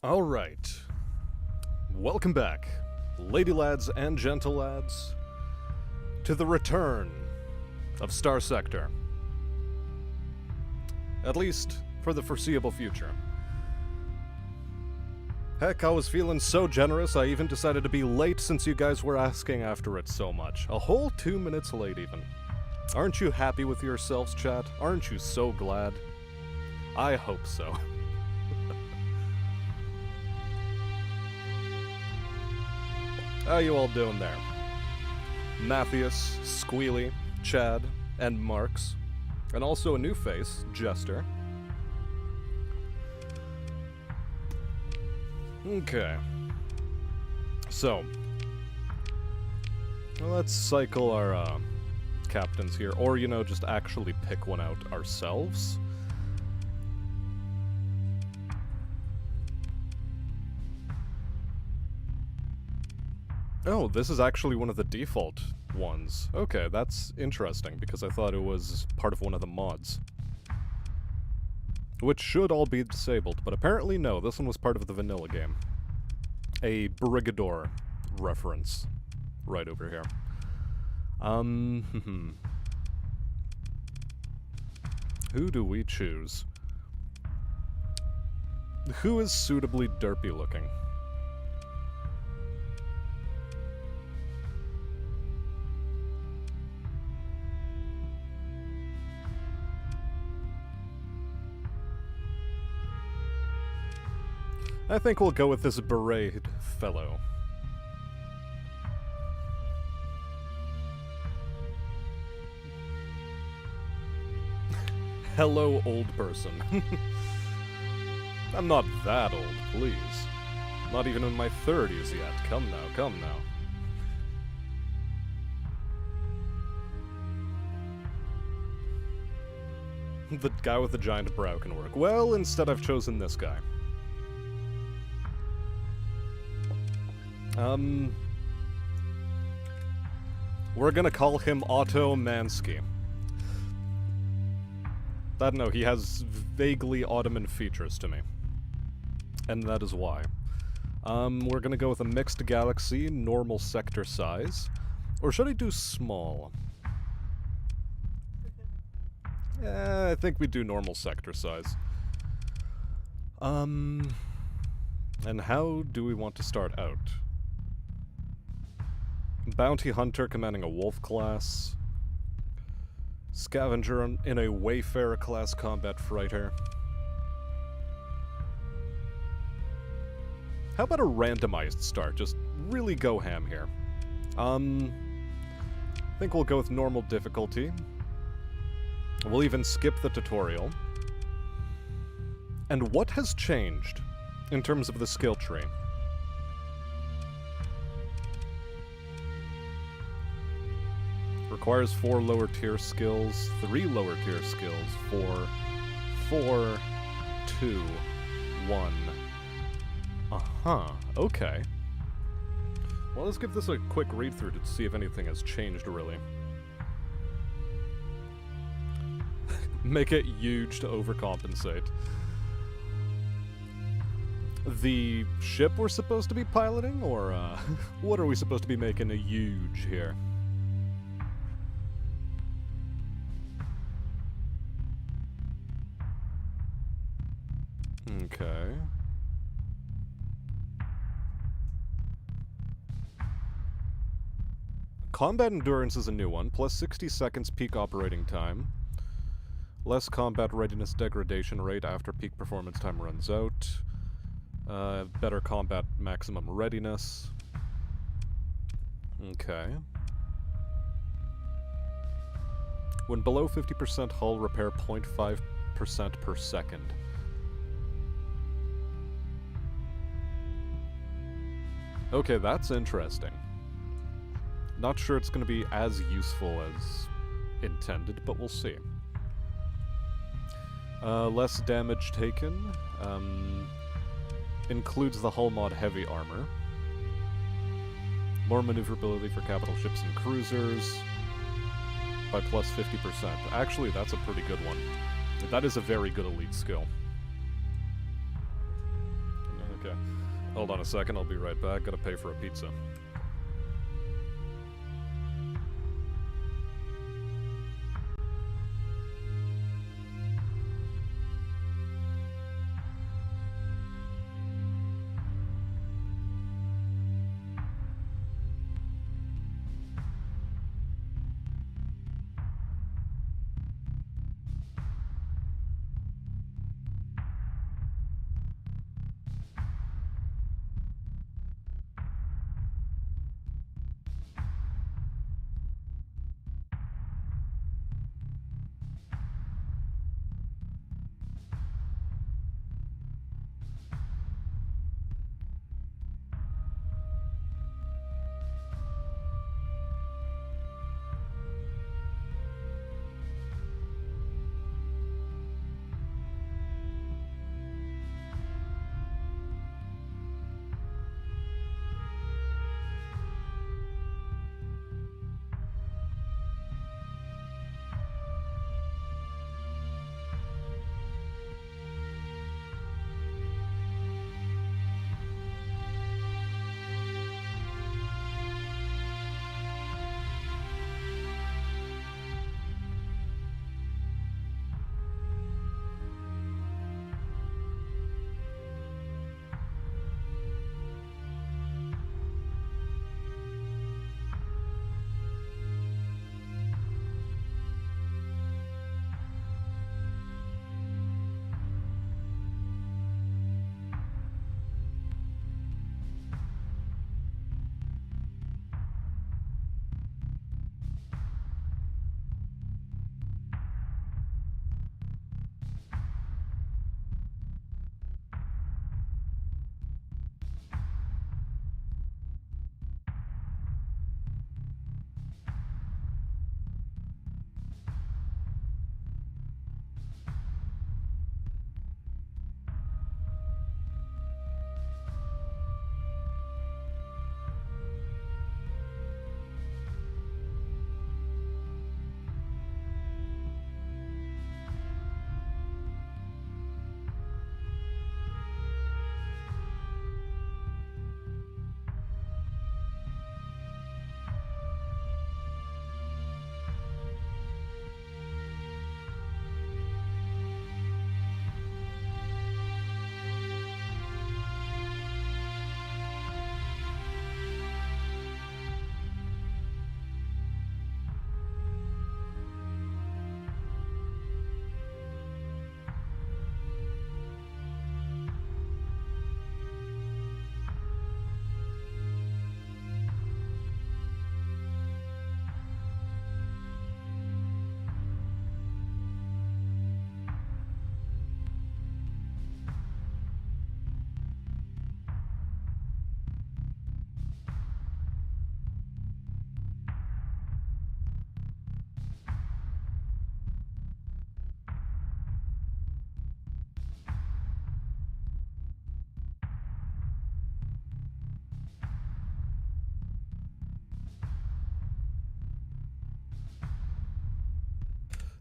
Alright. Welcome back, lady lads and gentle lads, to the return of Starsector. At least, for the foreseeable future. Heck, I was feeling so generous I even decided to be late since you guys were asking after it so much. A whole 2 minutes late even. Aren't you happy with yourselves, chat? Aren't you so glad? I hope so. How you all doing there? Matthias, Squealy, Chad, and Marks. And also a new face, Jester. Okay. So, let's cycle our captains here, or, you know, just actually pick one out ourselves. Oh, this is actually one of the default ones. Okay, that's interesting, because I thought it was part of one of the mods. Which should all be disabled, but apparently no, this one was part of the vanilla game. A Brigador reference. Right over here. Who do we choose? Who is suitably derpy looking? I think we'll go with this berated fellow. Hello, old person. I'm not that old, please. Not even in my 30s yet. Come now, come now. The guy with the giant brow can work. Well, instead I've chosen this guy. We're gonna call him Otto Mansky. I don't know, he has vaguely Ottoman features to me. And that is why. We're gonna go with a mixed galaxy, normal sector size. Or should I do small? I think we do normal sector size. And how do we want to start out? Bounty Hunter commanding a Wolf class. Scavenger in a Wayfarer class combat fighter. How about a randomized start? Just really go ham here. I think we'll go with normal difficulty. We'll even skip the tutorial. And what has changed in terms of the skill tree? Requires 4 lower tier skills, 3 lower tier skills, 4, 4, 2, 1. Okay. Well, let's give this a quick read through to see if anything has changed, really. Make it huge to overcompensate. The ship we're supposed to be piloting, or what are we supposed to be making a huge here? Okay. Combat endurance is a new one, plus 60 seconds peak operating time. Less combat readiness degradation rate after peak performance time runs out. Better combat maximum readiness. Okay. When below 50% hull, repair 0.5% per second. Okay, that's interesting. Not sure it's going to be as useful as intended, but we'll see. Less damage taken. Includes the hull mod heavy armor. More maneuverability for capital ships and cruisers. By plus 50%. Actually, that's a pretty good one. That is a very good elite skill. Okay. Hold on a second, I'll be right back. Gotta pay for a pizza.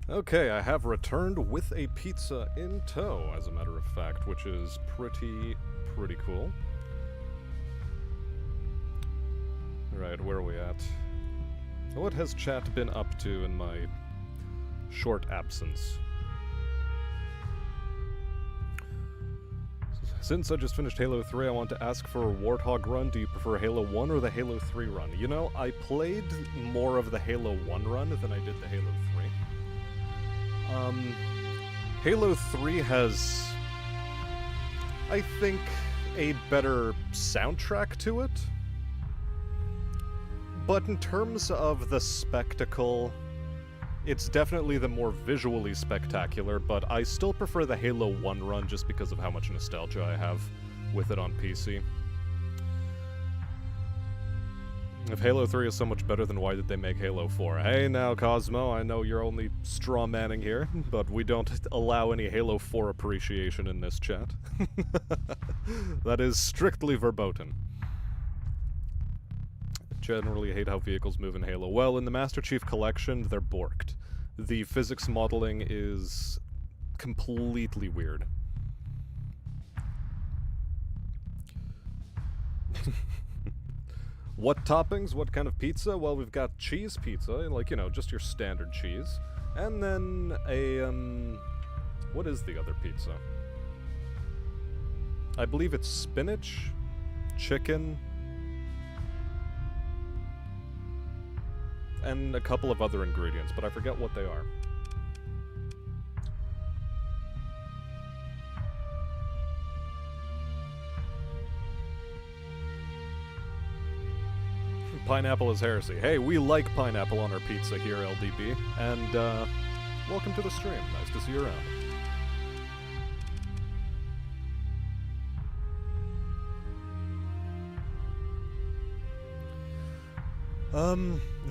Okay, I have returned with a pizza in tow, as a matter of fact, which is pretty cool. Right, where are we at? What has chat been up to in my short absence? Since I just finished Halo 3, I want to ask for a Warthog run. Do you prefer Halo 1 or the Halo 3 run? You know, I played more of the Halo 1 run than I did the Halo 3. Halo 3 has, I think, a better soundtrack to it. But in terms of the spectacle, it's definitely the more visually spectacular, but I still prefer the Halo 1 run just because of how much nostalgia I have with it on PC. If Halo 3 is so much better, then why did they make Halo 4? Hey now, Cosmo, I know you're only straw-manning here, but we don't allow any Halo 4 appreciation in this chat. That is strictly verboten. Generally hate how vehicles move in Halo. Well, in the Master Chief Collection, they're borked. The physics modeling is completely weird. What toppings? What kind of pizza? Well, we've got cheese pizza, like, you know, just your standard cheese. And then a, what is the other pizza? I believe it's spinach, chicken, and a couple of other ingredients, but I forget what they are. Pineapple is heresy. Hey, we like pineapple on our pizza here, LDB. And, welcome to the stream. Nice to see you around.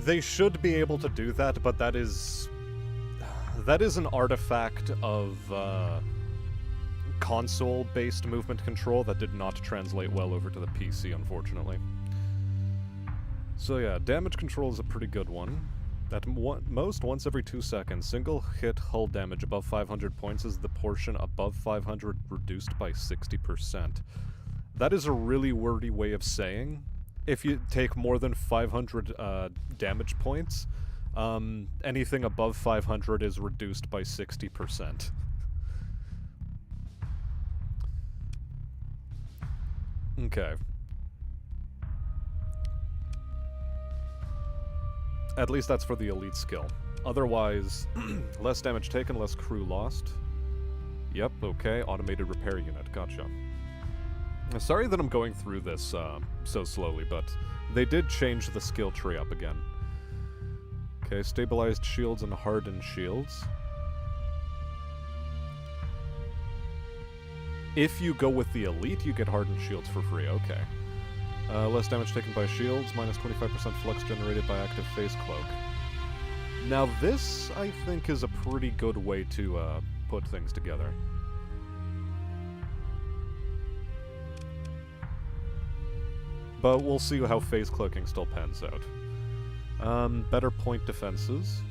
They should be able to do that, but that is an artifact of, console-based movement control that did not translate well over to the PC, unfortunately. So yeah, damage control is a pretty good one. At most, once every 2 seconds, single hit hull damage above 500 points is the portion above 500 reduced by 60%. That is a really wordy way of saying, if you take more than 500 damage points, anything above 500 is reduced by 60%. Okay. At least that's for the elite skill. Otherwise, less damage taken, less crew lost. Yep, okay, automated repair unit, gotcha. Sorry that I'm going through this so slowly, but they did change the skill tree up again. Okay, stabilized shields and hardened shields. If you go with the elite, you get hardened shields for free, okay. Less damage taken by shields, minus 25% flux generated by active phase cloak. Now this, I think, is a pretty good way to put things together. But we'll see how phase cloaking still pans out. Better point defenses.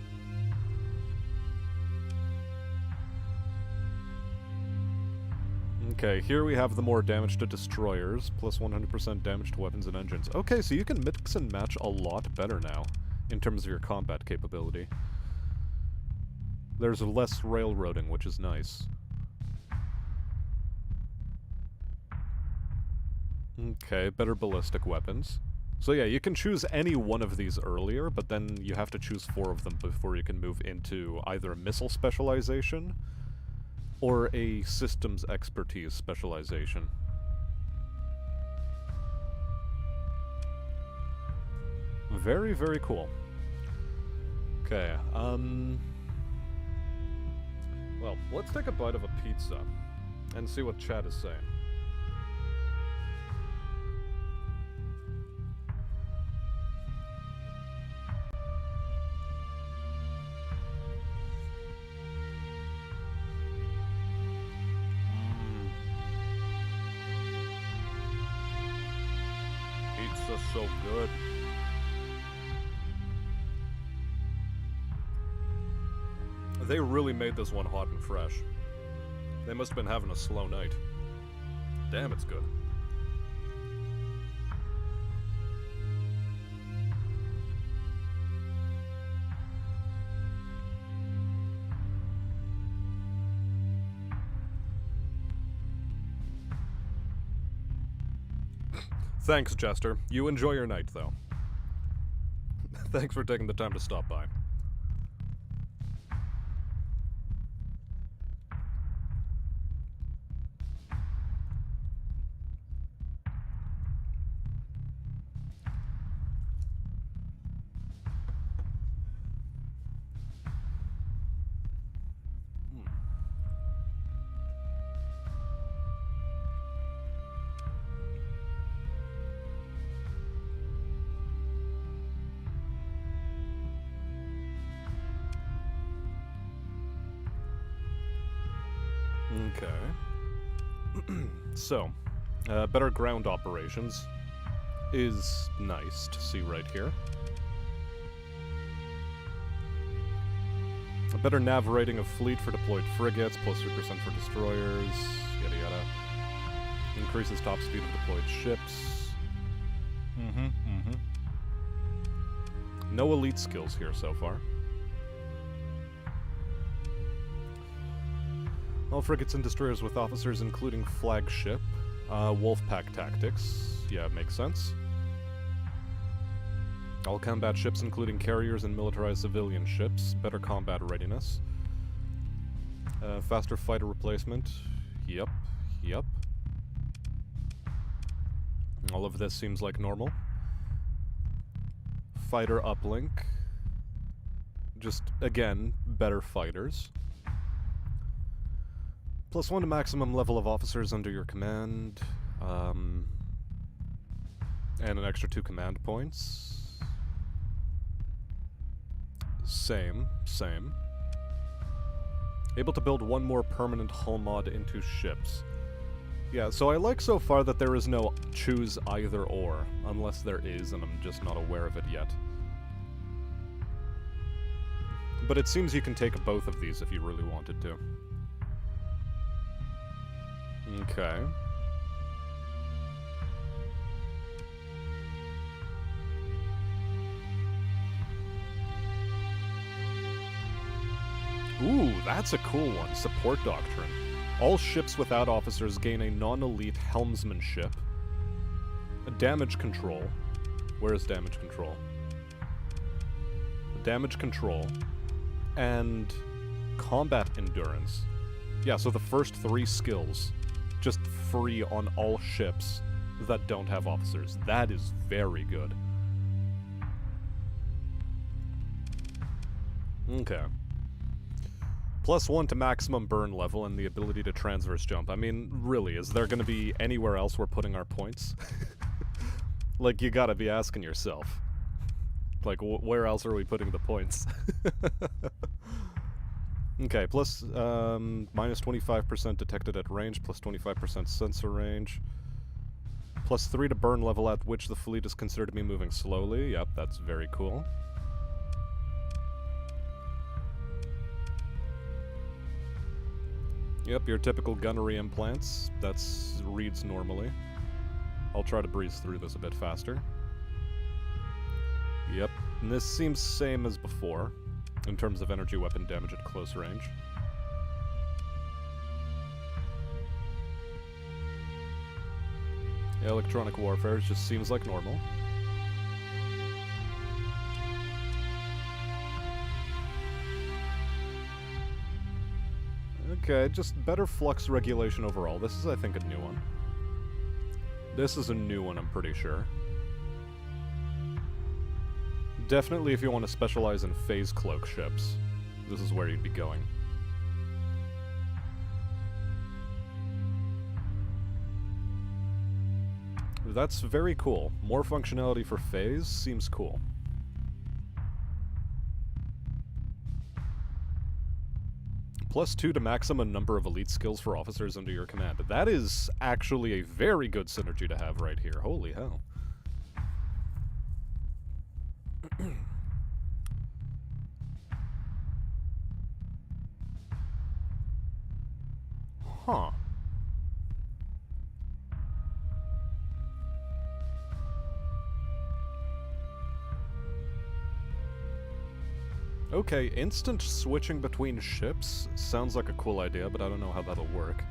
Okay, here we have the more damage to destroyers, plus 100% damage to weapons and engines. Okay, so you can mix and match a lot better now, in terms of your combat capability. There's less railroading, which is nice. Okay, better ballistic weapons. So yeah, you can choose any one of these earlier, but then you have to choose 4 of them before you can move into either a missile specialization or a systems expertise specialization. Very, very cool. Okay, well, let's take a bite of a pizza and see what chat is saying. Pizza's so good. They really made this one hot and fresh. They must have been having a slow night. Damn, it's good. Thanks, Jester. You enjoy your night, though. Thanks for taking the time to stop by. Okay. So, better ground operations is nice to see right here. A better nav rating of fleet for deployed frigates, plus 3% for destroyers, yada yada. Increases top speed of deployed ships. No elite skills here so far. All frigates and destroyers with officers including flagship. Wolfpack tactics. Yeah, makes sense. All combat ships including carriers and militarized civilian ships. Better combat readiness. Faster fighter replacement. Yep. All of this seems like normal. Fighter uplink. Just, again, better fighters. +1 to maximum level of officers under your command. And an extra 2 command points. Same. Able to build 1 more permanent hull mod into ships. Yeah, so I like so far that there is no choose either or, unless there is, and I'm just not aware of it yet. But it seems you can take both of these if you really wanted to. Okay. Ooh, that's a cool one. Support Doctrine. All ships without officers gain a non-elite helmsmanship. A damage control. Where is damage control? Damage control. And combat endurance. Yeah, so the first 3 skills. Just free on all ships that don't have officers. That is very good. Okay. +1 to maximum burn level and the ability to transverse jump. I mean, really, is there gonna be anywhere else we're putting our points? Like, you gotta be asking yourself. Like, where else are we putting the points? Okay, minus 25% detected at range, plus 25% sensor range. +3 to burn level at which the fleet is considered to be moving slowly. Yep, that's very cool. Yep, your typical gunnery implants. That's reads normally. I'll try to breeze through this a bit faster. Yep, and this seems same as before, in terms of energy weapon damage at close range. Yeah, electronic warfare just seems like normal. Okay, just better flux regulation overall. This is, I think, a new one. This is a new one, I'm pretty sure. Definitely if you want to specialize in phase cloak ships, this is where you'd be going. That's very cool. More functionality for phase seems cool. +2 to maximum number of elite skills for officers under your command. That is actually a very good synergy to have right here. Holy hell. Huh. Okay, instant switching between ships sounds like a cool idea, but I don't know how that'll work.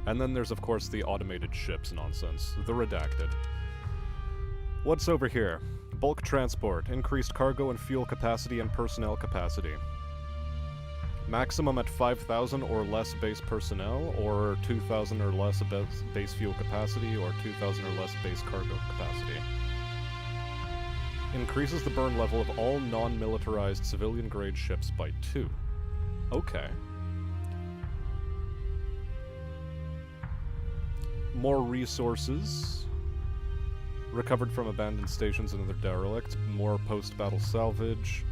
And then there's, of course, the automated ships nonsense. The redacted. What's over here? Bulk transport. Increased cargo and fuel capacity and personnel capacity. Maximum at 5,000 or less base personnel, or 2,000 or less base fuel capacity, or 2,000 or less base cargo capacity. Increases the burn level of all non-militarized civilian-grade ships by 2. Okay. More resources. Recovered from abandoned stations and other derelicts. More post-battle salvage.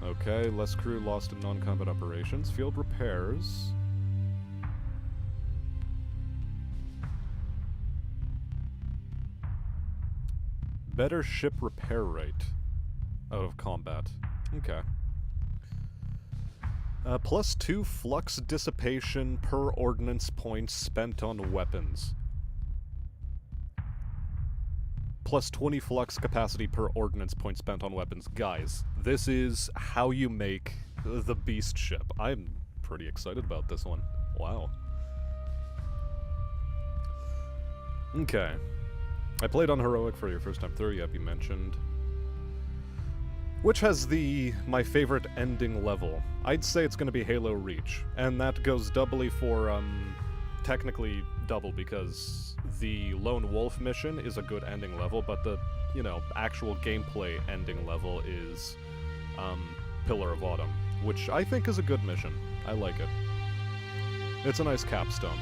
Okay, less crew lost in non-combat operations. Field repairs. Better ship repair rate out of combat. Okay. +2 flux dissipation per ordnance point spent on weapons. plus 20 flux capacity per ordnance point spent on weapons. Guys, this is how you make the beast ship. I'm pretty excited about this one. Wow. Okay. I played on Heroic for your first time through, yep, you mentioned. Which has my favorite ending level? I'd say it's gonna be Halo Reach, and that goes doubly for, technically double, because the Lone Wolf mission is a good ending level, but the, you know, actual gameplay ending level is, Pillar of Autumn, which I think is a good mission. I like it. It's a nice capstone.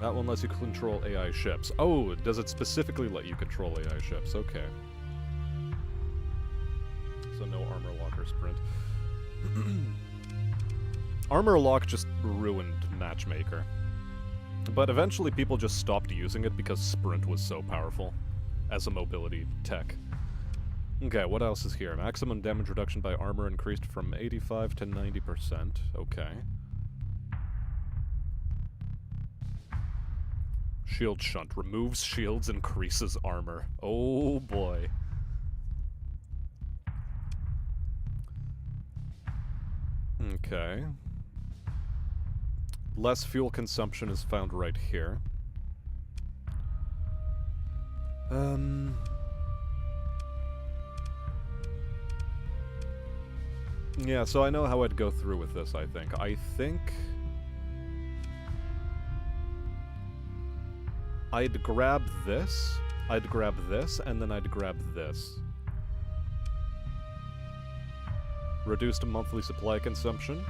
That one lets you control AI ships. Oh, does it specifically let you control AI ships? Okay. So no armor lock or sprint. Armor lock just ruined Matchmaker. But eventually people just stopped using it because sprint was so powerful as a mobility tech. Okay, what else is here? Maximum damage reduction by armor increased from 85 to 90%. Okay. Shield shunt. Removes shields, increases armor. Oh boy. Okay. Less fuel consumption is found right here. Yeah, so I know how I'd go through with this, I think. I'd grab this, and then I'd grab this. Reduced monthly supply consumption.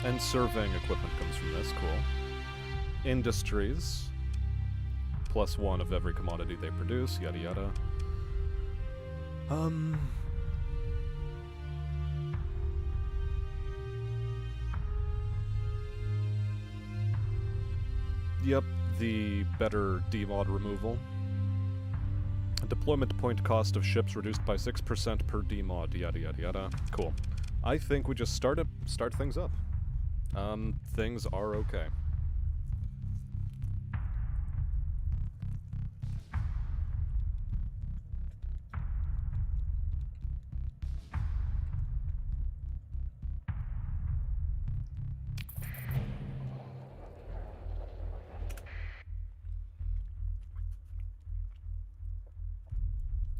And surveying equipment comes from this, cool. Industries. +1 of every commodity they produce, yada yada. Yep, the better demod removal. Deployment point cost of ships reduced by 6% per demod, yada yada yada. Cool. I think we just start things up. Things are okay.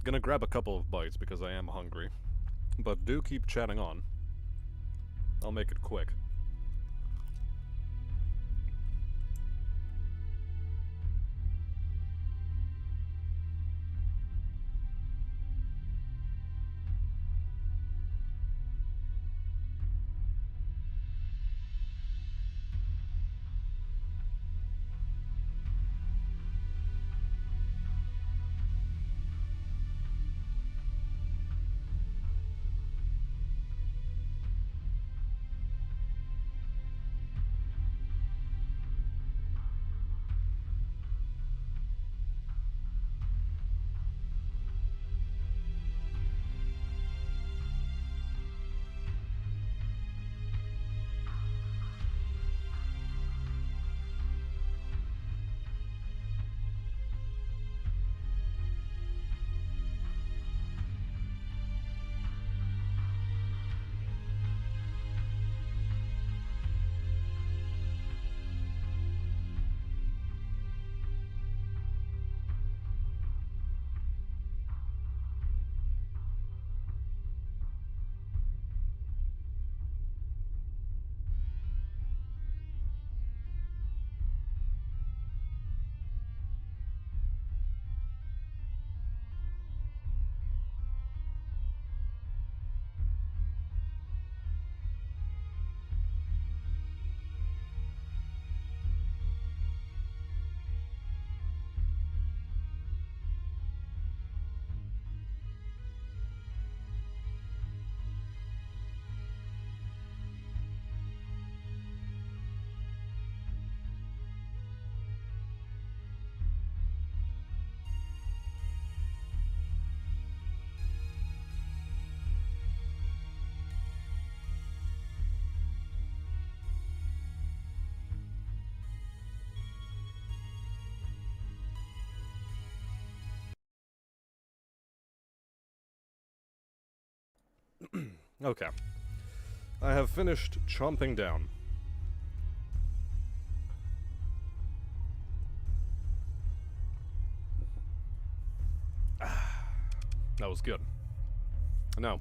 Gonna grab a couple of bites because I am hungry. But do keep chatting on. I'll make it quick. Okay. I have finished chomping down. That was good. Now,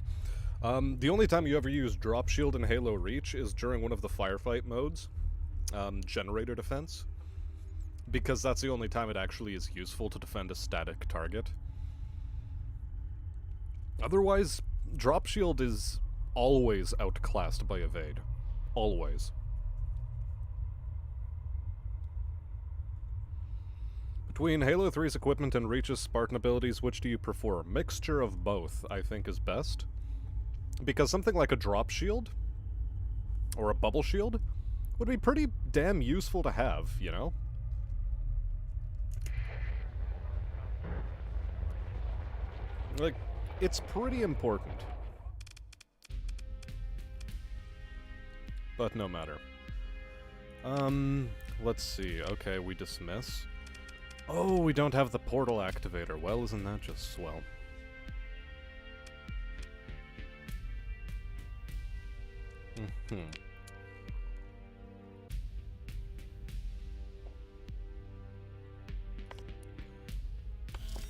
the only time you ever use Drop Shield in Halo Reach is during one of the firefight modes, Generator Defense, because that's the only time it actually is useful to defend a static target. Otherwise, Drop Shield is always outclassed by Evade. Always. Between Halo 3's equipment and Reach's Spartan abilities, which do you prefer? A mixture of both, I think, is best. Because something like a drop shield, or a bubble shield, would be pretty damn useful to have, you know? Like, it's pretty important. But no matter. Let's see. Okay, we dismiss. Oh, we don't have the portal activator. Well, isn't that just swell?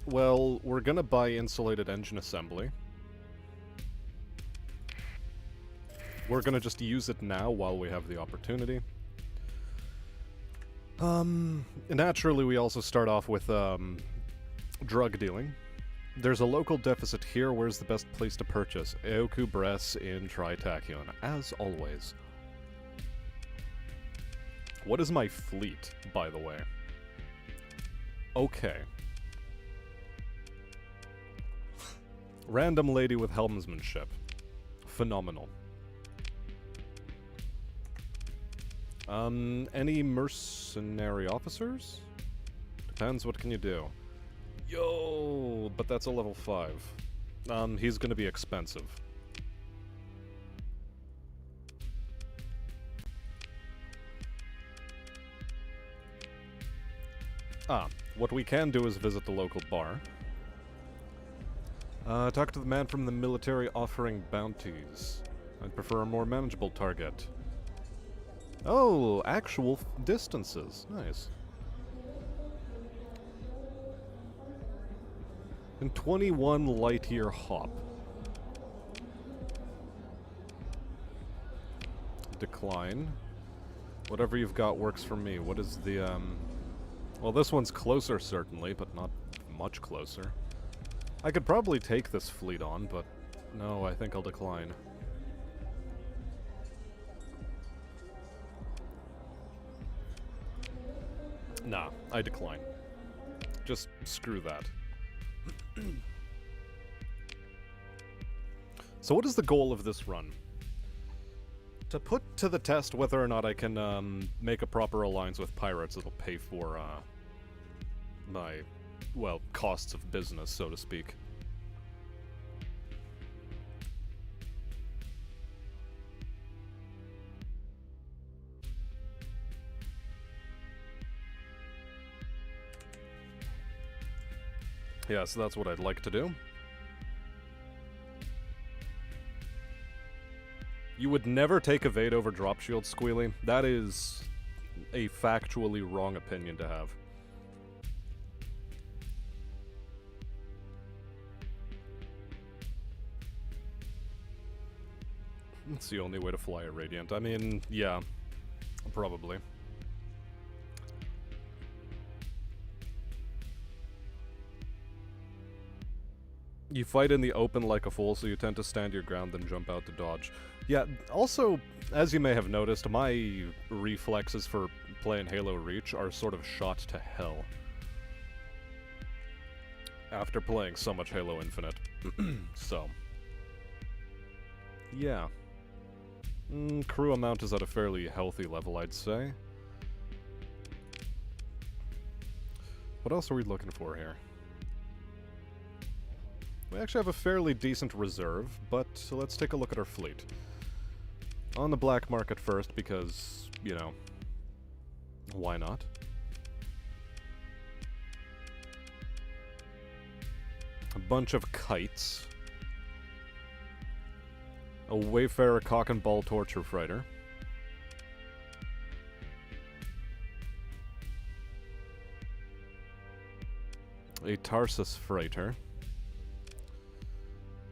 Well, we're gonna buy insulated engine assembly. We're gonna just use it now while we have the opportunity. Naturally, we also start off with, drug dealing. There's a local deficit here. Where's the best place to purchase? Eoku Bress in Tritachyon, as always. What is my fleet, by the way? Okay. Random lady with helmsmanship. Phenomenal. Any mercenary officers? Depends, what can you do? Yo, but that's a level 5. He's gonna be expensive. What we can do is visit the local bar. Talk to the man from the military offering bounties. I'd prefer a more manageable target. Oh, actual distances. Nice. And 21 light year hop. Decline. Whatever you've got works for me. What is the, well, this one's closer, certainly, but not much closer. I could probably take this fleet on, but no, I think I'll decline. Nah, I decline. Just screw that. So what is the goal of this run? To put to the test whether or not I can make a proper alliance with pirates that'll pay for my, well, costs of business, so to speak. Yeah, so that's what I'd like to do. You would never take evade over drop shield, Squealy. That is a factually wrong opinion to have. It's the only way to fly a Radiant. I mean, yeah, probably. You fight in the open like a fool, so you tend to stand your ground, then jump out to dodge. Yeah, also, as you may have noticed, my reflexes for playing Halo Reach are sort of shot to hell. After playing so much Halo Infinite. So. Yeah. Crew amount is at a fairly healthy level, I'd say. What else are we looking for here? We actually have a fairly decent reserve, but let's take a look at our fleet. On the black market first, because, you know, why not? A bunch of kites. A Wayfarer Cock and Ball Torture Freighter. A Tarsus Freighter.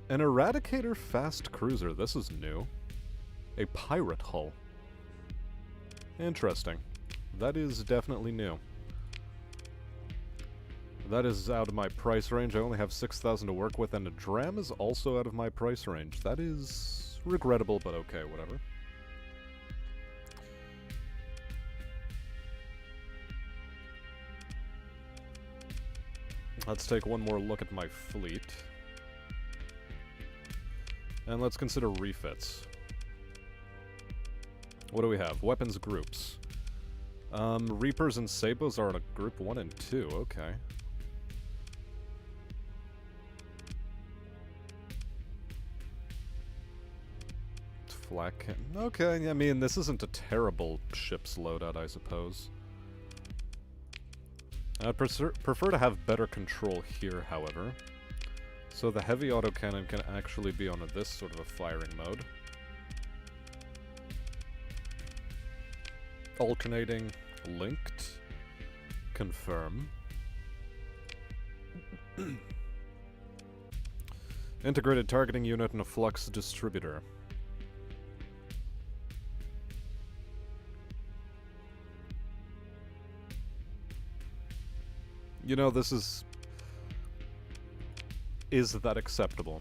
An Eradicator Fast Cruiser. This is new. A Pirate Hull. Interesting. That is definitely new. That is out of my price range. I only have 6,000 to work with, and a Dram is also out of my price range. That is regrettable, but okay, whatever. Let's take one more look at my fleet. And let's consider refits. What do we have? Weapons groups. Reapers and Sabos are in a group 1 and 2, okay. Flak cannon. Okay, I mean, this isn't a terrible ship's loadout, I suppose. I'd prefer to have better control here, however. So the heavy autocannon can actually be on this sort of a firing mode. Alternating, linked, confirm. Integrated targeting unit and a flux distributor. You know, this is... Is that acceptable?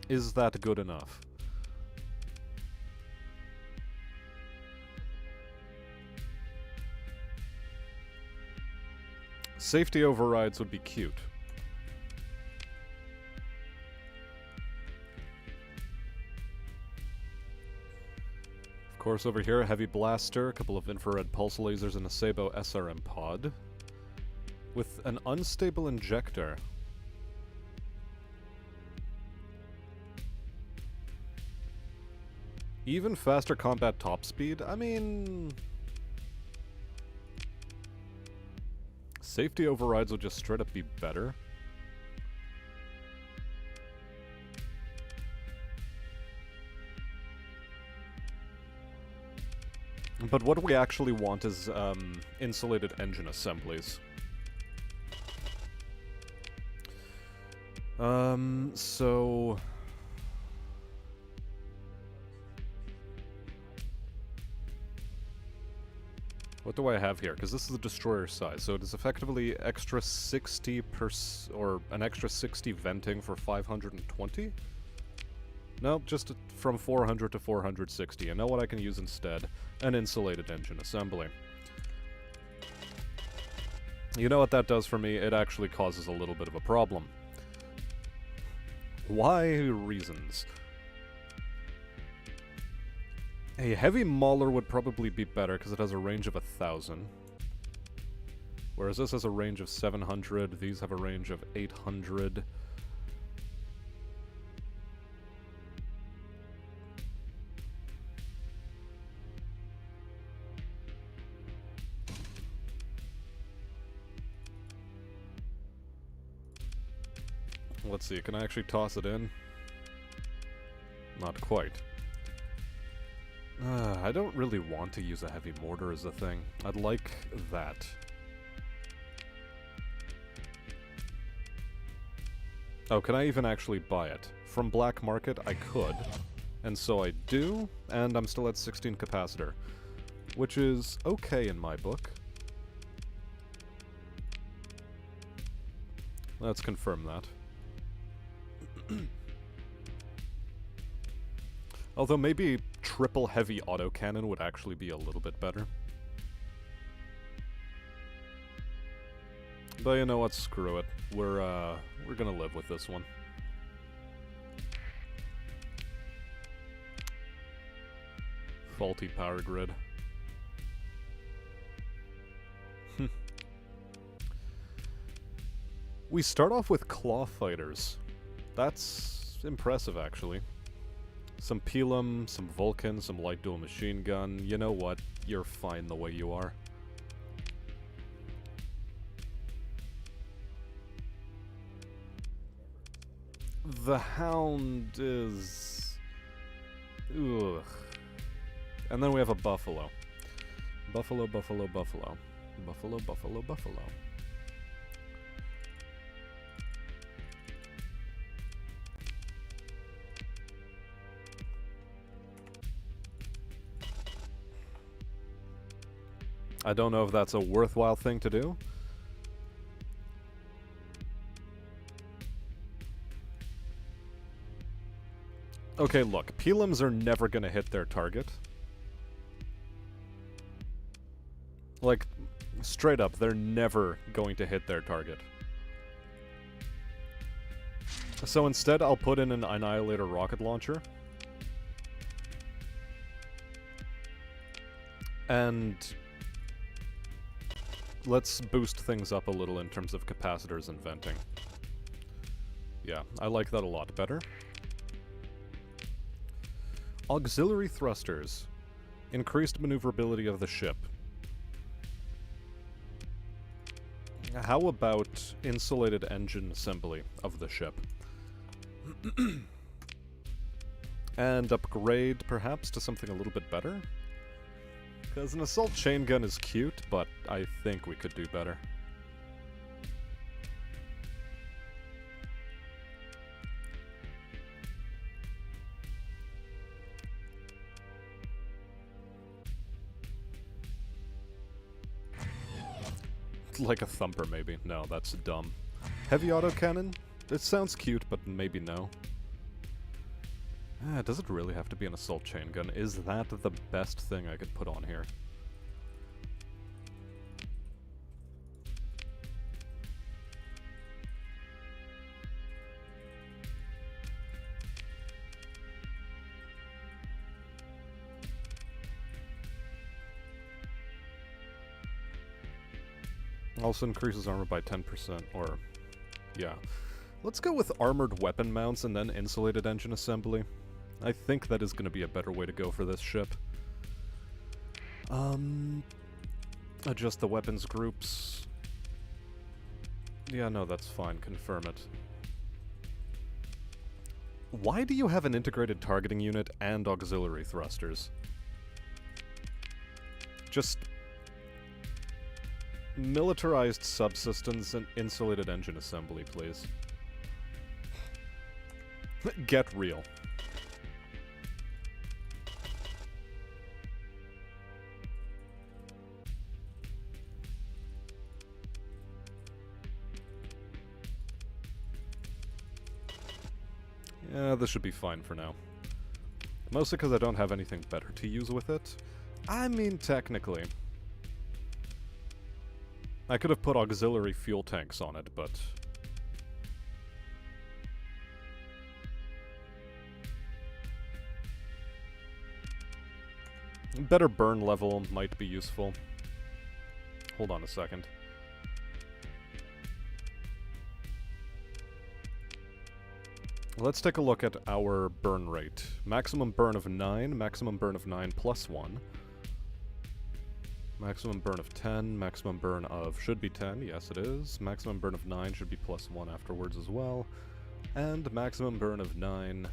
Is that good enough? Safety overrides would be cute. Of course, over here, a heavy blaster, a couple of infrared pulse lasers, and a Sabo SRM pod. With an unstable injector. Even faster combat top speed? I mean... Safety overrides would just straight up be better. But what we actually want is, insulated engine assemblies. So... What do I have here? Because this is the destroyer size, so it is effectively extra 60 or an extra 60 venting for 520? Nope, just from 400 to 460. I know what I can use instead. An insulated engine assembly. You know what that does for me? It actually causes a little bit of a problem. Why reasons? A heavy mauler would probably be better because it has a range of 1,000. Whereas this has a range of 700, these have a range of 800. Let's see, can I actually toss it in? Not quite. I don't really want to use a heavy mortar as a thing. I'd like that. Oh, can I even actually buy it? From Black Market, I could. And so I do, and I'm still at 16 capacitor. Which is okay in my book. Let's confirm that. Although maybe triple heavy autocannon would actually be a little bit better. But you know what, screw it. We're gonna live with this one. Faulty power grid. We start off with claw fighters. That's impressive, actually. Some Pelum, some Vulcan, some light dual machine gun. You know what? You're fine the way you are. The Hound is... ugh. And then we have a Buffalo. Buffalo, Buffalo, Buffalo. Buffalo, Buffalo, Buffalo. I don't know if that's a worthwhile thing to do. Okay, look, Pelums are never gonna hit their target. Like, straight up, they're never going to hit their target. So instead, I'll put in an Annihilator rocket launcher. And let's boost things up a little in terms of capacitors and venting. Yeah, I like that a lot better. Auxiliary thrusters. Increased maneuverability of the ship. How about insulated engine assembly of the ship? And upgrade, perhaps, to something a little bit better? Because an assault chain gun is cute, but I think we could do better. Like a thumper, maybe. No, that's dumb. Heavy autocannon? It sounds cute, but maybe no. Does it really have to be an assault chain gun? Is that the best thing I could put on here? Also increases armor by 10%, or... yeah. Let's go with armored weapon mounts and then insulated engine assembly. I think that is going to be a better way to go for this ship. Adjust the weapons groups. Yeah, no, that's fine. Confirm it. Why do you have an integrated targeting unit and auxiliary thrusters? Just... militarized subsystems and insulated engine assembly, please. Get real. Yeah, this should be fine for now. Mostly because I don't have anything better to use with it. I mean, technically. I could have put auxiliary fuel tanks on it, but... better burn level might be useful. Hold on a second. Let's take a look at our burn rate. Maximum burn of 9, maximum burn of 9 plus 1. Maximum burn of 10, maximum burn of should be 10, yes it is. Maximum burn of 9 should be plus 1 afterwards as well. And maximum burn of 9...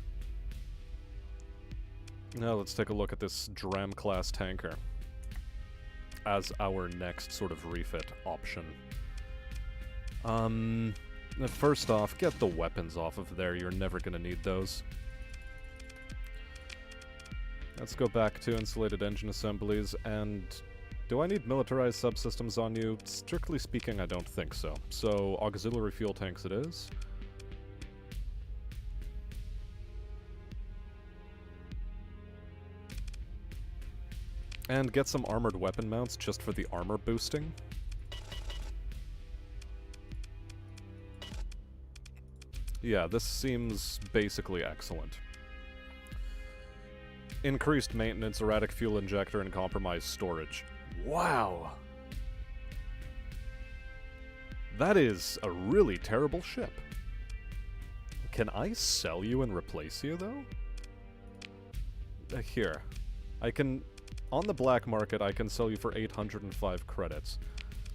now let's take a look at this Dram class tanker as our next sort of refit option. First off, get the weapons off of there, you're never gonna need those. Let's go back to insulated engine assemblies, and do I need militarized subsystems on you? Strictly speaking, I don't think so. So, auxiliary fuel tanks it is. And get some armored weapon mounts just for the armor boosting. Yeah, this seems basically excellent. Increased maintenance, erratic fuel injector, and compromised storage. Wow! That is a really terrible ship. Can I sell you and replace you, though? Here. I can... on the black market, I can sell you for 805 credits.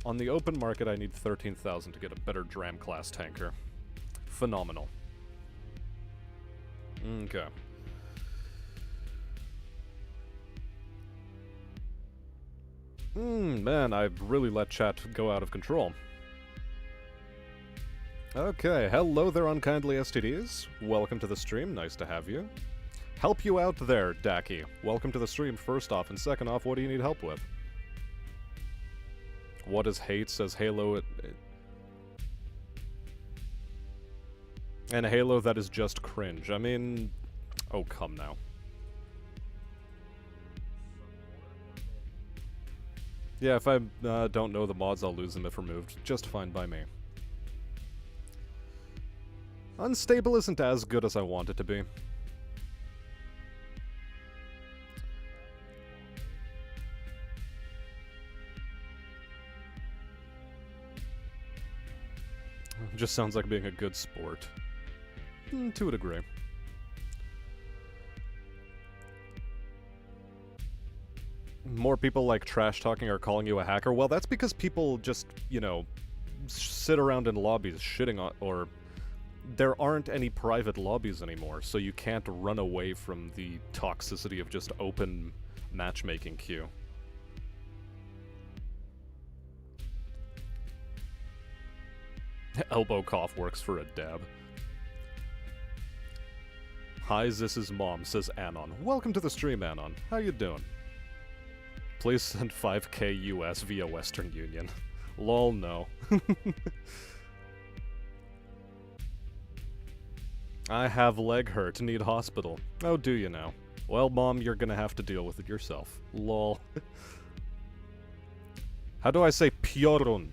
On the open market, I need 13,000 to get a better Dram class tanker. Phenomenal. Okay. Man, I really let chat go out of control. Okay, hello there, unkindly STDs. Welcome to the stream, nice to have you. Help you out there, Daki. Welcome to the stream, first off, and second off, what do you need help with? What is hate, says Halo. And Halo that is just cringe. I mean, oh, come now. Yeah, if I don't know the mods, I'll lose them if removed. Just fine by me. Unstable isn't as good as I want it to be. Just sounds like being a good sport. To a degree. More people like trash talking or calling you a hacker. Well, that's because people just, you know, sit around in lobbies shitting on, or there aren't any private lobbies anymore, so you can't run away from the toxicity of just open matchmaking queue. Elbow cough works for a dab. Hi, this is Mom, says Anon. Welcome to the stream, Anon. How you doing? Please send 5k US via Western Union. Lol, no. I have leg hurt, need hospital. Oh, do you now? Well, Mom, you're gonna have to deal with it yourself. Lol. How do I say piorun?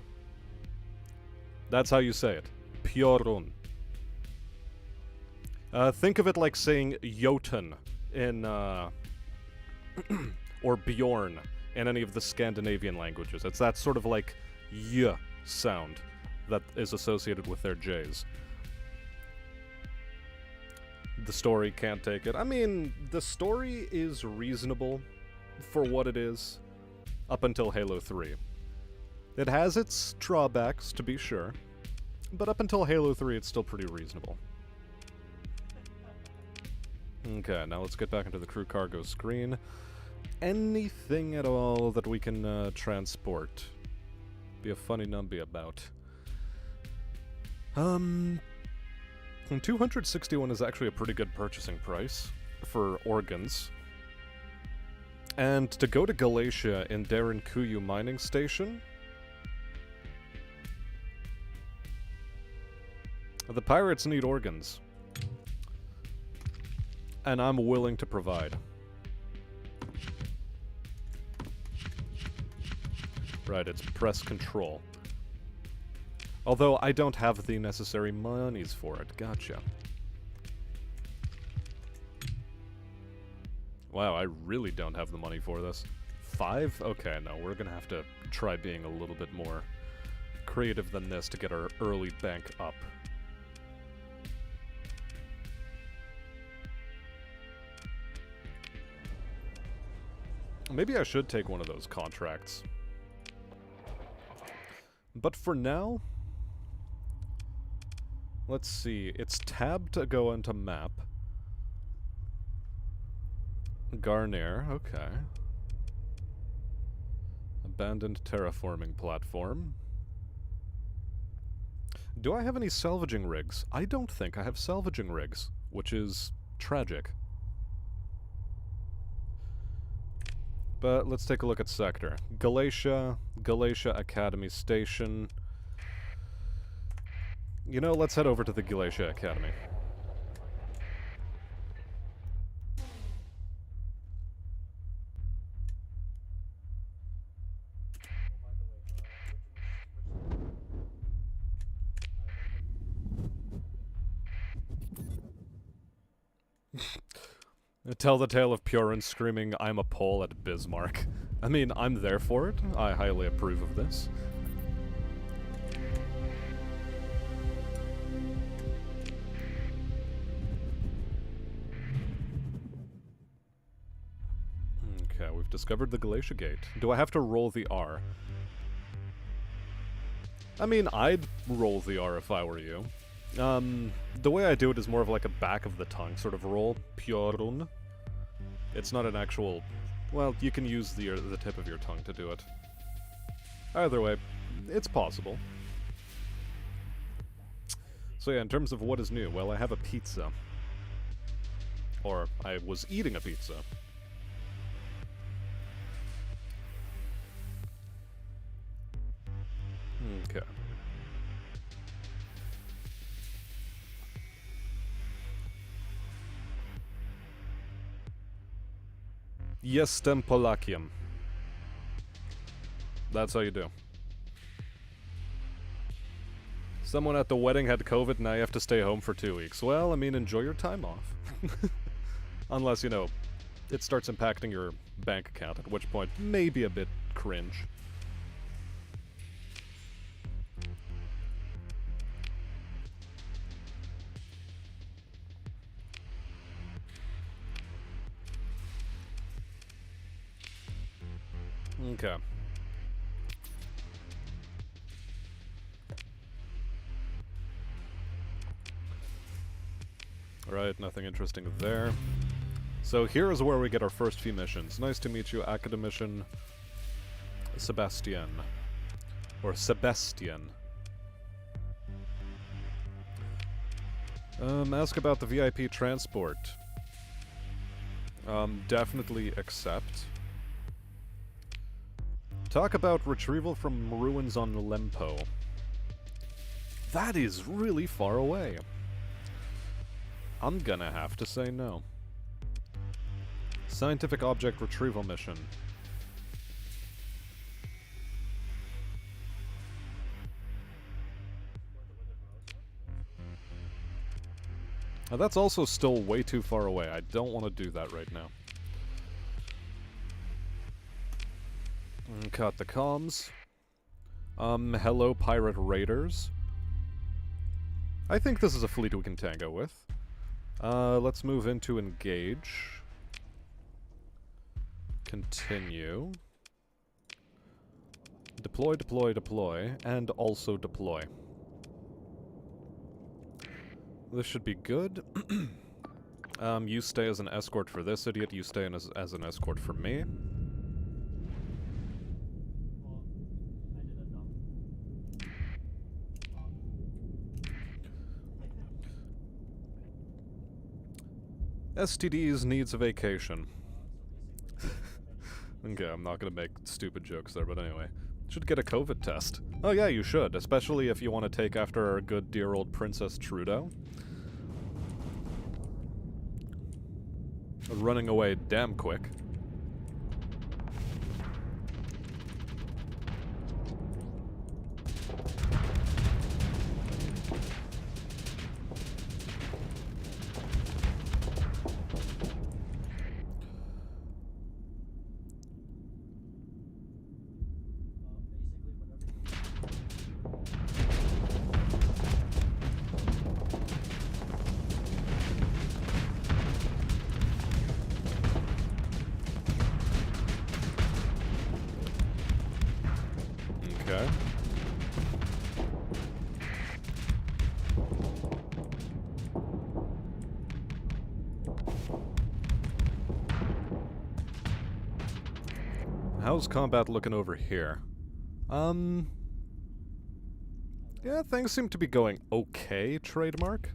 That's how you say it. Piorun. Think of it like saying Jotun in, or Bjorn in any of the Scandinavian languages. It's that sort of like y sound that is associated with their J's. The story can't take it. I mean, the story is reasonable for what it is, up until Halo 3. It has its drawbacks, to be sure, but up until Halo 3 it's still pretty reasonable. Okay, now let's get back into the crew cargo screen. Anything at all that we can transport. Be a funny numbie about. 261 is actually a pretty good purchasing price for organs. And to go to Galatia in Darren Kuyu mining station, the pirates need organs. And I'm willing to provide. Right, it's press control. Although I don't have the necessary monies for it. Gotcha. Wow, I really don't have the money for this. 5? Okay, no, we're gonna have to try being a little bit more creative than this to get our early bank up. Maybe I should take one of those contracts. But for now, let's see. It's tab to go into map. Garnier, okay. Abandoned terraforming platform. Do I have any salvaging rigs? I don't think I have salvaging rigs, which is tragic. But let's take a look at sector. Galatia Academy Station. You know, let's head over to the Galatia Academy. Tell the tale of Purin screaming, "I'm a Pole" at Bismarck. I mean, I'm there for it. I highly approve of this. Okay, we've discovered the Galatia Gate. Do I have to roll the R? I mean, I'd roll the R if I were you. The way I do it is more of like a back of the tongue sort of roll. Pjorun. It's not an actual... Well, you can use the tip of your tongue to do it. Either way, it's possible. So yeah, in terms of what is new, well, I have a pizza. Or, I was eating a pizza. Okay. Jestem Polakiem. That's how you do. Someone at the wedding had COVID, now you have to stay home for 2 weeks. Well, I mean, enjoy your time off. Unless, you know, it starts impacting your bank account, at which point, maybe a bit cringe. Okay. Alright, nothing interesting there. So here is where we get our first few missions. Nice to meet you, Academician Sebastian. Or Sebastian. Ask about the VIP transport. Definitely accept. Talk about retrieval from ruins on Lempo. That is really far away. I'm gonna have to say no. Scientific object retrieval mission. Now that's also still way too far away. I don't want to do that right now. Cut the comms. Hello, pirate raiders. I think this is a fleet we can tango with. Let's move into engage. Continue. Deploy, deploy, deploy, and also deploy. This should be good. You stay as an escort for this idiot, you stay as an escort for me. STDs needs a vacation. Okay, I'm not gonna make stupid jokes there, but anyway. Should get a COVID test. Oh yeah, you should, especially if you want to take after our good dear old Princess Trudeau. Running away damn quick. Okay. How's combat looking over here? Yeah, things seem to be going okay, trademark.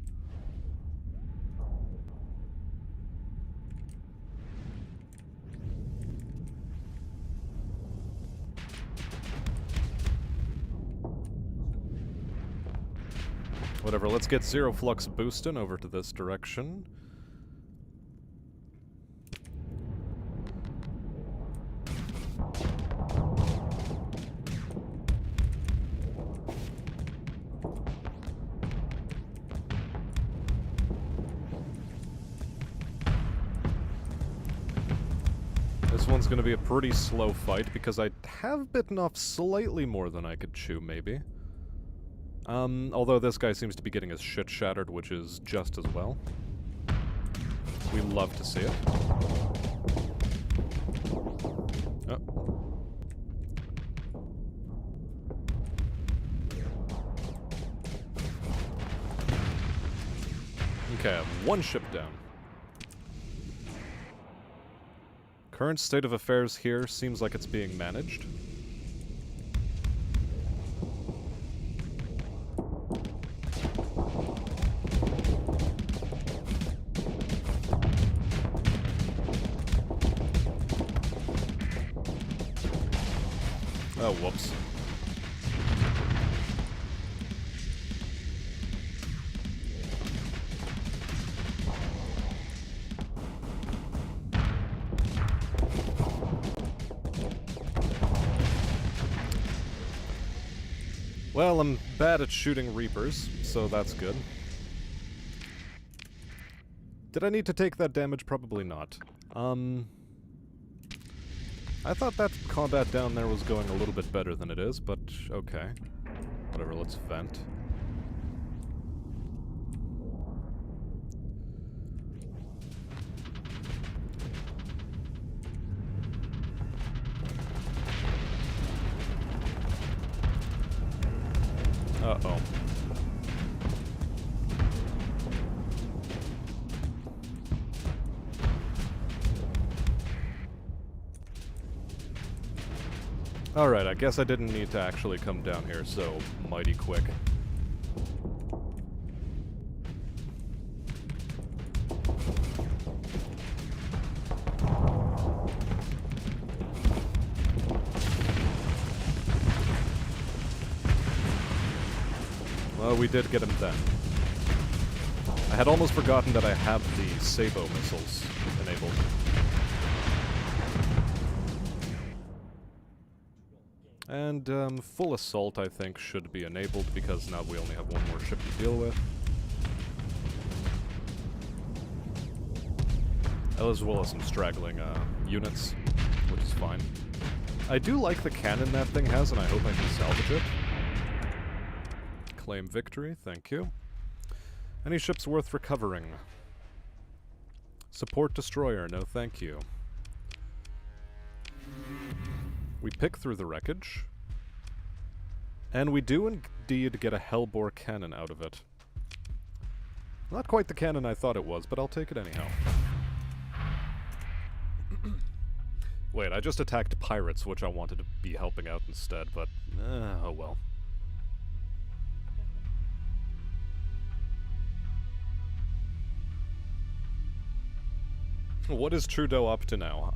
Whatever, let's get Zero Flux boosting over to this direction. This one's gonna be a pretty slow fight because I have bitten off slightly more than I could chew, maybe. Although this guy seems to be getting his shit shattered, which is just as well. We love to see it. Oh. Okay, one ship down. Current state of affairs here seems like it's being managed. Oh, whoops. Well, I'm bad at shooting Reapers, so that's good. Did I need to take that damage? Probably not. I thought that combat down there was going a little bit better than it is, but okay. Whatever, let's vent. Uh-oh. Alright, I guess I didn't need to actually come down here so mighty quick. Well, we did get him then. I had almost forgotten that I have the Sabo missiles enabled. And, full assault, I think, should be enabled, because now we only have one more ship to deal with. As well as some straggling, units, which is fine. I do like the cannon that thing has, and I hope I can salvage it. Claim victory, thank you. Any ships worth recovering? Support destroyer, no thank you. We pick through the wreckage. And we do indeed get a Hellbore cannon out of it. Not quite the cannon I thought it was, but I'll take it anyhow. Wait, I just attacked pirates, which I wanted to be helping out instead, but oh well. What is Trudeau up to now?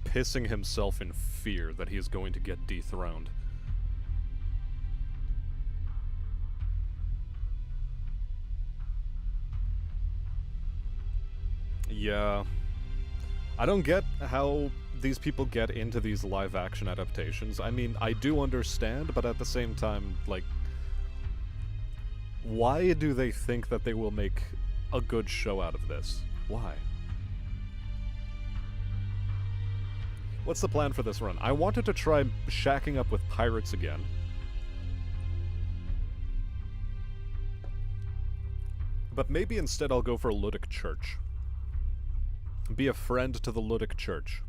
Pissing himself in fear that he is going to get dethroned. Yeah. I don't get how these people get into these live-action adaptations. I mean, I do understand, but at the same time, like, why do they think that they will make a good show out of this? Why? What's the plan for this run? I wanted to try shacking up with pirates again. But maybe instead I'll go for Ludic Church. Be a friend to the Ludic Church.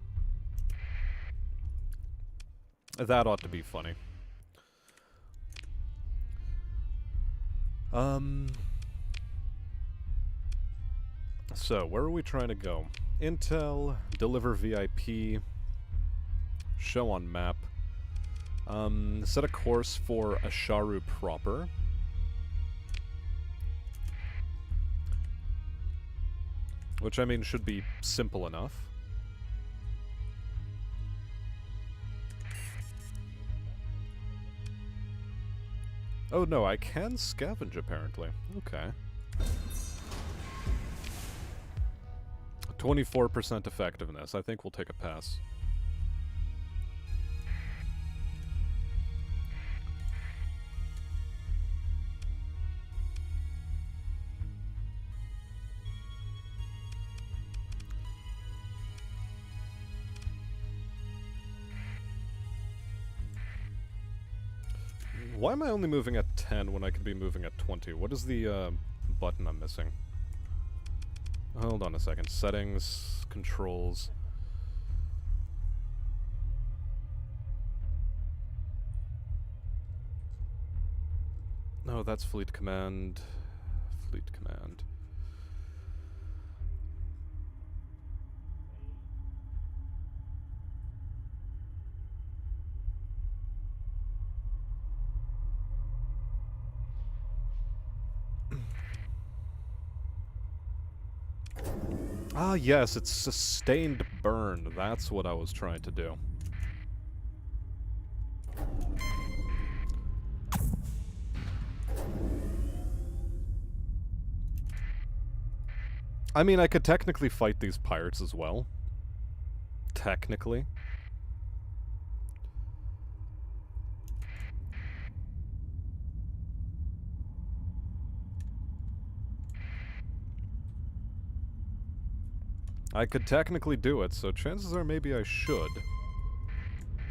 That ought to be funny. So, where are we trying to go? Intel, deliver VIP, show on map, set a course for Asharu proper. Which, I mean, should be simple enough. Oh no, I can scavenge apparently. Okay. 24% effectiveness. I think we'll take a pass. Why am I only moving at 10 when I could be moving at 20? What is the button I'm missing? Hold on a second. Settings, controls. No, that's fleet command. Fleet command. Ah, yes, it's sustained burn. That's what I was trying to do. I mean, I could technically fight these pirates as well. Technically. I could technically do it, so chances are maybe I should.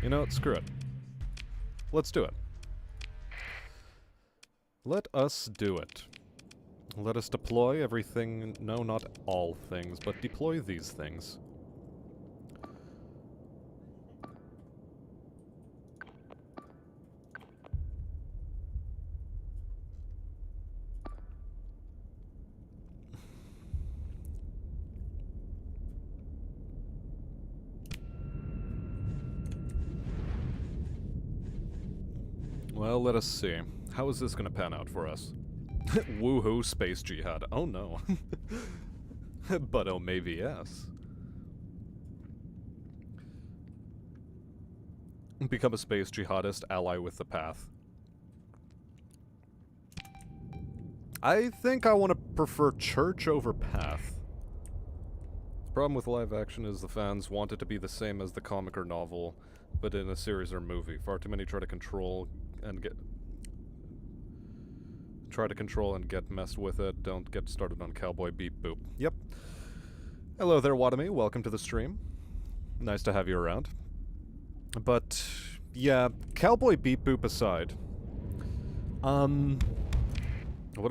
You know what? Screw it. Let's do it. Let us do it. Let us deploy everything. No, not all things, but deploy these things. Well, let us see. How is this going to pan out for us? Woohoo, space jihad. Oh no. But oh, maybe yes. Become a space jihadist, ally with the path. I think I want to prefer church over path. The problem with live action is the fans want it to be the same as the comic or novel, but in a series or movie. Far too many try to control and get messed with it. Don't get started on Cowboy Beep Boop. Yep. Hello there, Watami. Welcome to the stream. Nice to have you around. But, yeah, Cowboy Beep Boop aside. What am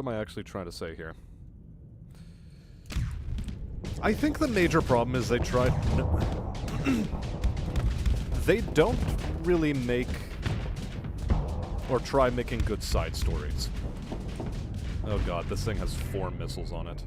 I actually trying to say here? I think the major problem is they don't really make or try making good side stories. Oh god, this thing has 4 missiles on it.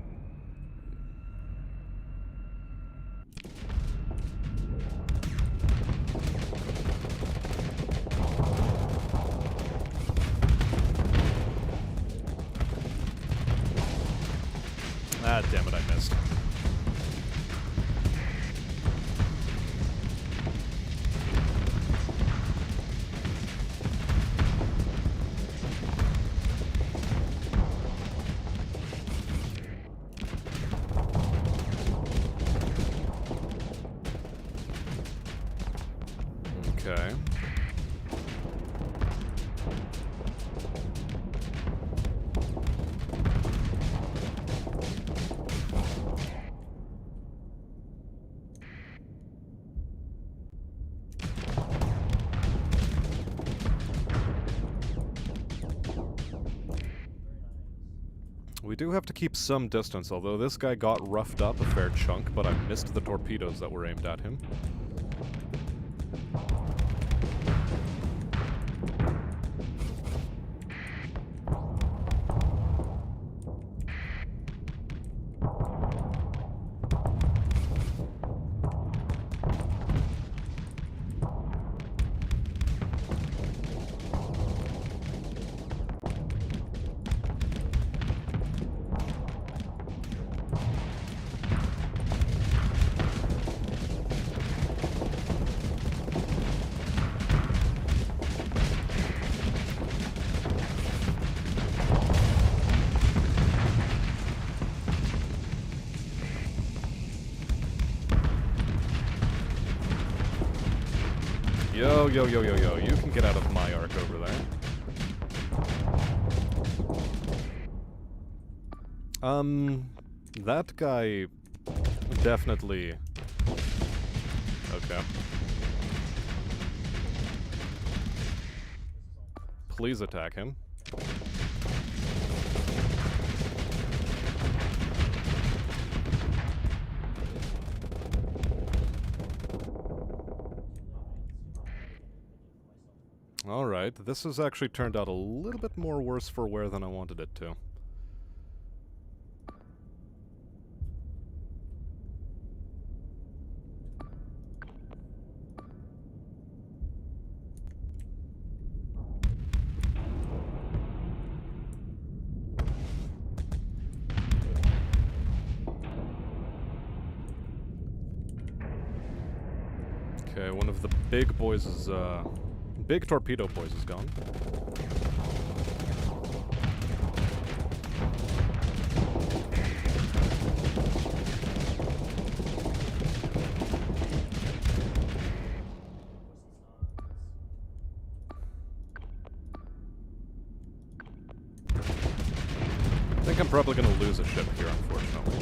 Ah, damn it, I missed. Okay. We do have to keep some distance, although this guy got roughed up a fair chunk, but I missed the torpedoes that were aimed at him. Yo, yo, yo, yo, yo, you can get out of my arc over there. That guy definitely... Okay. Please attack him. Alright, this has actually turned out a little bit more worse for wear than I wanted it to. Okay, one of the big boys is, big torpedo boys is gone. I think I'm probably gonna lose a ship here, unfortunately.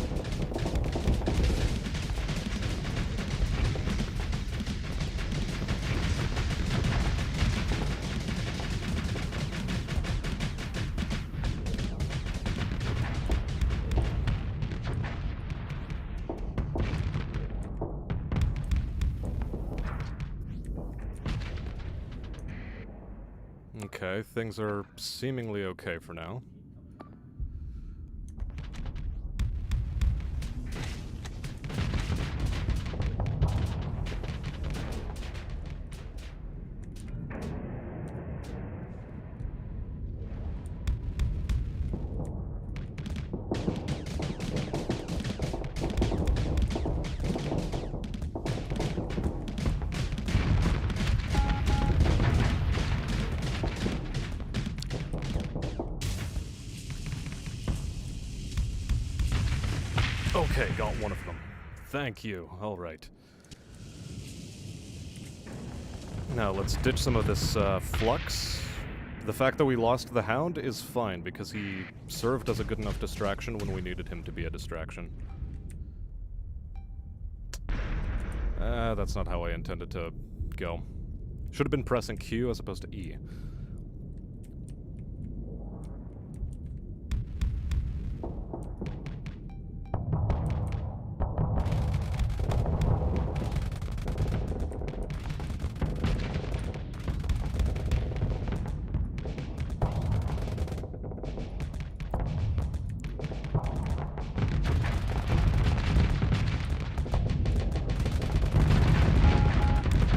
Okay, things are seemingly okay for now. Okay, got one of them. Thank you. Alright. Now, let's ditch some of this flux. The fact that we lost the Hound is fine, because he served as a good enough distraction when we needed him to be a distraction. That's not how I intended to go. Should have been pressing Q as opposed to E.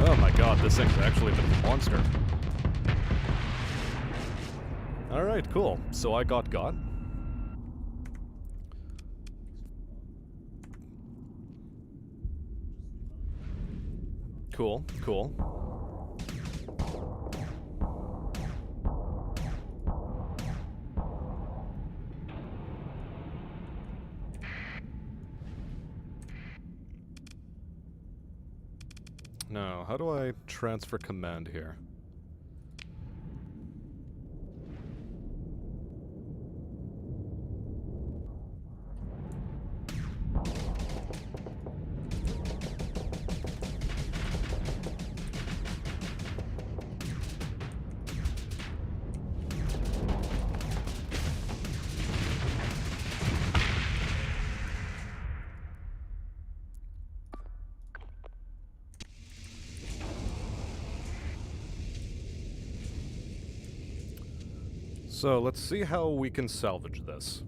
Oh my god, this thing's actually a bit of a monster. Alright, cool. So I got. Cool. Now, how do I transfer command here? So, let's see how we can salvage this.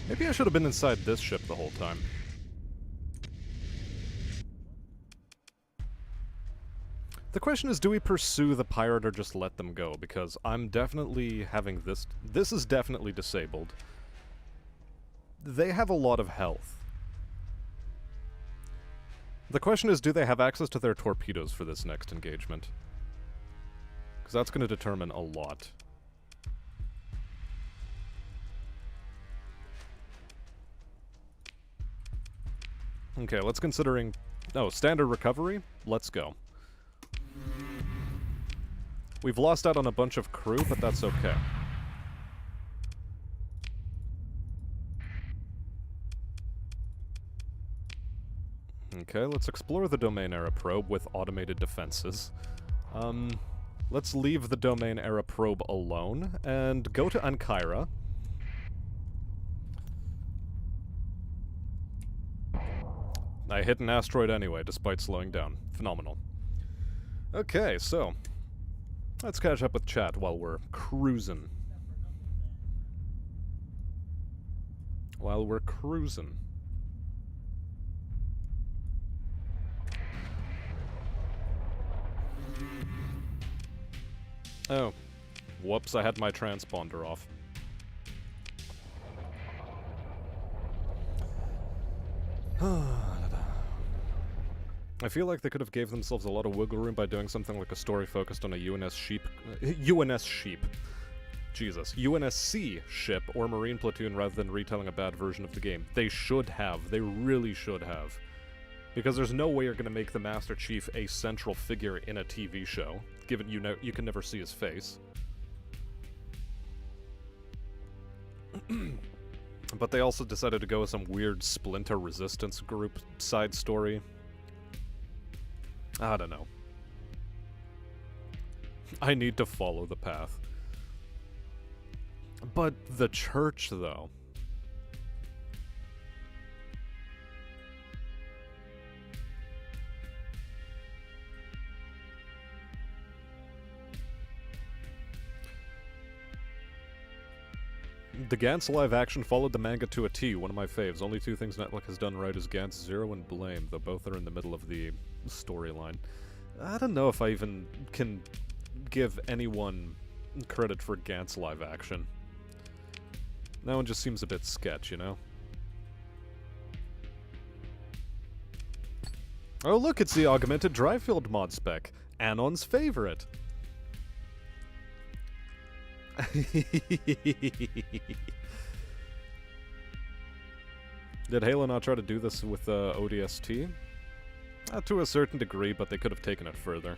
Maybe I should have been inside this ship the whole time. The question is, do we pursue the pirate or just let them go? Because I'm definitely having this... This is definitely disabled. They have a lot of health. The question is, do they have access to their torpedoes for this next engagement? Because that's going to determine a lot. Okay, let's considering... Oh, standard recovery? Let's go. We've lost out on a bunch of crew, but that's okay. Okay, let's explore the Domain Era probe with automated defenses. Let's leave the Domain Era probe alone, and go to Ankara. I hit an asteroid anyway, despite slowing down. Phenomenal. Okay, so let's catch up with chat while we're cruising. Oh. Whoops, I had my transponder off. I feel like they could have gave themselves a lot of wiggle room by doing something like a story focused on a UNSC ship or Marine platoon rather than retelling a bad version of the game. They should have. They really should have. Because there's no way you're going to make the Master Chief a central figure in a TV show, given you can never see his face. But they also decided to go with some weird Splinter Resistance group side story. I don't know. I need to follow the path. But the church, though. The Gantz live action followed the manga to a T, one of my faves. Only two things Netflix has done right is Gantz Zero and Blame, though both are in the middle of the storyline. I don't know if I even can give anyone credit for Gantz live action. That one just seems a bit sketch, you know? Oh look, it's the Augmented Dryfield mod spec. Anon's favorite. Did Halo not try to do this with ODST? To a certain degree, but they could have taken it further.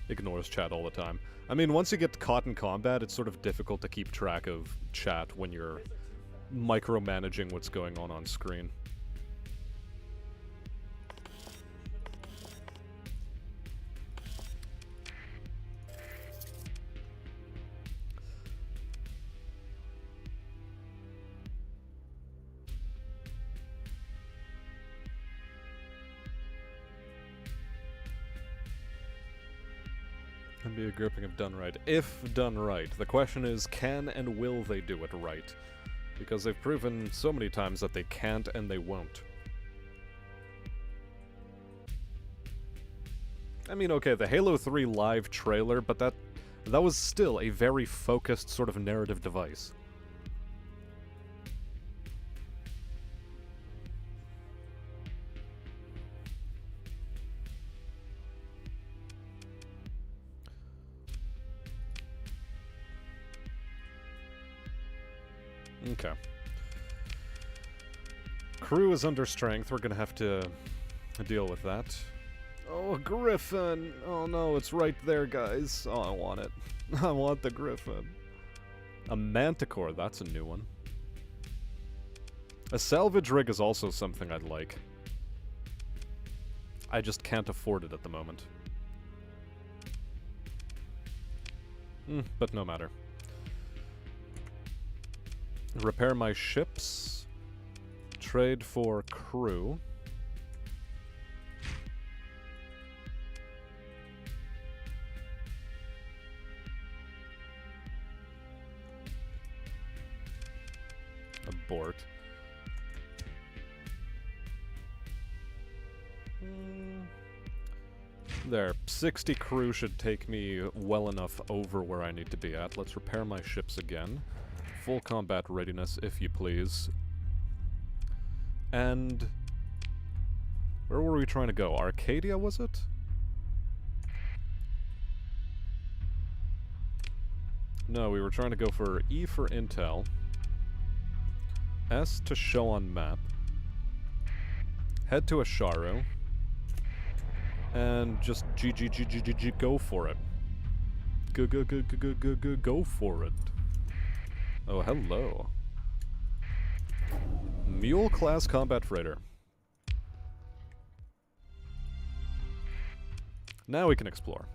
Ignores chat all the time. I mean, once you get caught in combat, it's sort of difficult to keep track of chat when you're micromanaging what's going on screen. Can be a grouping of done right. If done right. The question is, can and will they do it right? Because they've proven so many times that they can't and they won't. I mean, okay, the Halo 3 live trailer, but that was still a very focused sort of narrative device. Okay. Crew is under strength. We're gonna have to deal with that. Oh, a griffin! Oh no, it's right there, guys. Oh, I want it. I want the griffin. A manticore, that's a new one. A salvage rig is also something I'd like. I just can't afford it at the moment. But no matter. Repair my ships. Trade for crew. Abort. There. 60 crew should take me well enough over where I need to be at. Let's repair my ships again. Full combat readiness, if you please. And where were we trying to go? Arcadia, was it? No, we were trying to go for E for intel, S to show on map, head to Asharu, and just go for it. Go for it. Oh, hello. Mule class combat freighter. Now we can explore.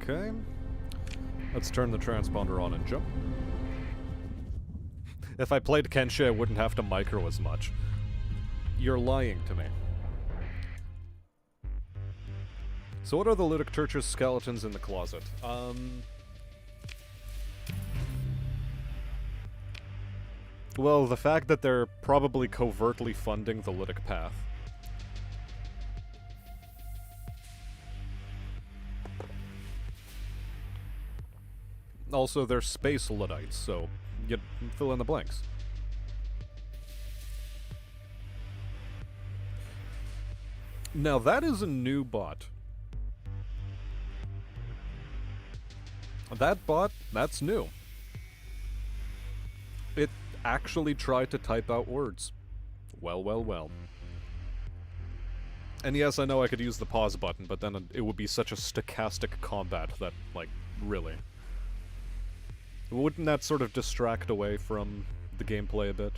Okay. Let's turn the transponder on and jump. If I played Kenshi, I wouldn't have to micro as much. You're lying to me. So what are the Ludic Church's skeletons in the closet? Well, the fact that they're probably covertly funding the Ludic path. Also, they're space Luddites, so you fill in the blanks. Now that is a new bot. That bot, that's new. It actually tried to type out words. Well, well, well. And yes, I know I could use the pause button, but then it would be such a stochastic combat that, like, really. Wouldn't that sort of distract away from the gameplay a bit?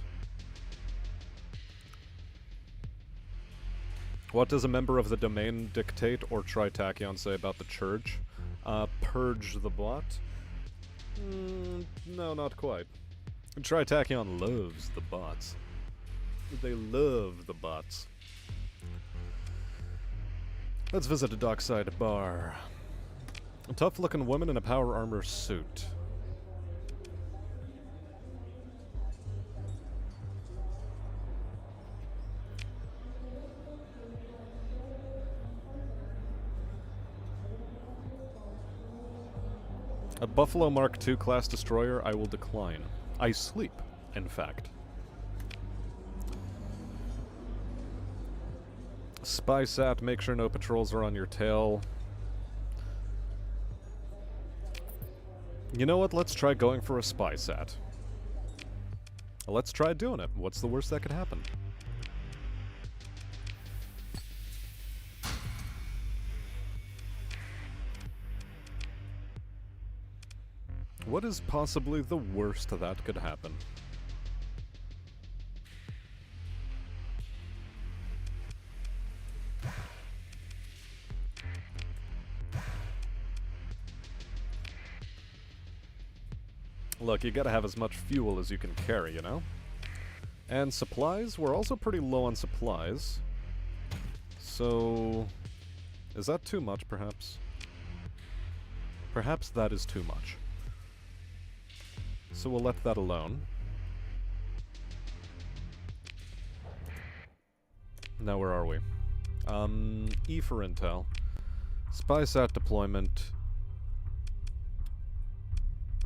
What does a member of the domain dictate or Tritachyon say about the church? Purge the bot? No, not quite. Tritachyon loves the bots. They love the bots. Let's visit a dockside bar. A tough-looking woman in a power armor suit. A Buffalo Mark II class destroyer, I will decline. I sleep, in fact. Spy sat, make sure no patrols are on your tail. You know what, let's try going for a spy sat. Let's try doing it. What's the worst that could happen? What is possibly the worst that could happen? Look, you gotta have as much fuel as you can carry, you know? And supplies? We're also pretty low on supplies. So... is that too much, perhaps? Perhaps that is too much. So we'll let that alone. Now where are we? E for intel. SpySat deployment.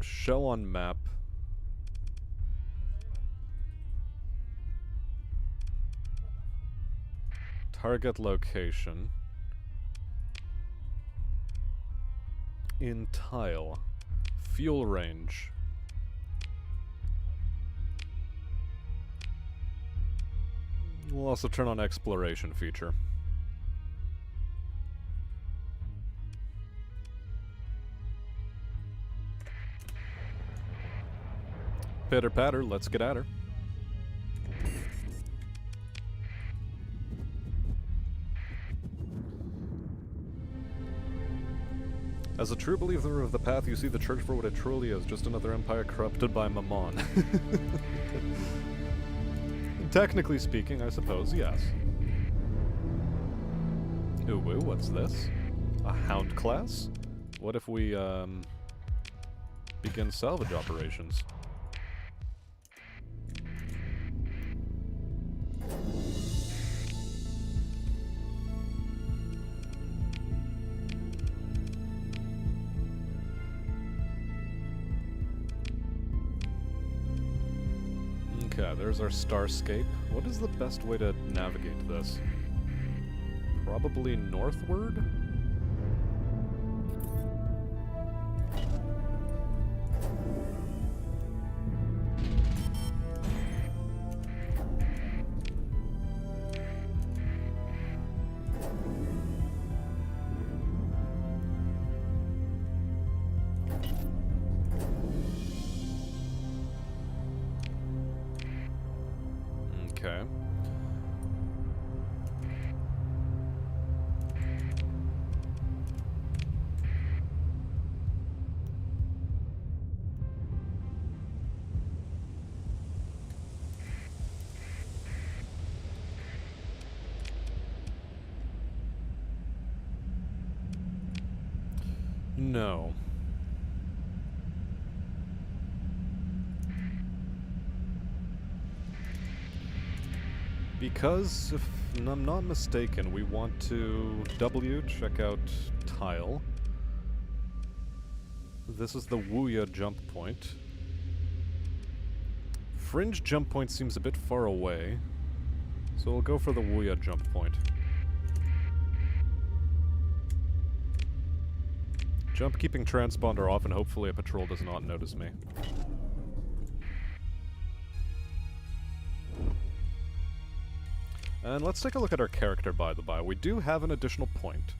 Show on map. Target location. In tile. Fuel range. We'll also turn on exploration feature. Pitter patter, let's get at her. As a true believer of the path, you see the church for what it truly is, just another empire corrupted by Mammon. Technically speaking, I suppose, yes. Ooh, what's this? A hound class? What if we, begin salvage operations? Okay, there's our Starscape. What is the best way to navigate this? Probably northward? Okay. No. Because, if I'm not mistaken, we want to check out tile. This is the Wuya jump point. Fringe jump point seems a bit far away, so we'll go for the Wuya jump point. Jump keeping transponder off, and hopefully a patrol does not notice me. And let's take a look at our character, by the by. We do have an additional point.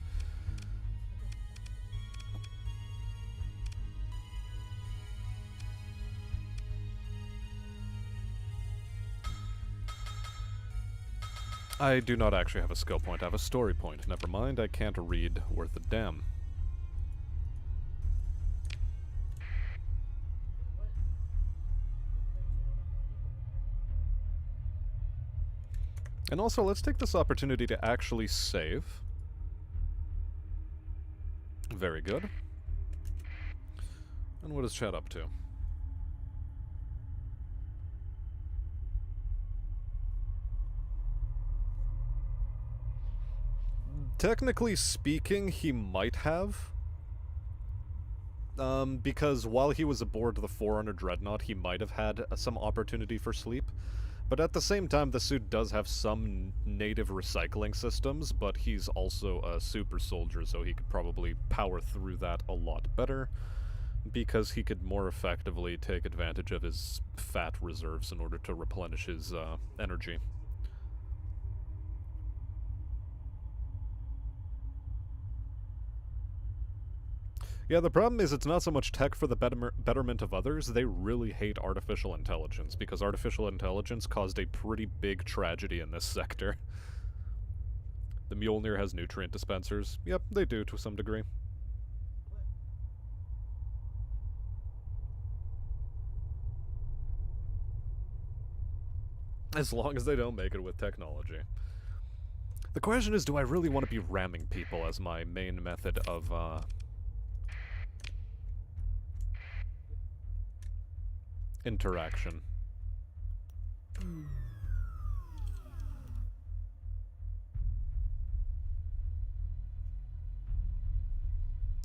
I do not actually have a skill point, I have a story point. Never mind, I can't read worth a damn. And also, let's take this opportunity to actually save. Very good. And what is chat up to? Technically speaking, he might have. Because while he was aboard the Forerunner Dreadnought, he might have had some opportunity for sleep. But at the same time, the suit does have some native recycling systems, but he's also a super soldier, so he could probably power through that a lot better, because he could more effectively take advantage of his fat reserves in order to replenish his energy. Yeah, the problem is it's not so much tech for the betterment of others, they really hate artificial intelligence, because artificial intelligence caused a pretty big tragedy in this sector. The Mjolnir has nutrient dispensers. Yep, they do to some degree. As long as they don't make it with technology. The question is, do I really want to be ramming people as my main method of, interaction?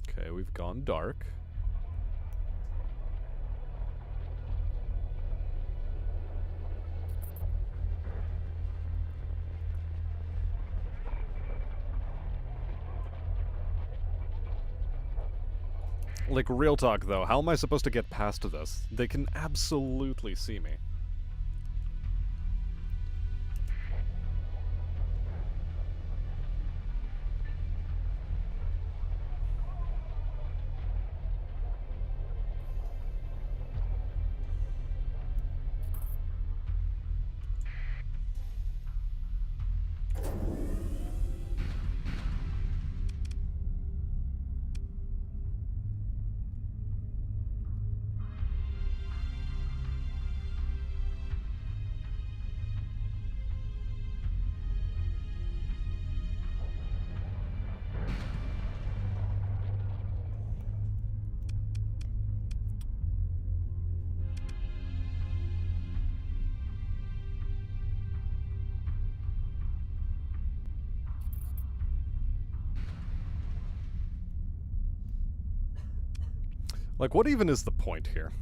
Okay, we've gone dark. Like, real talk, though, how am I supposed to get past this? They can absolutely see me. Like, what even is the point here?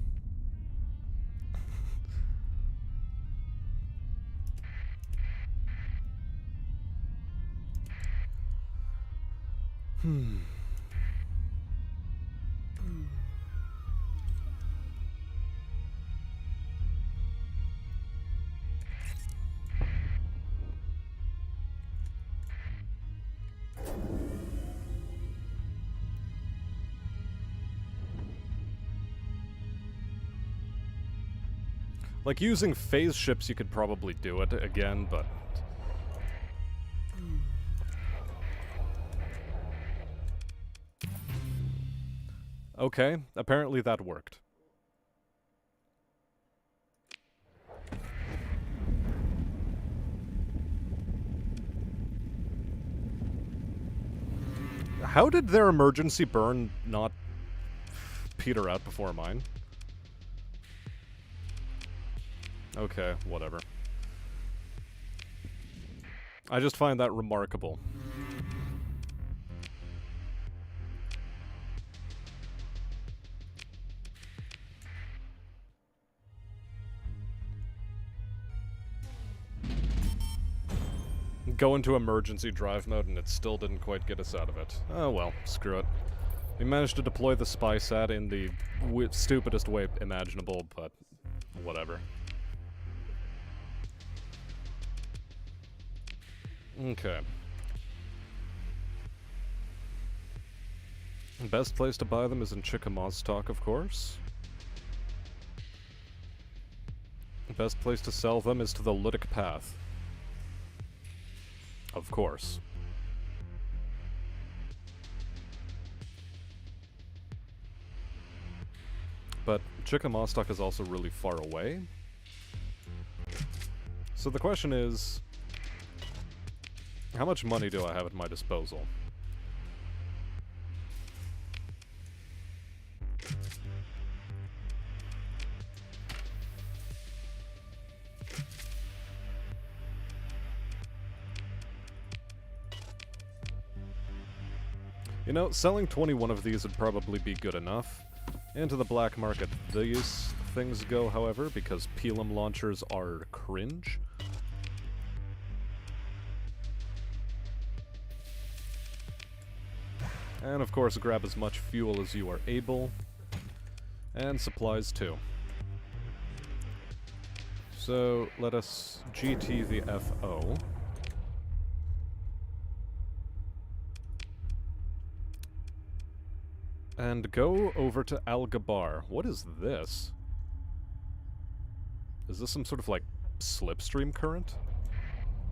Like, using phase ships, you could probably do it again, but... Okay, apparently that worked. How did their emergency burn not peter out before mine. Okay, whatever. I just find that remarkable. Go into emergency drive mode and it still didn't quite get us out of it. Oh well, screw it. We managed to deploy the spy sat in the stupidest way imaginable, but whatever. Okay. Best place to buy them is in Chickamaustock, of course. Best place to sell them is to the Ludic Path. Of course. But Chickamaustock is also really far away. So the question is, how much money do I have at my disposal? You know, selling 21 of these would probably be good enough. Into the black market these things go, however, because Pelum launchers are cringe. And of course, grab as much fuel as you are able. And supplies too. So, let us GT the FO. And go over to Al-Gabar. What is this? Is this some sort of, like, slipstream current?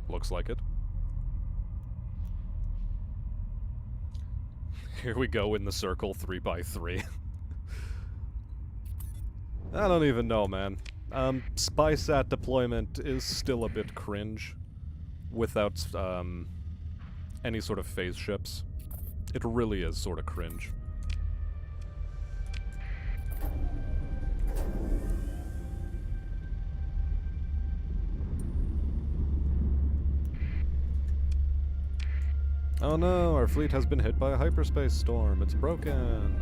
Looks like it. Here we go in the circle 3x3. I don't even know, man. SpySat deployment is still a bit cringe without, any sort of phase ships. It really is sort of cringe. Oh no, our fleet has been hit by a hyperspace storm. It's broken.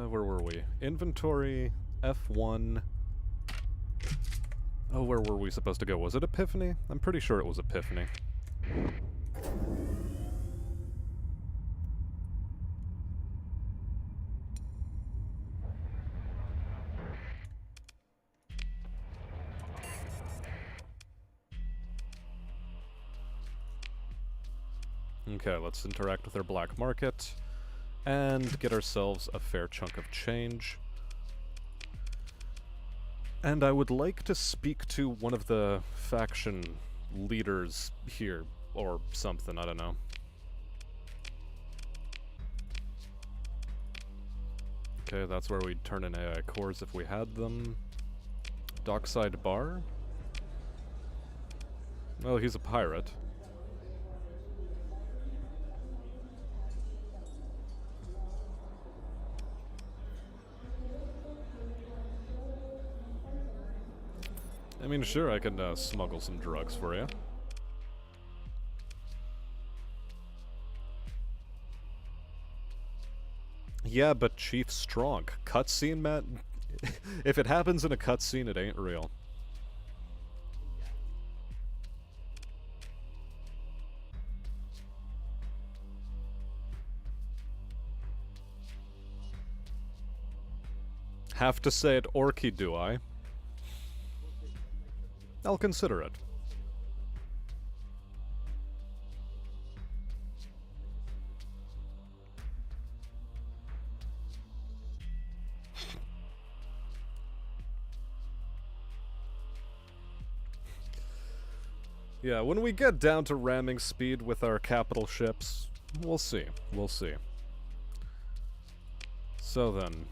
Where were we? Inventory, F1. Oh, where were we supposed to go? Was it Epiphany? I'm pretty sure it was Epiphany. Okay, let's interact with our black market and get ourselves a fair chunk of change. And I would like to speak to one of the faction leaders here, or something, I don't know. Okay, that's where we'd turn in AI cores if we had them. Dockside Bar? Well, he's a pirate. I mean, sure, I can smuggle some drugs for you. Yeah, but Chief Strong. Cutscene, Matt? If it happens in a cutscene, it ain't real. Have to say it orky, do I? I'll consider it. Yeah, when we get down to ramming speed with our capital ships, we'll see. We'll see. So then,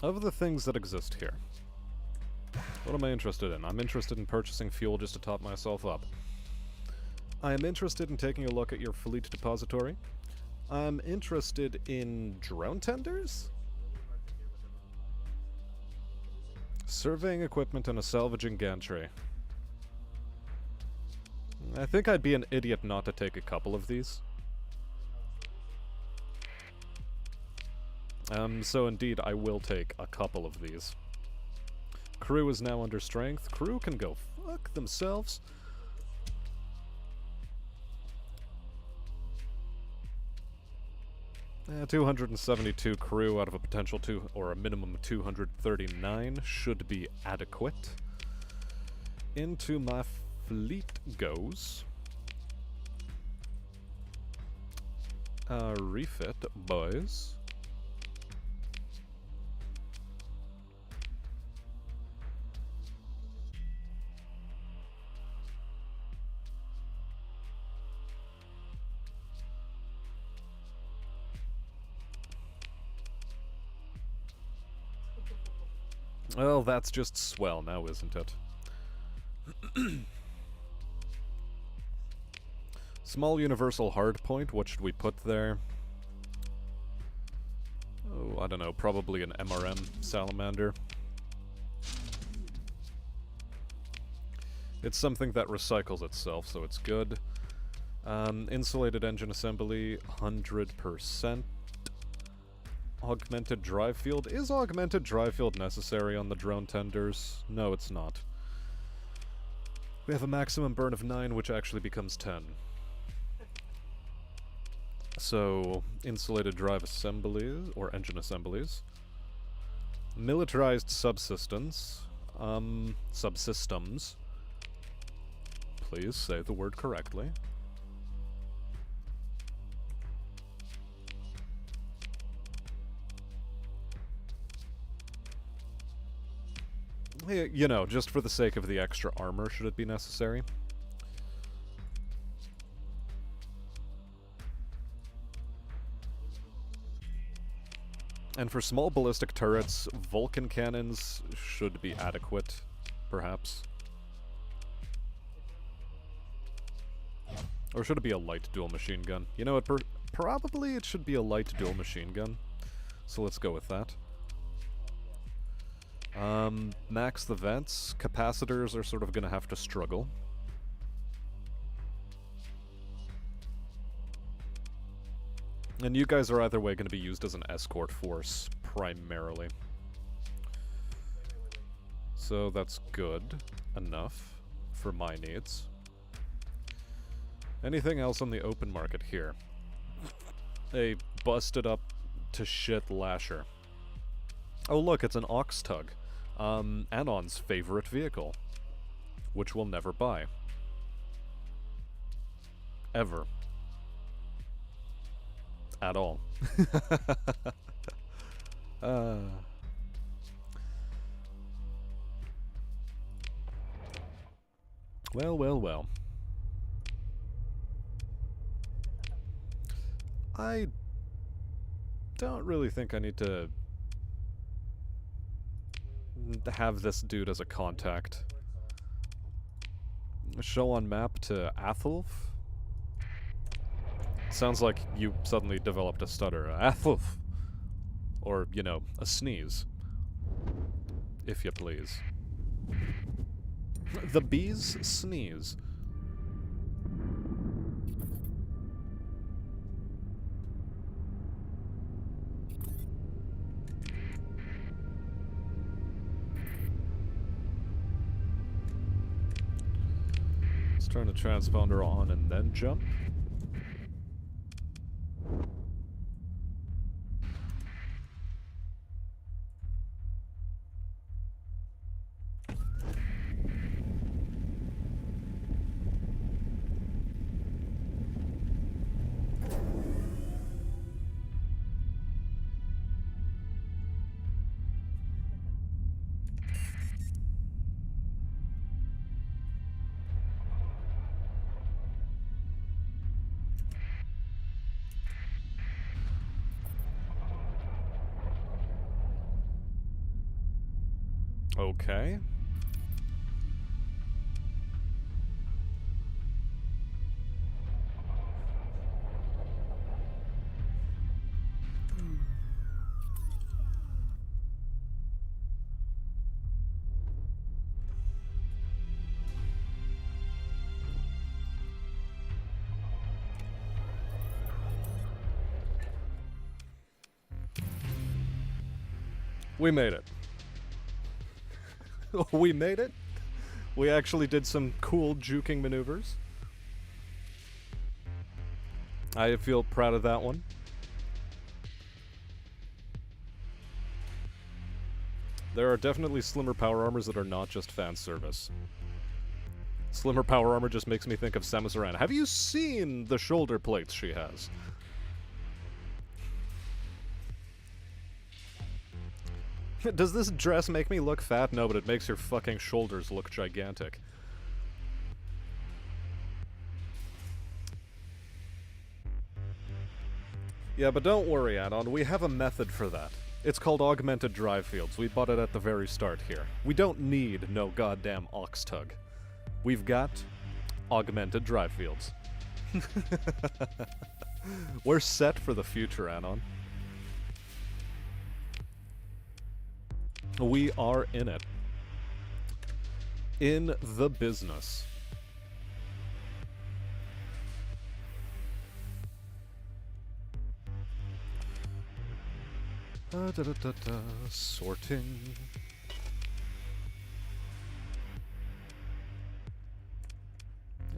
Of the things that exist here, what am I interested in? I'm interested in purchasing fuel just to top myself up. I am interested in taking a look at your fleet depository. I'm interested in drone tenders? Surveying equipment and a salvaging gantry. I think I'd be an idiot not to take a couple of these. So indeed, I will take a couple of these. Crew is now under strength. Crew can go fuck themselves. 272 crew out of a potential or a minimum of 239 should be adequate. Into my fleet goes. Refit, boys. Well, that's just swell now, isn't it? Small universal hardpoint, what should we put there? Oh, I don't know, probably an MRM salamander. It's something that recycles itself, so it's good. Insulated engine assembly, 100%. Augmented drive field. Is augmented drive field necessary on the drone tenders? No, it's not. We have a maximum burn of 9, which actually becomes 10. So, insulated drive assemblies, or engine assemblies. Militarized subsystems. Subsystems. Please say the word correctly. You know, just for the sake of the extra armor, should it be necessary. And for small ballistic turrets, Vulcan cannons should be adequate, perhaps. Or should it be a light dual machine gun? You know what, probably it should be a light dual machine gun. So let's go with that. Max the vents. Capacitors are sort of gonna have to struggle. And you guys are either way gonna be used as an escort force, primarily. So that's good enough for my needs. Anything else on the open market here? A busted up to shit lasher. Oh look, it's an ox tug. Anon's favorite vehicle. Which we'll never buy. Ever. At all. Well. I don't really think I need to have this dude as a contact. Show on map to Athelf? Sounds like you suddenly developed a stutter. Athelf! Or, you know, a sneeze. If you please. The bees sneeze. Let's turn the transponder on and then jump. Okay. We made it. We made it? We actually did some cool juking maneuvers. I feel proud of that one. There are definitely slimmer power armors that are not just fan service. Slimmer power armor just makes me think of Samus Aran. Have you seen the shoulder plates she has? Does this dress make me look fat? No, but it makes your fucking shoulders look gigantic. Yeah, but don't worry, Anon. We have a method for that. It's called augmented drive fields. We bought it at the very start here. We don't need no goddamn ox tug. We've got augmented drive fields. We're set for the future, Anon. We are in it. In the business. Sorting.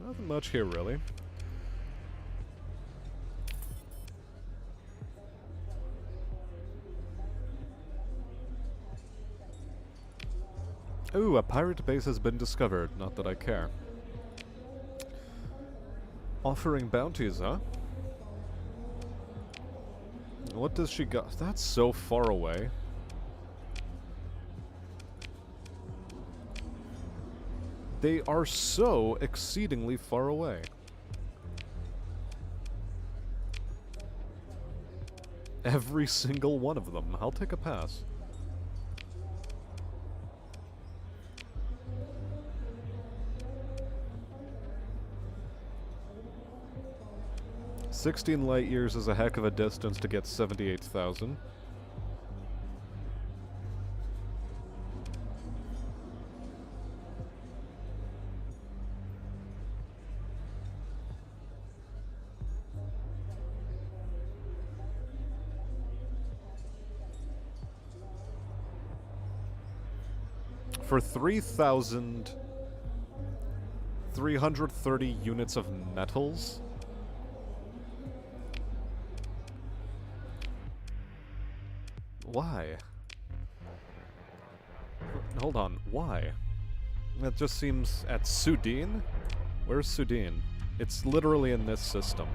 Nothing much here, really. Ooh, a pirate base has been discovered. Not that I care. Offering bounties, huh? What does she got? That's so far away. They are so exceedingly far away. Every single one of them. I'll take a pass. "16 light years is a heck of a distance to get 78,000. For 3,330 units of metals? Why? Hold on, why? That just seems... At Sudin? Where's Sudin? It's literally in this system.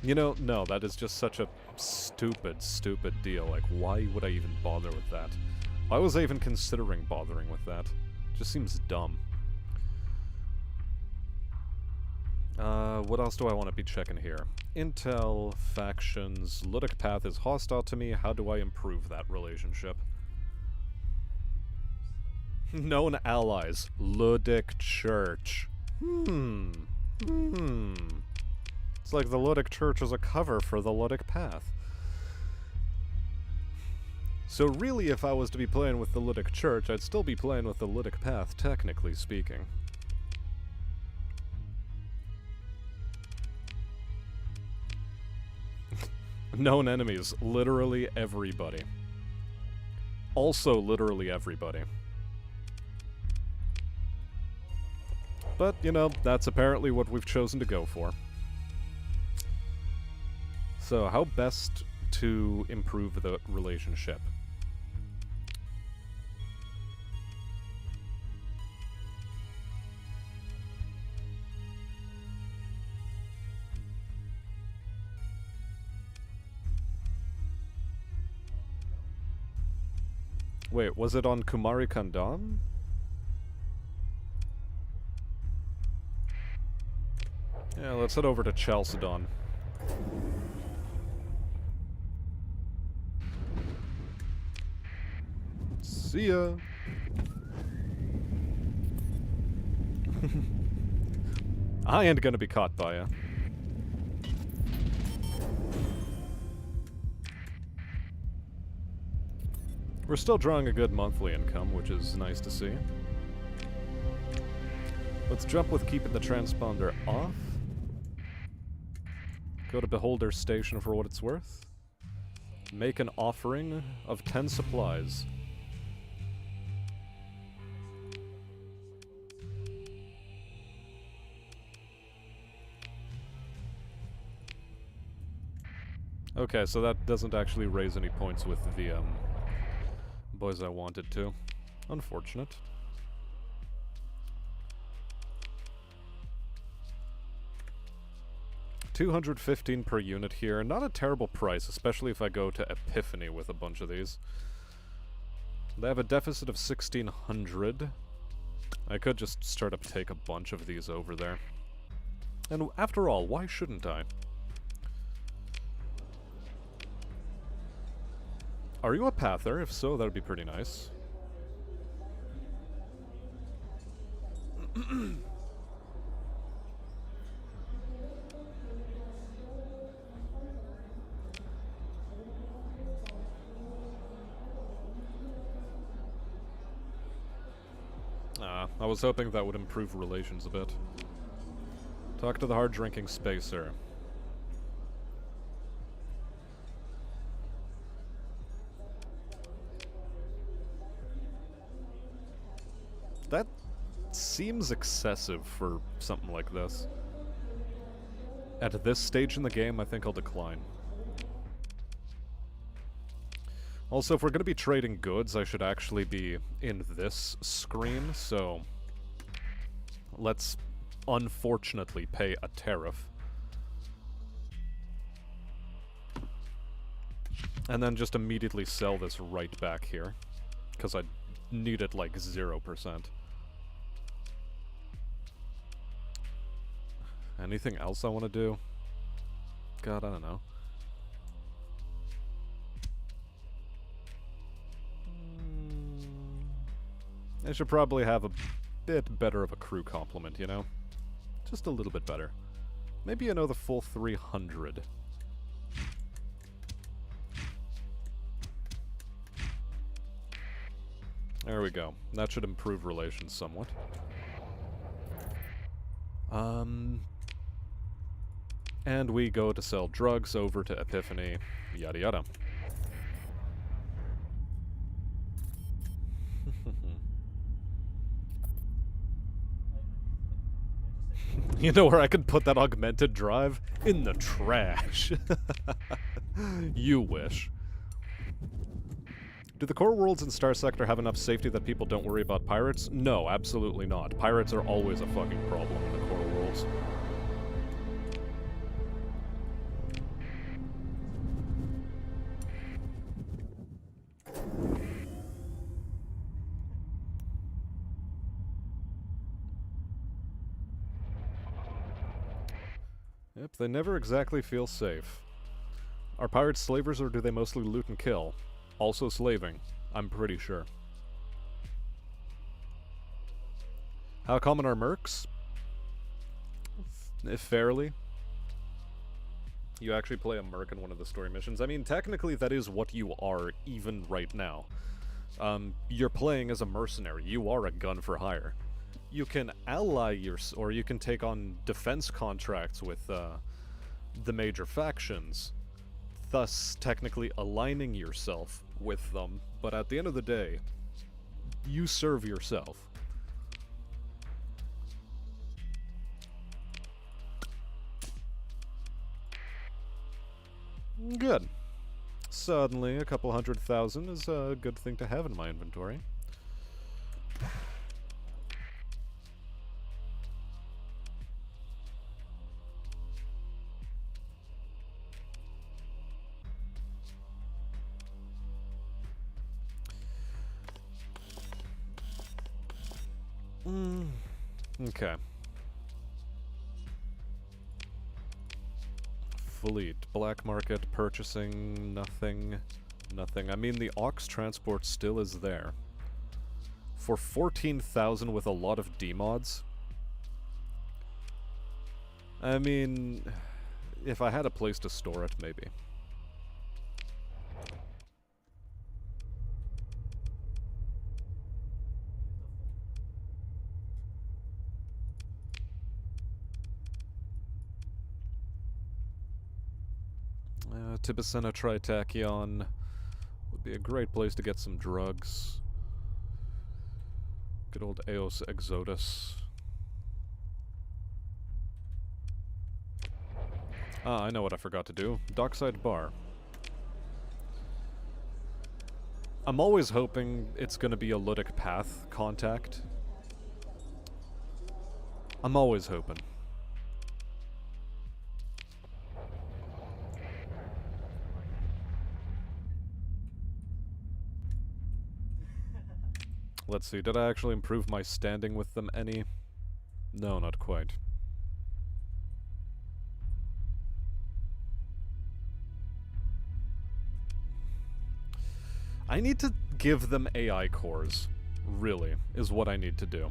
You know, no, that is just such a stupid, stupid deal. Like, why would I even bother with that? Why was I even considering bothering with that? Just seems dumb. What else do I want to be checking here? Intel, factions, Ludic Path is hostile to me. How do I improve that relationship? Known allies. Ludic Church. It's like the Ludic Church is a cover for the Ludic Path. So really, if I was to be playing with the Ludic Church, I'd still be playing with the Ludic Path, technically speaking. Known enemies. Literally everybody. Also literally everybody. But, you know, that's apparently what we've chosen to go for. So, how best to improve the relationship? Wait, was it on Kumari Kandam? Yeah, let's head over to Chalcedon. See ya! I ain't gonna be caught by ya. We're still drawing a good monthly income, which is nice to see. Let's jump with keeping the transponder off. Go to Beholder's Station for what it's worth. Make an offering of 10 supplies. Okay, so that doesn't actually raise any points with the boys I wanted to. Unfortunate. $215 per unit here. Not a terrible price, especially if I go to Epiphany with a bunch of these. They have a deficit of 1,600. I could just start up take a bunch of these over there. And after all, why shouldn't I? Are you a pather? If so, that would be pretty nice. I was hoping that would improve relations a bit. Talk to the hard-drinking spacer. That seems excessive for something like this. At this stage in the game, I think I'll decline. Also, if we're going to be trading goods, I should actually be in this screen, so let's unfortunately pay a tariff. And then just immediately sell this right back here, because I need it like 0%. Anything else I want to do? God, I don't know. I should probably have a bit better of a crew complement, you know? Just a little bit better. Maybe I know the full 300. There we go. That should improve relations somewhat. And we go to sell drugs over to Epiphany, yada yada. You know where I could put that augmented drive? In the trash. You wish. Do the core worlds in Starsector have enough safety that people don't worry about pirates? No, absolutely not. Pirates are always a fucking problem in the core worlds. Yep, they never exactly feel safe. Are pirates slavers or do they mostly loot and kill? Also slaving, I'm pretty sure. How common are mercs? If fairly. You actually play a merc in one of the story missions. I mean, technically that is what you are even right now. You're playing as a mercenary. You are a gun for hire. You can ally or you can take on defense contracts with the major factions, thus technically aligning yourself with them, but at the end of the day, you serve yourself. Good. Suddenly, a couple 100,000 is a good thing to have in my inventory. Okay. Fleet. Black market, purchasing, nothing. Nothing. I mean, the Ox transport still is there. For 14,000 with a lot of demods? I mean, if I had a place to store it, maybe. Tibicena Tritachyon would be a great place to get some drugs. Good old Eos Exodus. Ah, I know what I forgot to do. Dockside Bar. I'm always hoping it's gonna be a Ludic Path contact. I'm always hoping. Let's see, did I actually improve my standing with them any? No, not quite. I need to give them AI cores, really, is what I need to do.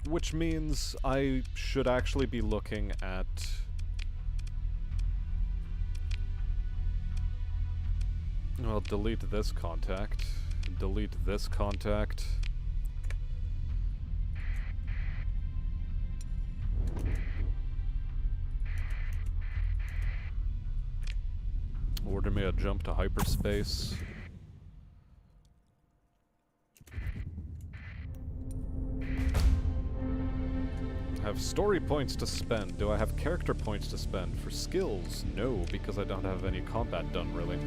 Which means I should actually be looking at... Well, delete this contact. Delete this contact. Order me a jump to hyperspace. Have story points to spend. Do I have character points to spend? For skills? No, because I don't have any combat done, really.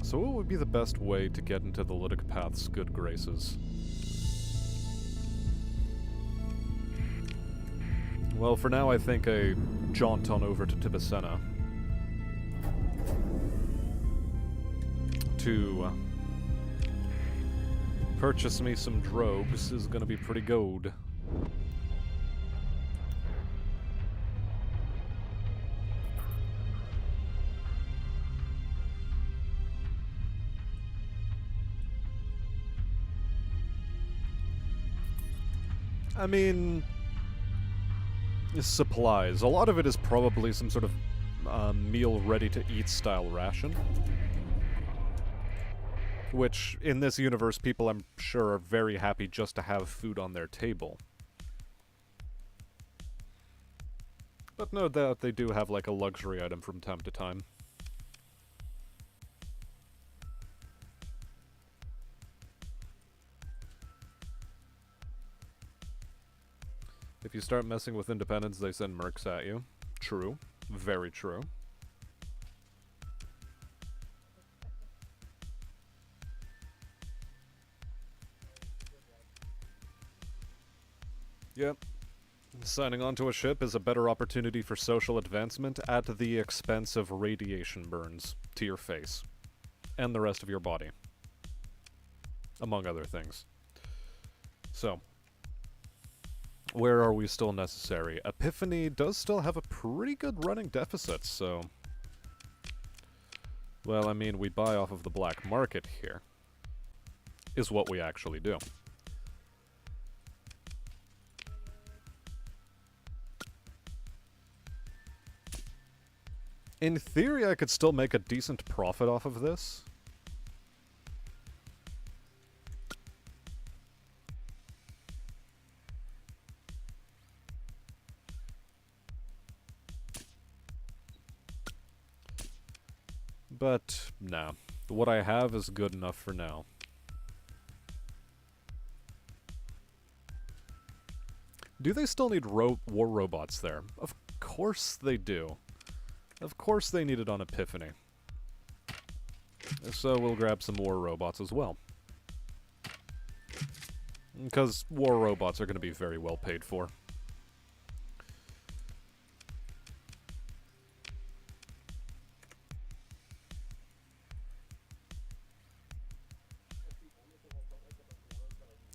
So what would be the best way to get into the Ludic Path's good graces? Well, for now I think a jaunt on over to Tibicena. To purchase me some drogues is gonna be pretty good. I mean, supplies. A lot of it is probably some sort of meal ready-to-eat style ration. Which, in this universe, people I'm sure are very happy just to have food on their table. But no doubt they do have like a luxury item from time to time. If you start messing with independents, they send mercs at you. True. Very true. Yep. Signing onto a ship is a better opportunity for social advancement at the expense of radiation burns to your face. And the rest of your body. Among other things. So, where are we still necessary? Epiphany does still have a pretty good running deficit, so... Well, I mean, we buy off of the black market here. Is what we actually do. In theory, I could still make a decent profit off of this. But, nah. What I have is good enough for now. Do they still need war robots there? Of course they do. Of course they need it on Epiphany. So we'll grab some war robots as well. Because war robots are going to be very well paid for.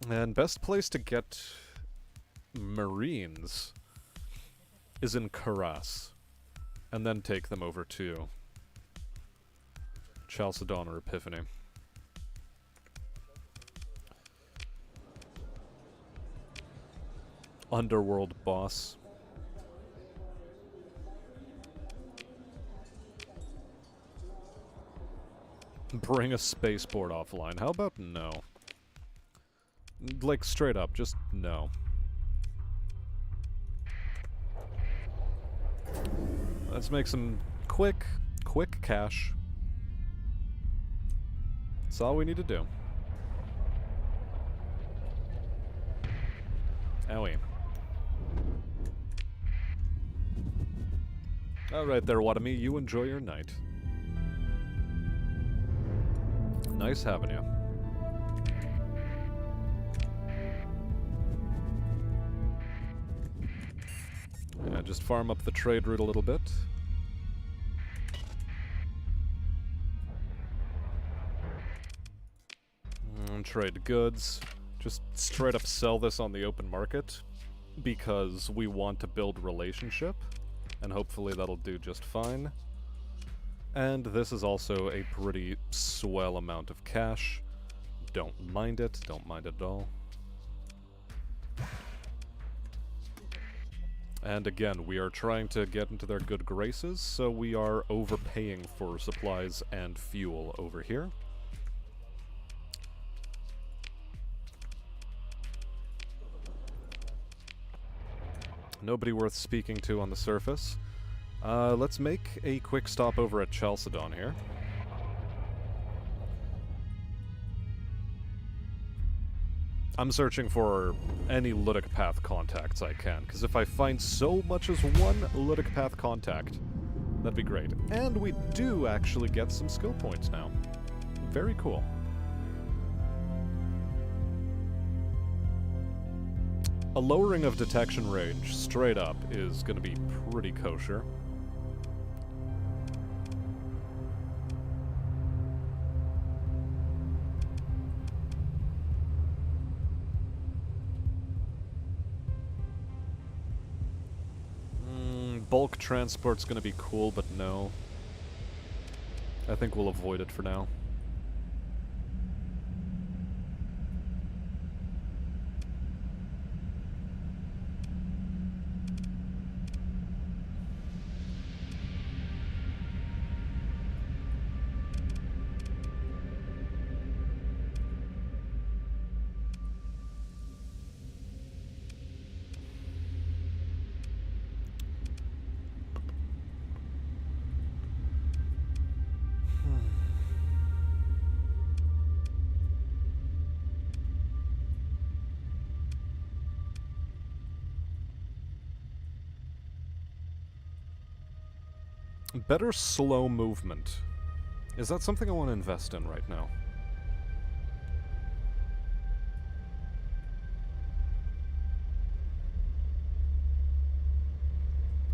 And best place to get Marines is in Karas. And then take them over to Chalcedon or Epiphany. Underworld boss. Bring a spaceport offline. How about no? Like, straight up, just no. Let's make some quick cash. That's all we need to do. Owie. Alright there, Watami, you enjoy your night. Nice having you. Yeah, just farm up the trade route a little bit. Trade goods. Just straight up sell this on the open market because we want to build relationship, and hopefully that'll do just fine. And this is also a pretty swell amount of cash. Don't mind it at all. And again, we are trying to get into their good graces, so we are overpaying for supplies and fuel over here. Nobody worth speaking to on the surface. Let's make a quick stop over at Chalcedon here. I'm searching for any Ludic Path contacts I can, because if I find so much as one Ludic Path contact, that'd be great. And we do actually get some skill points now. Very cool. A lowering of detection range, straight up, is going to be pretty kosher. Bulk transport's going to be cool, but no. I think we'll avoid it for now. Better slow movement. Is that something I want to invest in right now?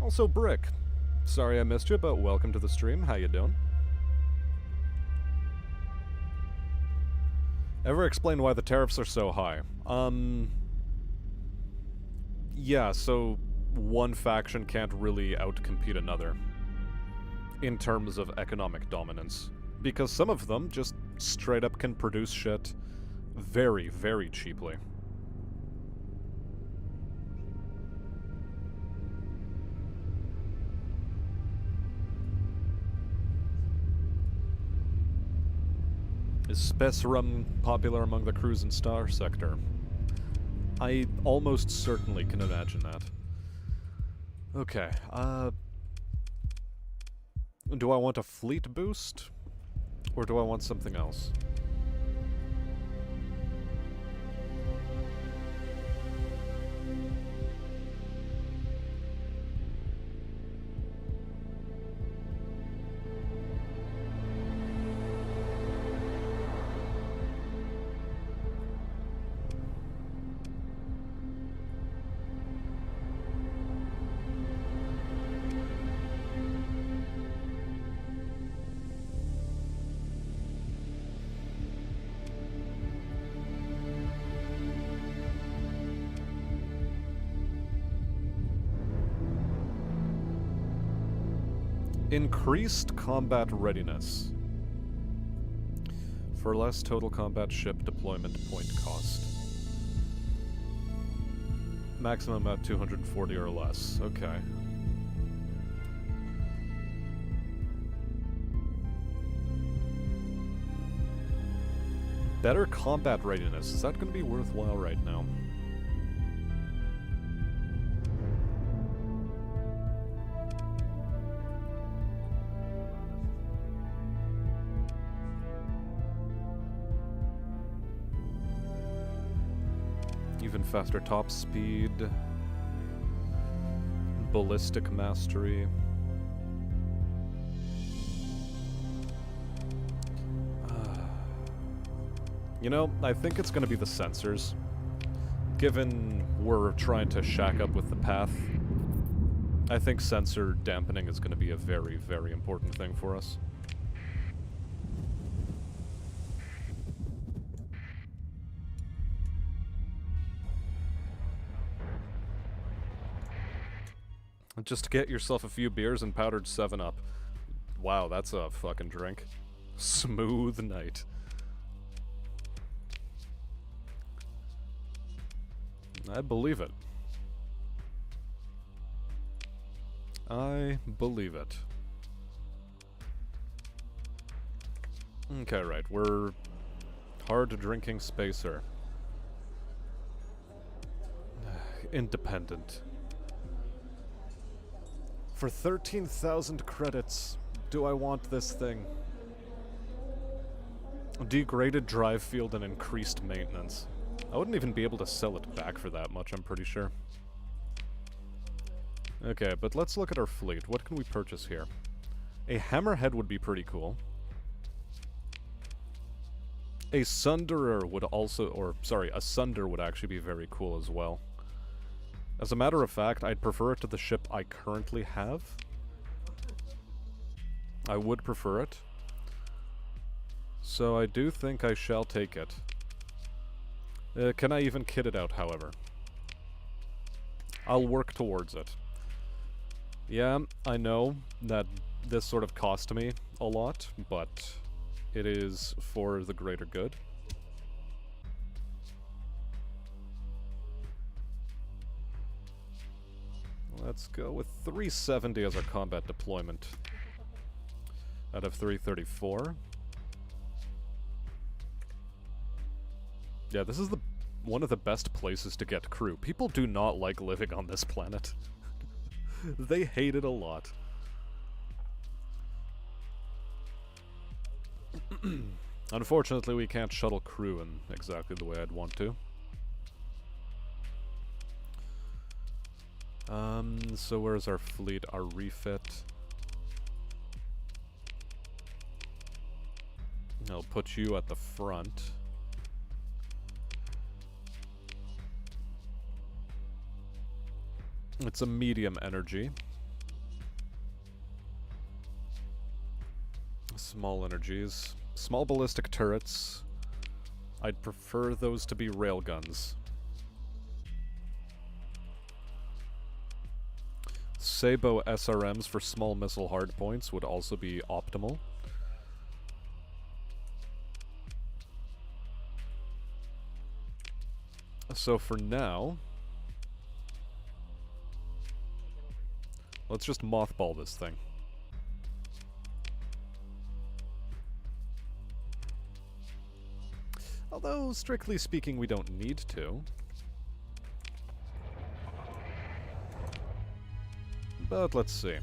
Also, Brick. Sorry I missed you, but welcome to the stream. How you doing? Ever explain why the tariffs are so high? Yeah, so one faction can't really outcompete another in terms of economic dominance, because some of them just straight up can produce shit very, very cheaply. Is Spec Rum popular among the crews in Starsector? I almost certainly can imagine that. Okay, do I want a fleet boost? Or do I want something else? Increased combat readiness. For less total combat ship deployment point cost. Maximum at 240 or less. Okay. Better combat readiness. Is that going to be worthwhile right now? Even faster top speed. Ballistic mastery. You know, I think it's going to be the sensors. Given we're trying to shack up with the path, I think sensor dampening is going to be a very, very important thing for us. Just get yourself a few beers and powdered 7-Up. Wow, that's a fucking drink. Smooth night. I believe it. I believe it. Okay, right. We're hard-drinking spacer. Independent. For 13,000 credits, do I want this thing? Degraded drive field and increased maintenance. I wouldn't even be able to sell it back for that much, I'm pretty sure. Okay, but let's look at our fleet. What can we purchase here? A hammerhead would be pretty cool. A sunderer would also, or sorry, a sunder would actually be very cool as well. As a matter of fact, I'd prefer it to the ship I currently have. I would prefer it. So I do think I shall take it. Can I even kit it out, however? I'll work towards it. Yeah, I know that this sort of cost me a lot, but it is for the greater good. Let's go with 370 as our combat deployment out of 334. Yeah, this is one of the best places to get crew. People do not like living on this planet. They hate it a lot. Unfortunately, we can't shuttle crew in exactly the way I'd want to. So where's our fleet? Our refit. I'll put you at the front. It's a medium energy. Small energies. Small ballistic turrets. I'd prefer those to be railguns. Sabo SRMs for small missile hardpoints would also be optimal. So for now, let's just mothball this thing. Although, strictly speaking, we don't need to. But let's see.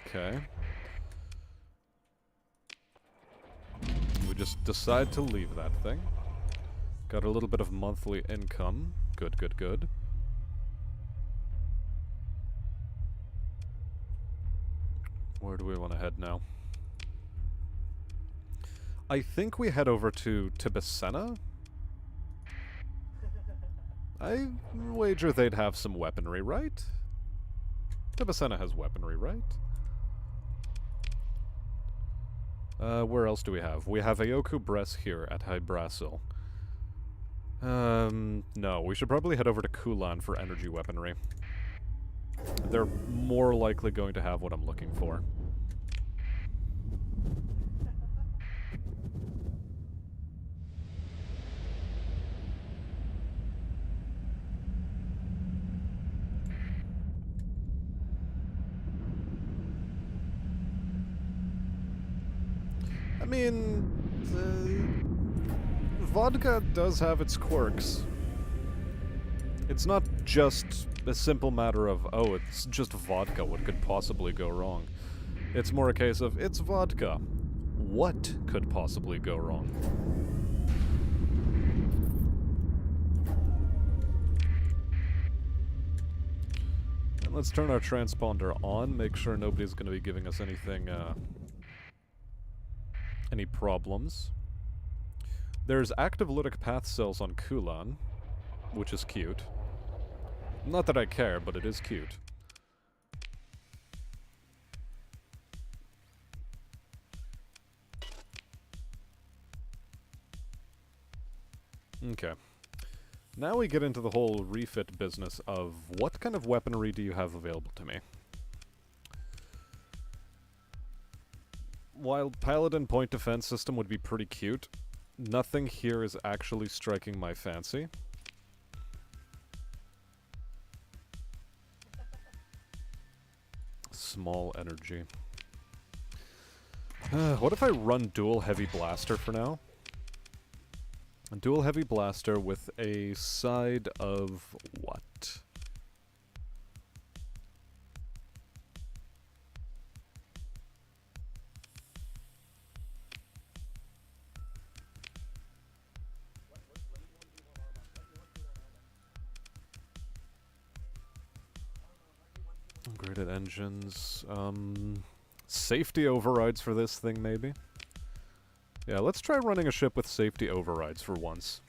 Okay. We just decide to leave that thing. Got a little bit of monthly income. Good, good, good. Where do we want to head now? I think we head over to Tibicena. I wager they'd have some weaponry, right? Tibicena has weaponry, right? Where else do we have? We have Aoku Bress here at Hybrasil. No, we should probably head over to Kulan for energy weaponry. They're more likely going to have what I'm looking for. I mean, vodka does have its quirks. It's not just a simple matter of, oh, it's just vodka, what could possibly go wrong? It's more a case of, it's vodka. What could possibly go wrong? And let's turn our transponder on, make sure nobody's going to be giving us anything, any problems. There's active lytic path cells on Kulan, which is cute. Not that I care, but it is cute. Okay. Now we get into the whole refit business of what kind of weaponry do you have available to me? While Paladin point defense system would be pretty cute, nothing here is actually striking my fancy. Small energy. What if I run dual heavy blaster for now? A dual heavy blaster with a side of what? Upgraded engines. Safety overrides for this thing, maybe? Yeah, let's try running a ship with safety overrides for once.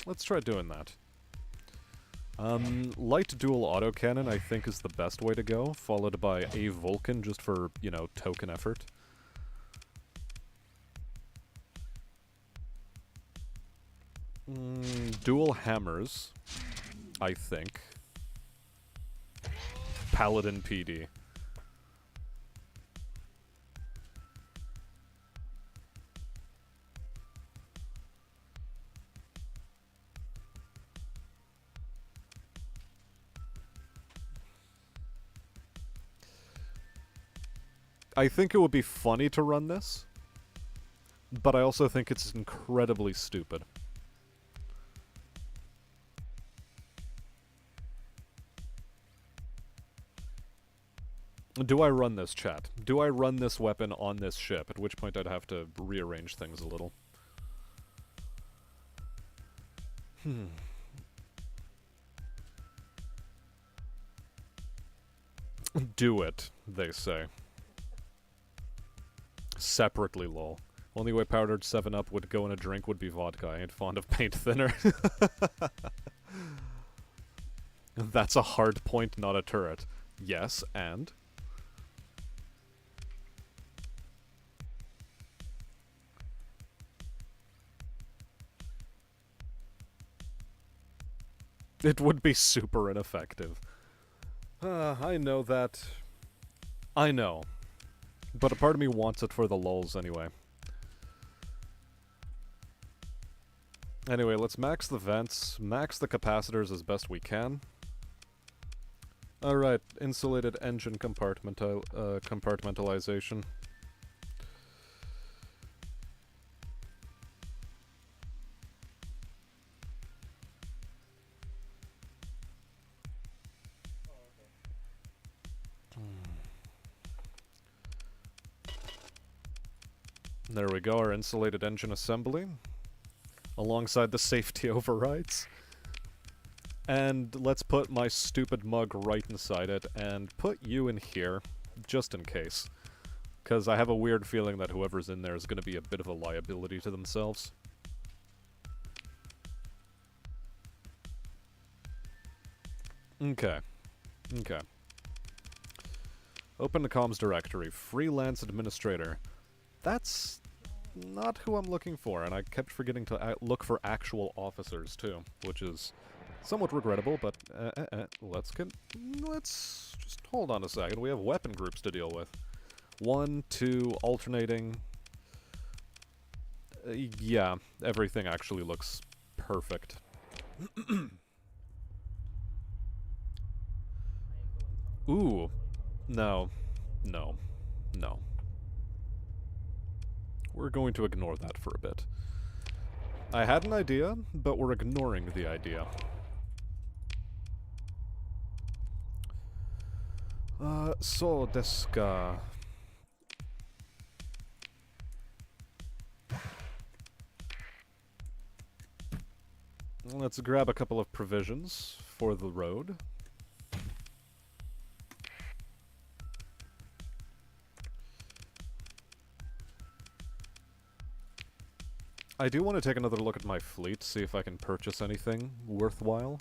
Let's try doing that. Light dual autocannon, I think, is the best way to go, followed by a Vulcan just for, you know, token effort. Dual hammers, I think. Paladin PD. I think it would be funny to run this, but I also think it's incredibly stupid. Do I run this, chat? Do I run this weapon on this ship? At which point I'd have to rearrange things a little. Do it, they say. Separately, lol. Only way powdered 7-Up would go in a drink would be vodka. I ain't fond of paint thinner. That's a hard point, not a turret. Yes, and? It would be super ineffective. I know that. I know. But a part of me wants it for the lulz anyway. Anyway, let's max the vents, max the capacitors as best we can. Alright, insulated engine compartmentalization. There we go, our insulated engine assembly. Alongside the safety overrides. And let's put my stupid mug right inside it, and put you in here, just in case. Because I have a weird feeling that whoever's in there is going to be a bit of a liability to themselves. Okay. Okay. Open the comms directory. Freelance administrator. That's not who I'm looking for, and I kept forgetting to look for actual officers, too, which is somewhat regrettable, but let's just hold on a second. We have weapon groups to deal with. 1, 2, alternating. Yeah, everything actually looks perfect. Ooh. No. No. No. We're going to ignore that for a bit. I had an idea, but we're ignoring the idea. So desu ka. Let's grab a couple of provisions for the road. I do want to take another look at my fleet, see if I can purchase anything worthwhile.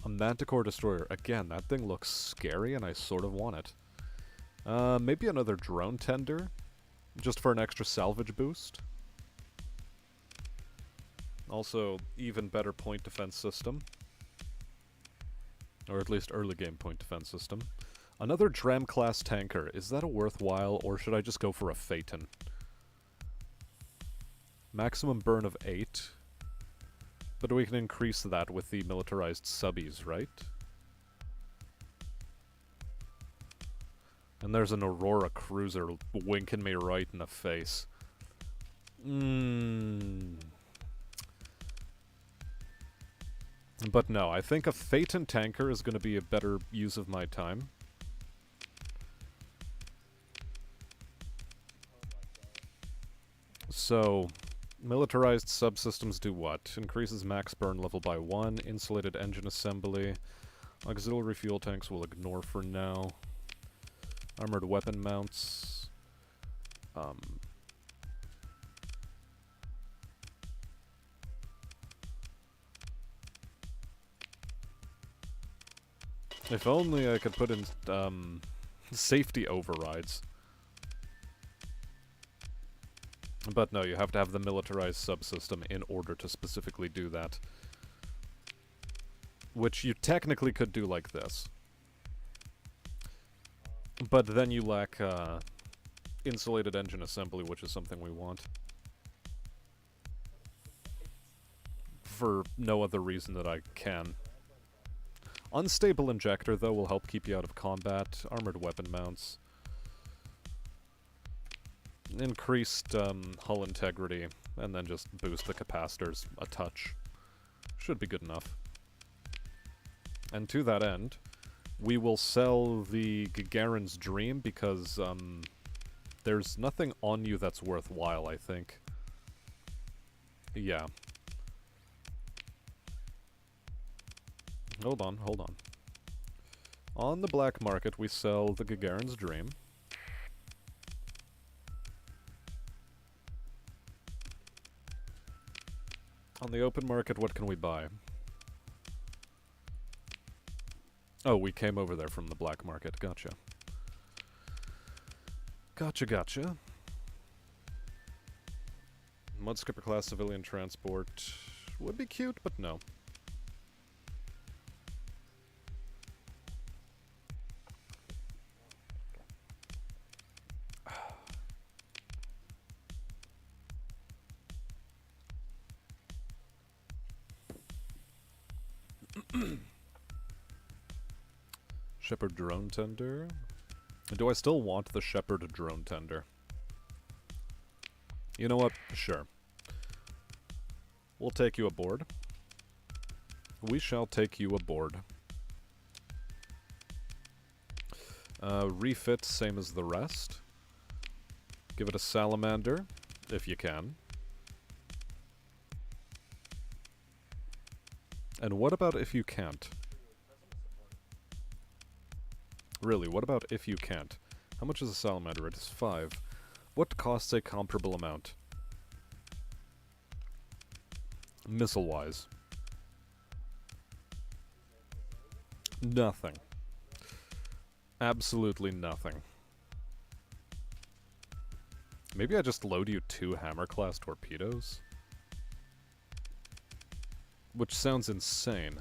A Manticore Destroyer. Again, that thing looks scary and I sort of want it. Maybe another drone tender? Just for an extra salvage boost? Also, even better point defense system. Or at least early game point defense system. Another Dram class tanker. Is that a worthwhile, or should I just go for a Phaeton? Maximum burn of 8. But we can increase that with the militarized subbies, right? And there's an Aurora cruiser winking me right in the face. But no, I think a Phaeton tanker is going to be a better use of my time. So, militarized subsystems do what? Increases max burn level by 1, insulated engine assembly, auxiliary fuel tanks we'll ignore for now, armored weapon mounts, if only I could put in, safety overrides. But no, you have to have the militarized subsystem in order to specifically do that. Which you technically could do like this. But then you lack, insulated engine assembly, which is something we want. For no other reason that I can. Unstable injector, though, will help keep you out of combat. Armored weapon mounts. Increased hull integrity, and then just boost the capacitors a touch. Should be good enough. And to that end, we will sell the Gagarin's Dream because there's nothing on you that's worthwhile, I think. Yeah. Hold on, hold on. On the black market, we sell the Gagarin's Dream. On the open market, what can we buy? Oh, we came over there from the black market. Gotcha. Gotcha. Mudskipper class civilian transport would be cute, but no. Shepherd drone tender. Do I still want the Shepherd drone tender? You know what? Sure. We'll take you aboard. We shall take you aboard. Refit, same as the rest. Give it a salamander, if you can. And what about if you can't? Really, what about if you can't? How much is a salamander? It is 5. What costs a comparable amount? Missile-wise. Nothing. Absolutely nothing. Maybe I just load you 2 hammer-class torpedoes? Which sounds insane.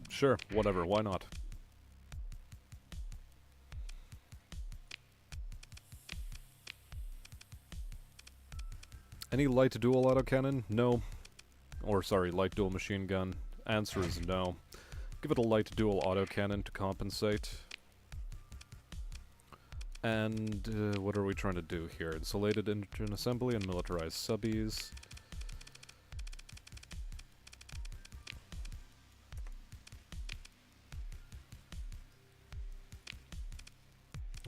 Sure, whatever, why not? Any light dual autocannon? No. Or, sorry, light dual machine gun. Answer is no. Give it a light dual autocannon to compensate. And, what are we trying to do here? Insulated engine assembly and militarized subbies.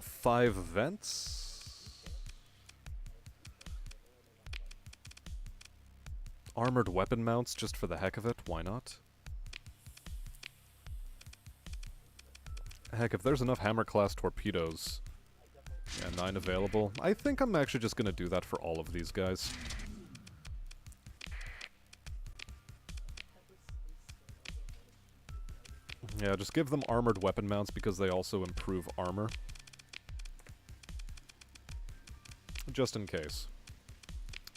Five vents? Armored weapon mounts just for the heck of it, why not? Heck, if there's enough hammer-class torpedoes, yeah, 9 available, I think I'm actually just gonna do that for all of these guys. Yeah, just give them armored weapon mounts because they also improve armor. Just in case.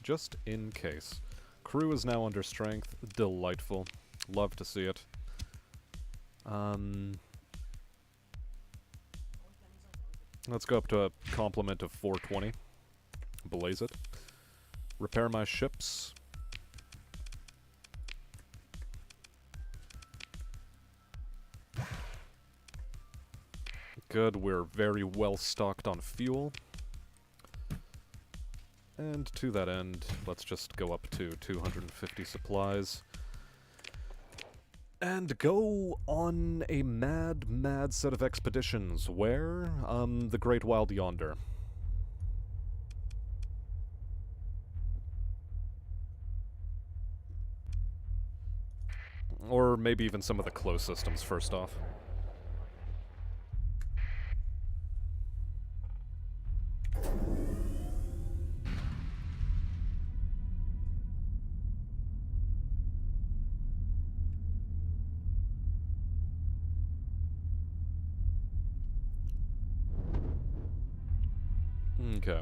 Just in case. Crew is now under strength. Delightful. Love to see it. Let's go up to a complement of 420. Blaze it. Repair my ships. Good, we're very well stocked on fuel. And to that end, let's just go up to 250 supplies. And go on a mad, mad set of expeditions. Where? The Great Wild Yonder. Or maybe even some of the close systems first off. Okay.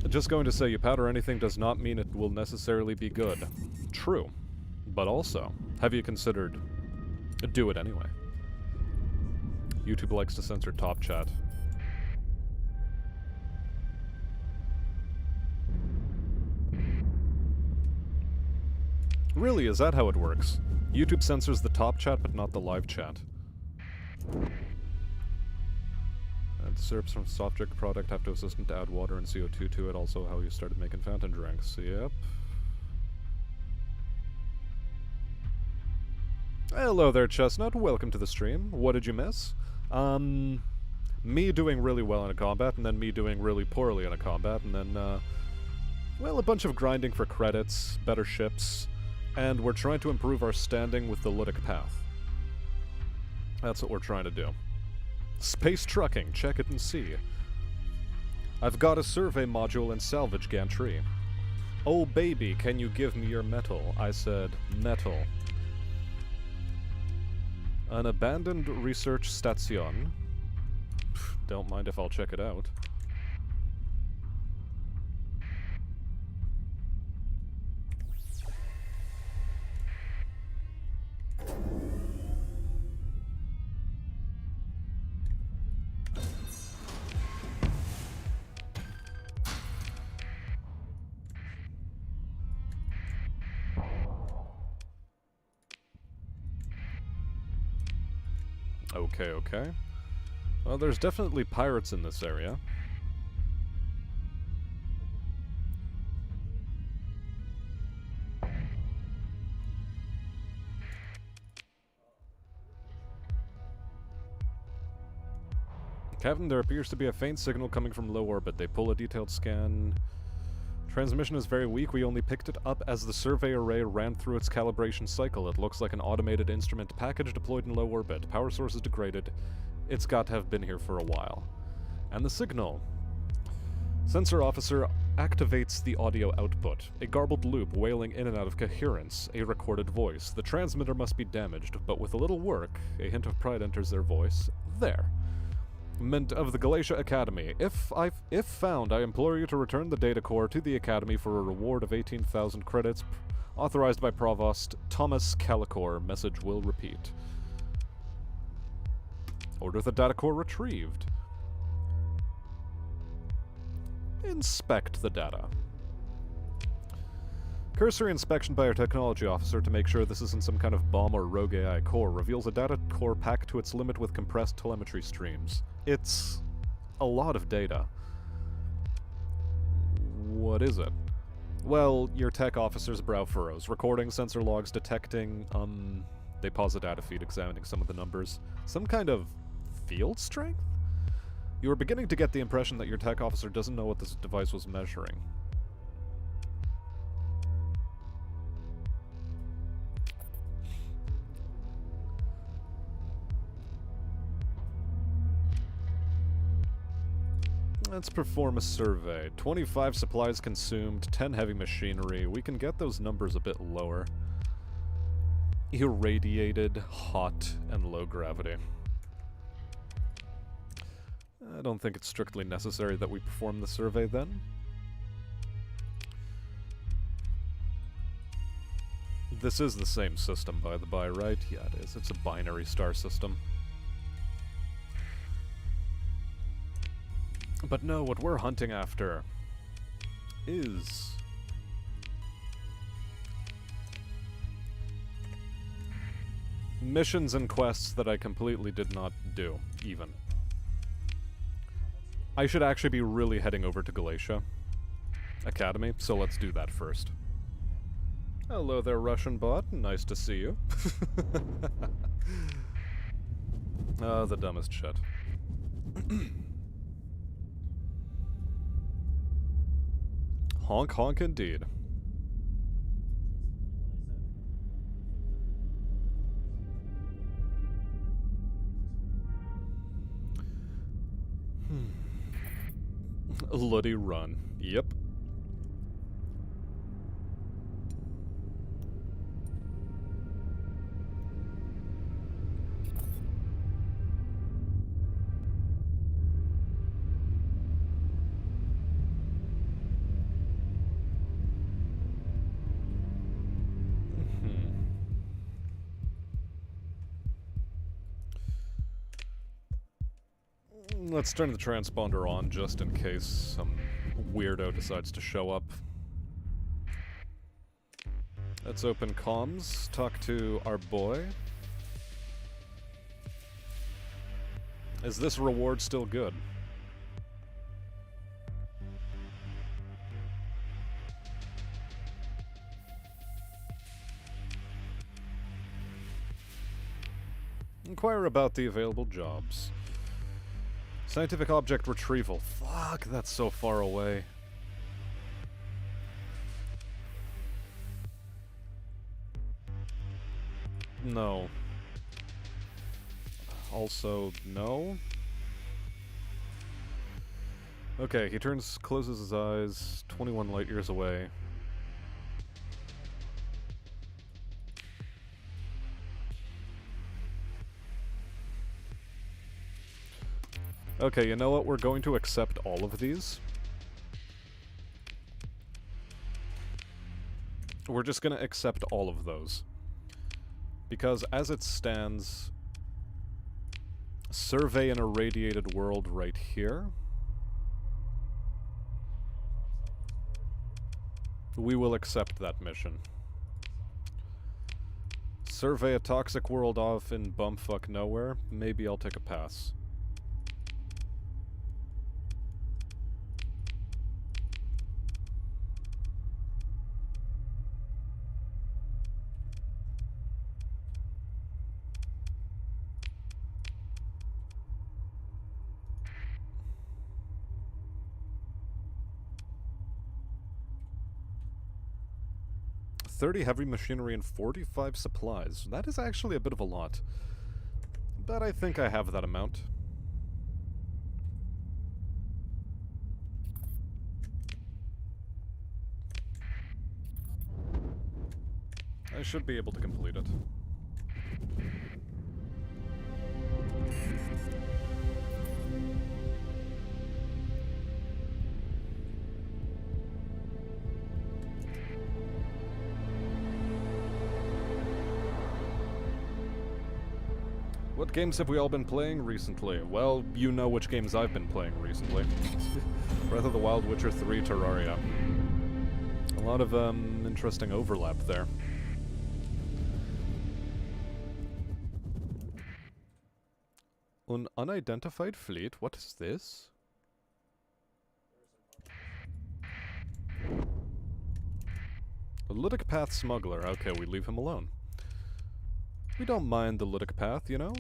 Just going to say you powder anything does not mean it will necessarily be good. True. But also, have you considered do it anyway? YouTube likes to censor top chat. Really, is that how it works? YouTube censors the top chat but not the live chat. Add syrups from soft drink product, have to assistant to add water and CO2 to it, also how you started making fountain drinks. Yep. Hello there, Chestnut. Welcome to the stream. What did you miss? Me doing really well in a combat, and then me doing really poorly in a combat, and then, well, a bunch of grinding for credits, better ships, and we're trying to improve our standing with the Ludic path. That's what we're trying to do. Space trucking, check it and see. I've got a survey module in salvage gantry. Oh baby, can you give me your metal? I said, metal. An abandoned research station. Don't mind if I'll check it out. Okay, okay. Well, there's definitely pirates in this area. Captain, there appears to be a faint signal coming from low orbit. They pull a detailed scan. Transmission is very weak. We only picked it up as the survey array ran through its calibration cycle. It looks like an automated instrument package deployed in low orbit. Power source is degraded. It's got to have been here for a while. And the signal. Sensor officer, activates the audio output. A garbled loop wailing in and out of coherence, a recorded voice. The transmitter must be damaged, but with a little work, a hint of pride enters their voice. There. Mint of the Galatia Academy. If found, I implore you to return the data core to the Academy for a reward of 18,000 credits, authorized by Provost Thomas Calicor. Message will repeat. Order the data core retrieved. Inspect the data. Cursory inspection by our technology officer to make sure this isn't some kind of bomb or rogue AI core reveals a data core packed to its limit with compressed telemetry streams. It's a lot of data. What is it? Well, your tech officer's brow furrows. Recording, sensor logs, detecting, they pause the data feed, examining some of the numbers. Some kind of field strength? You are beginning to get the impression that your tech officer doesn't know what this device was measuring. Let's perform a survey. 25 supplies consumed, 10 heavy machinery. We can get those numbers a bit lower. Irradiated, hot, and low gravity. I don't think it's strictly necessary that we perform the survey then. This is the same system, by the by, right? Yeah, it is. It's a binary star system. But no, what we're hunting after is missions and quests that I completely did not do, even. I should actually be really heading over to Galatia Academy, so let's do that first. Hello there, Russian bot. Nice to see you. The dumbest shit. Honk honk indeed. Luddy run. Yep. Let's turn the transponder on just in case some weirdo decides to show up. Let's open comms, talk to our boy. Is this reward still good? Inquire about the available jobs. Scientific object retrieval. Fuck, that's so far away. No. Also, no. Okay, he closes his eyes, 21 light years away. Okay, you know what? We're going to accept all of these. We're just going to accept all of those. Because as it stands, survey an irradiated world right here. We will accept that mission. Survey a toxic world off in bumfuck nowhere. Maybe I'll take a pass. $30 heavy machinery and 45 supplies. That is actually a bit of a lot. But I think I have that amount. should be able to complete it. What games have we all been playing recently? Well, you know which games I've been playing recently. Breath of the Wild, Witcher 3, Terraria. A lot of interesting overlap there. An unidentified fleet? What is this? A Ludic Path smuggler. Okay, we leave him alone. We don't mind the Ludic Path, you know?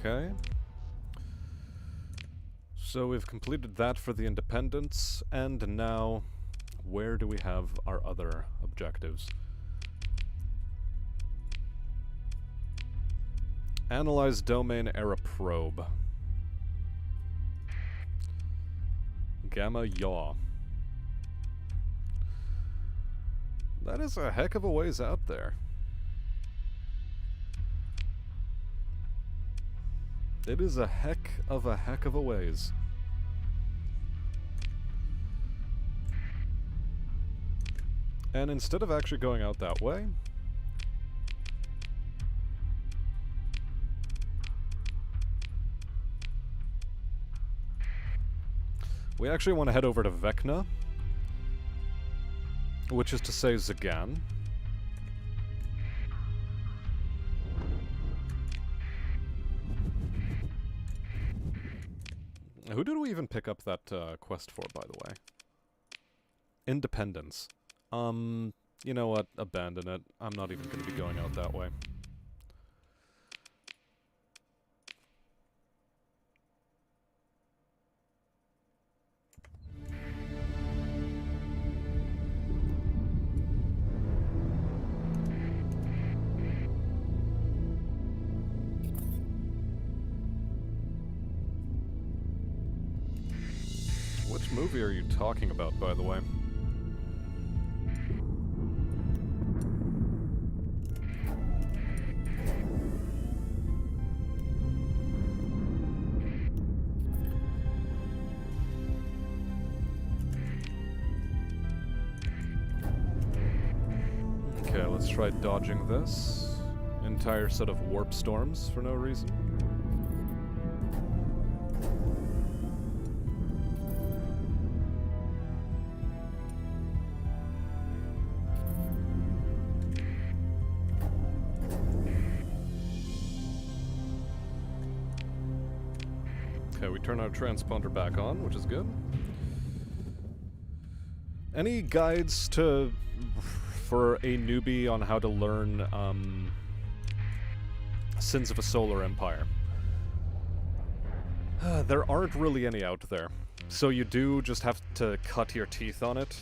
Okay. So we've completed that for the Independents, and now, where do we have our other objectives? Analyze domain era probe. Gamma yaw. That is a heck of a ways out there. It is a heck of a ways. And instead of actually going out that way, we actually want to head over to Vecna, which is to say Zagan. Who did we even pick up that quest for, by the way? Independence. You know what? Abandon it. I'm not even going to be going out that way. Which movie are you talking about, by the way? Okay, let's try dodging this. Entire set of warp storms for no reason. Okay, we turn our transponder back on, which is good. Any guides for a newbie on how to learn Sins of a Solar Empire? There aren't really any out there, so you do just have to cut your teeth on it,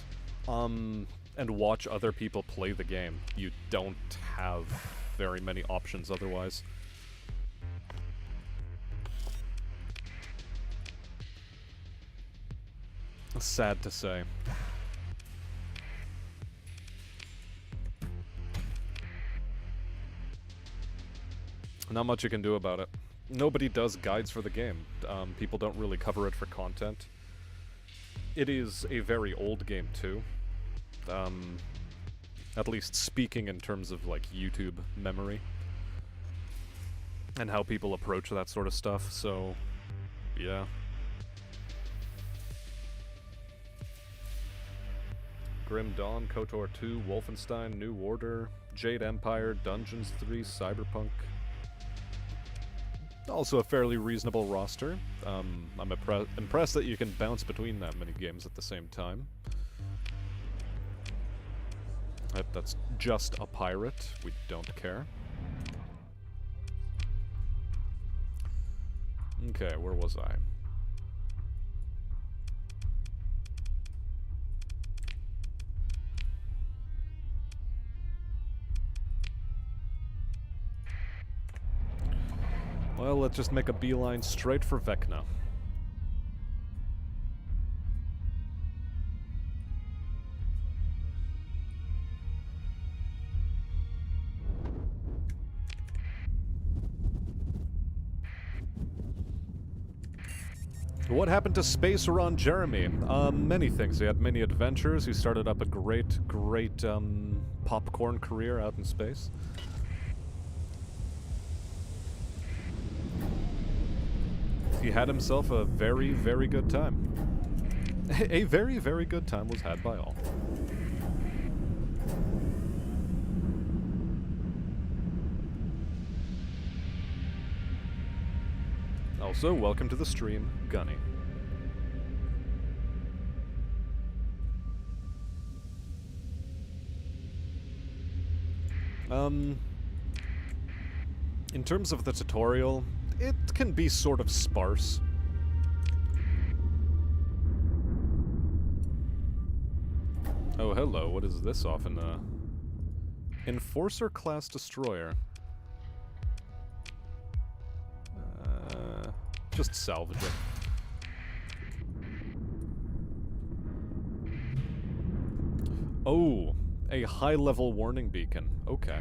and watch other people play the game. You don't have very many options otherwise. Sad to say. Not much you can do about it. Nobody does guides for the game. People don't really cover it for content. It is a very old game too. At least speaking in terms of like YouTube memory. And how people approach that sort of stuff, so yeah. Grim Dawn, KOTOR 2, Wolfenstein, New Order, Jade Empire, Dungeons 3, Cyberpunk. Also a fairly reasonable roster. I'm impressed that you can bounce between that many games at the same time. That's just a pirate. We don't care. Okay, where was I? Well, let's just make a beeline straight for Vecna. What happened to Space Ron Jeremy? Many things. He had many adventures. He started up a great popcorn career out in space. He had himself a very, very good time. A very, very good time was had by all. Also, welcome to the stream, Gunny. In terms of the tutorial, it can be sort of sparse. Oh, hello, what is this off in a... Enforcer class destroyer. Just salvage it. Oh, a high-level warning beacon. Okay.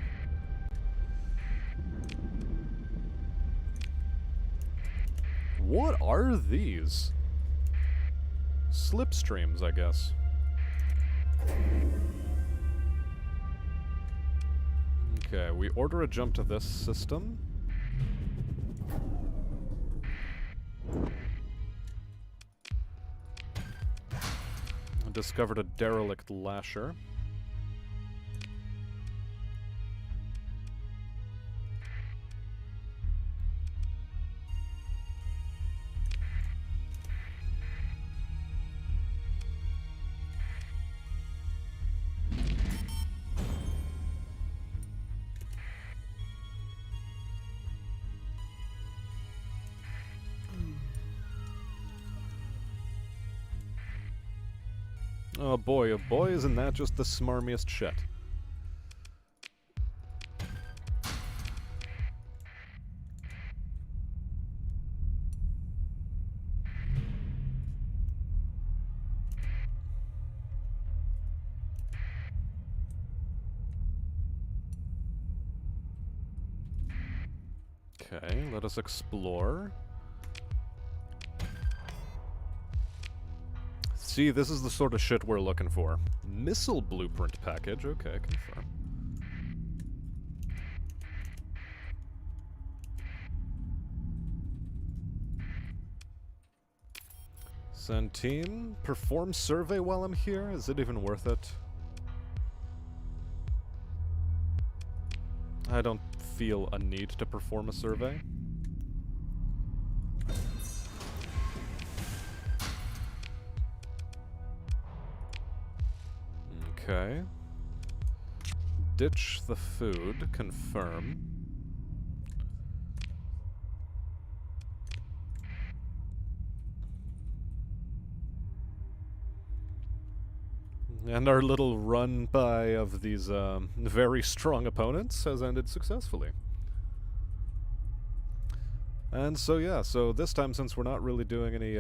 What are these? Slipstreams, I guess. Okay, we order a jump to this system. Discovered a derelict lasher. Oh boy, isn't that just the smarmiest shit. Okay, let us explore. See, this is the sort of shit we're looking for. Missile blueprint package, okay, confirm. Send team, perform survey while I'm here? Is it even worth it? I don't feel a need to perform a survey. Okay. Ditch the food, confirm. And our little run-by of these very strong opponents has ended successfully. And so yeah, so this time, since we're not really doing any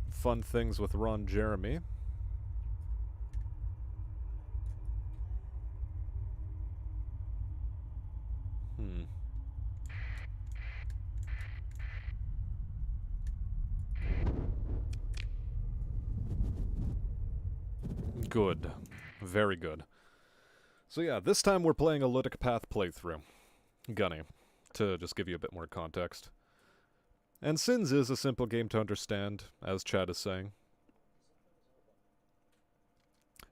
fun things with Ron Jeremy... Good. Very good. So yeah, this time we're playing a Ludic Path playthrough. Gunny, to just give you a bit more context. And Sins is a simple game to understand, as Chad is saying.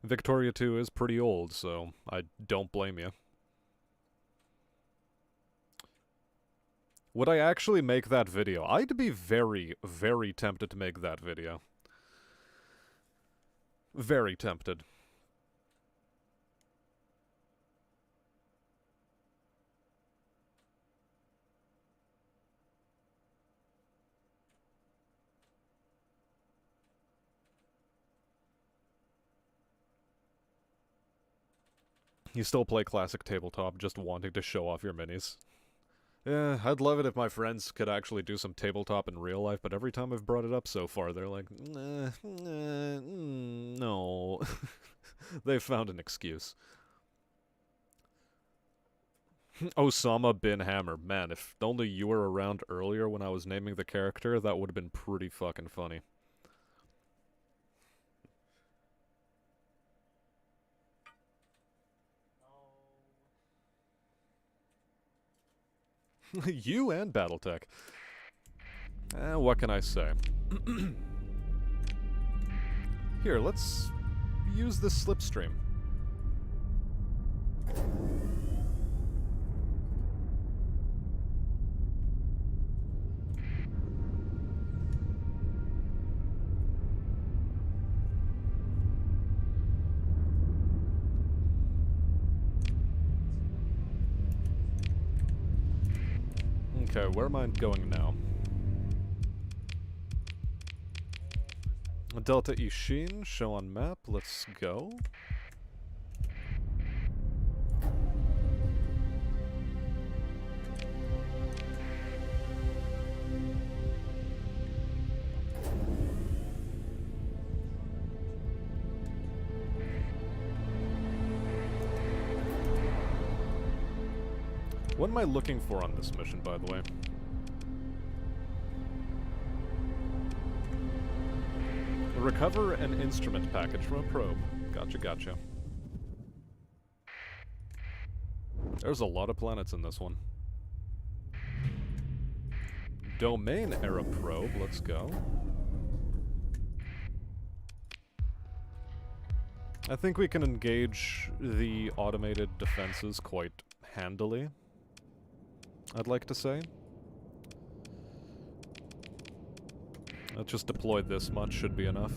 Victoria 2 is pretty old, so I don't blame you. Would I actually make that video? I'd be very, very tempted to make that video. Very tempted. You still play classic tabletop, just wanting to show off your minis. Yeah, I'd love it if my friends could actually do some tabletop in real life, but every time I've brought it up so far, they're like, no. They've found an excuse. Osama bin Hammer. Man, if only you were around earlier when I was naming the character, that would have been pretty fucking funny. You and Battletech. What can I say? Here, let's use this slipstream. Okay, where am I going now? Delta Ishin, show on map, let's go. What am I looking for on this mission, by the way? Recover an instrument package from a probe. Gotcha, gotcha. There's a lot of planets in this one. Domain era probe, let's go. I think we can engage the automated defenses quite handily, I'd like to say. Let's just deploy this much, should be enough.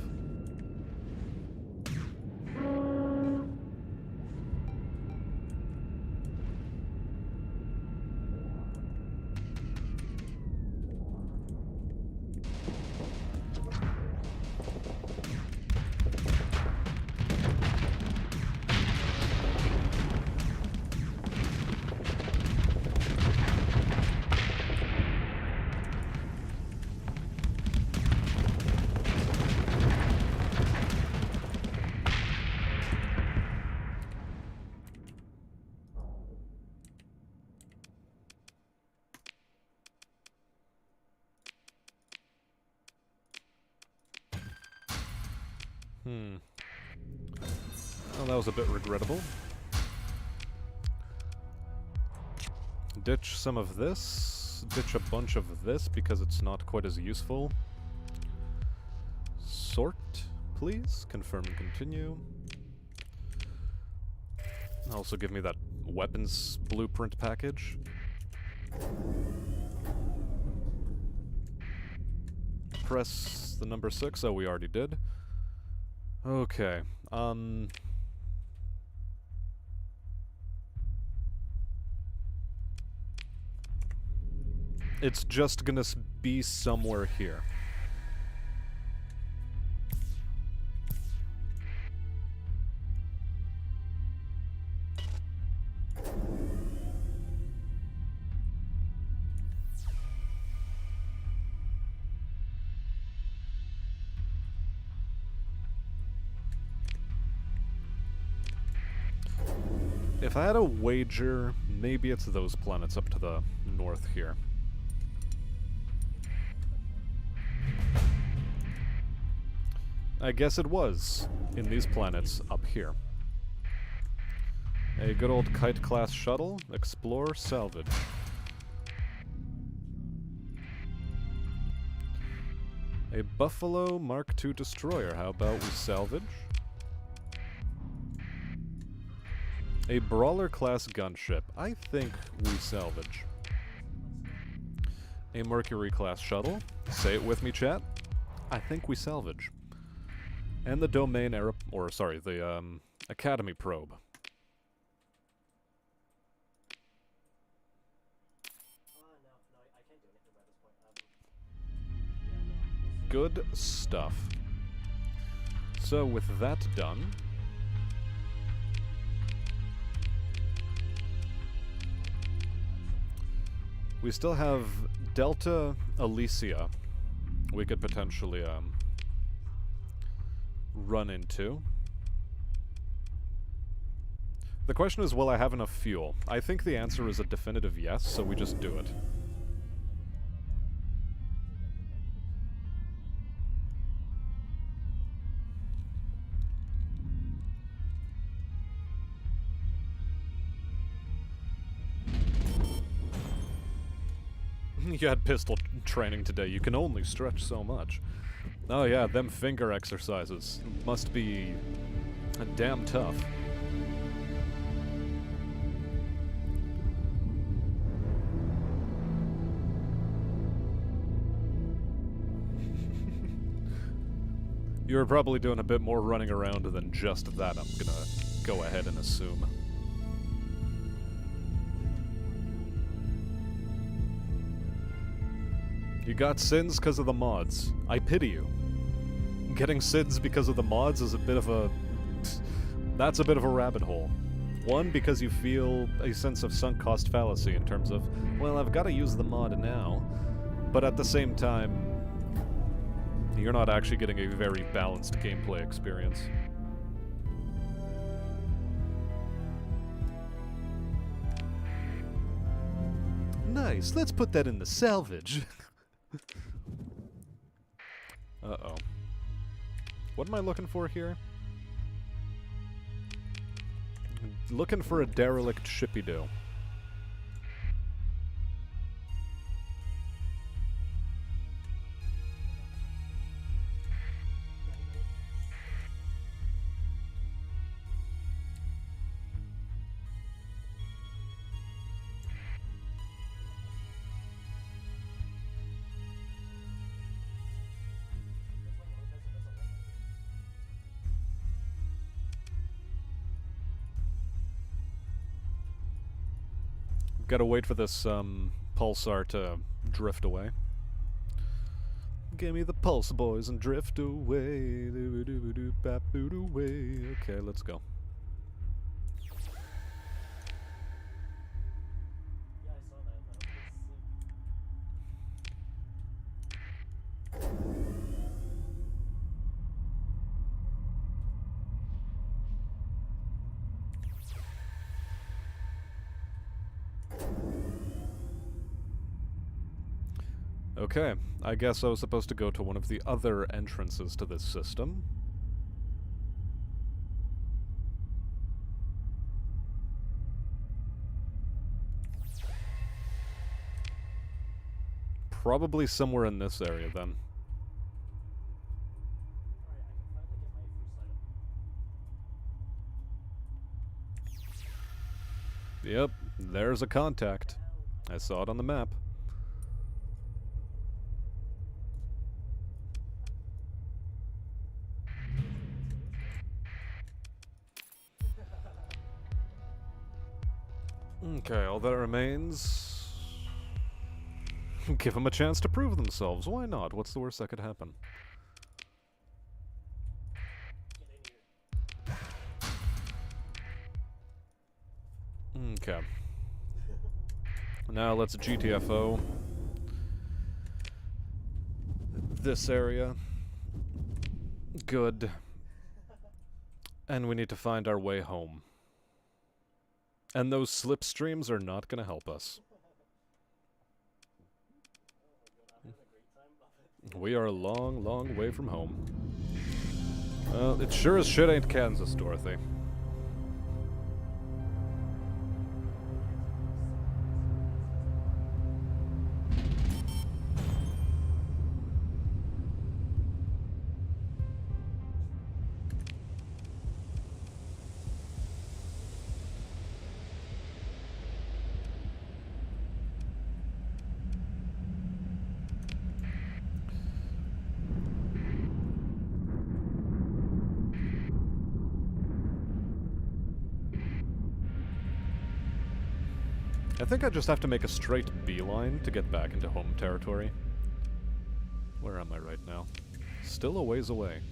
Well, that was a bit regrettable. Ditch some of this. Ditch a bunch of this because it's not quite as useful. Sort, please. Confirm and continue. Also give me that weapons blueprint package. Press the number 6. Oh, we already did. Okay. It's just gonna be somewhere here. If I had a wager, maybe it's those planets up to the north here. I guess it was in these planets up here. A good old kite-class shuttle, explore, salvage. A Buffalo Mark II destroyer, how about we salvage? A Brawler-class gunship, I think we salvage. A Mercury-class shuttle, say it with me, chat. I think we salvage. And the domain era, or sorry, the Academy probe. Good stuff. So with that done, We still have Delta Elysia we could potentially run into. The question is, will I have enough fuel? I think the answer is a definitive yes, so we just do it. You had pistol training today. You can only stretch so much. Oh yeah, them finger exercises must be damn tough. You were probably doing a bit more running around than just that, I'm gonna go ahead and assume. You got sins because of the mods. I pity you. Getting sins because of the mods is a bit of a... that's a bit of a rabbit hole. One, because you feel a sense of sunk cost fallacy in terms of, well, I've got to use the mod now, but at the same time, you're not actually getting a very balanced gameplay experience. Nice, let's put that in the salvage. Uh-oh. What am I looking for here? Looking for a derelict shippy-do. Gotta wait for this pulsar to drift away. Give me the pulse, boys, and drift away. Okay, let's go. Okay, I guess I was supposed to go to one of the other entrances to this system. Probably somewhere in this area, then. Yep, there's a contact. I saw it on the map. Okay, all that remains... give them a chance to prove themselves. Why not? What's the worst that could happen? Okay. Now let's GTFO this area. Good. And we need to find our way home. And those slipstreams are not going to help us. We are a long, long way from home. Well, it sure as shit ain't Kansas, Dorothy. I think I just have to make a straight beeline to get back into home territory. Where am I right now? Still a ways away.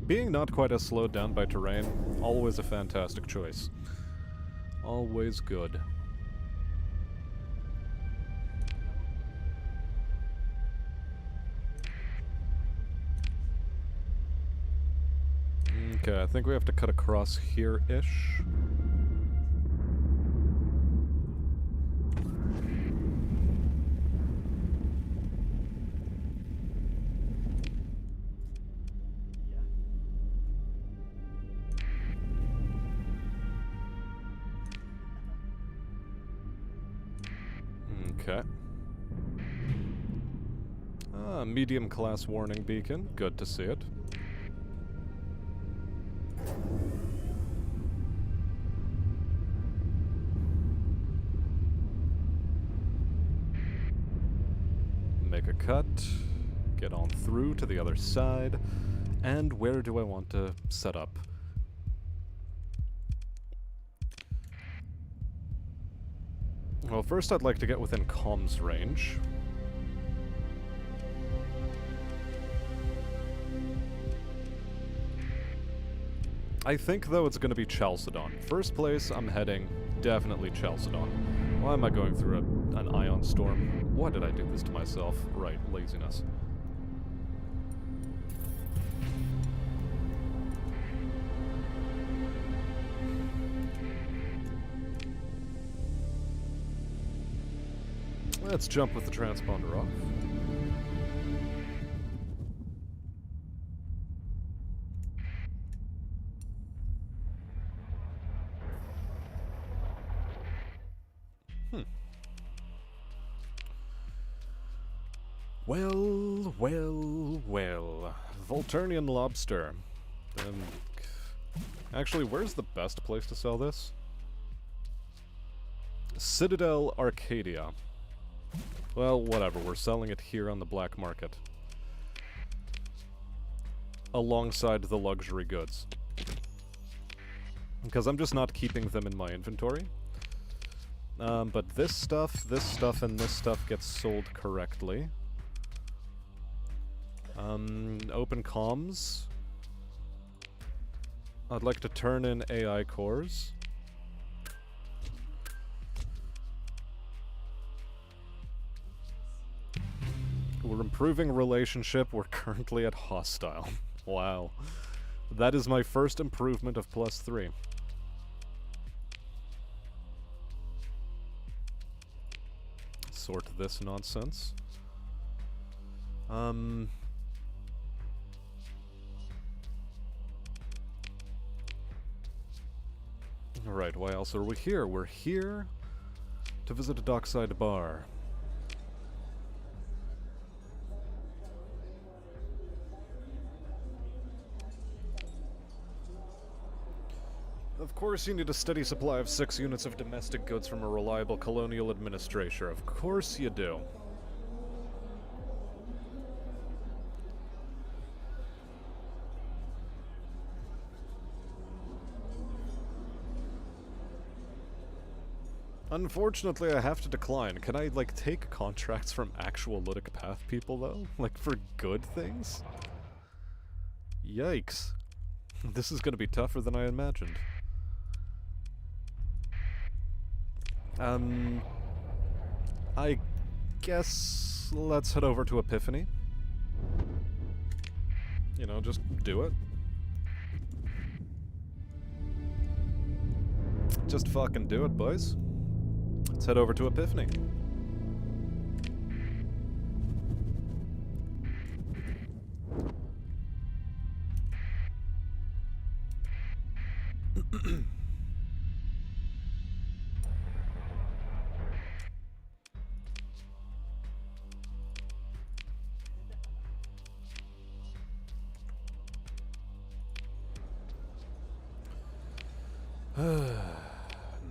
Being not quite as slowed down by terrain, always a fantastic choice. Always good. Okay, I think we have to cut across here-ish. Okay. Medium class warning beacon. Good to see it. Make a cut. Get on through to the other side. And where do I want to set up? Well, first I'd like to get within comms range. I think, though, it's going to be Chalcedon. First place, I'm heading definitely Chalcedon. Why am I going through an ion storm? Why did I do this to myself? Right, laziness. Let's jump with the transponder off. Well, well, well. Volturnian lobster. Actually, where's the best place to sell this? Citadel Arcadia. Well, whatever, we're selling it here on the black market. Alongside the luxury goods. Because I'm just not keeping them in my inventory. But this stuff, and this stuff gets sold correctly. Open comms. I'd like to turn in AI cores. We're improving relationship. We're currently at hostile. Wow. That is my first improvement of +3. Sort this nonsense. Alright, why else are we here? We're here to visit a dockside bar. Of course you need a steady supply of 6 units of domestic goods from a reliable colonial administrator. Of course you do. Unfortunately, I have to decline. Can I, like, take contracts from actual Ludic Path people, though? Like, for good things? Yikes. This is gonna be tougher than I imagined. I guess let's head over to Epiphany. You know, just do it. Just fucking do it, boys. Let's head over to Epiphany.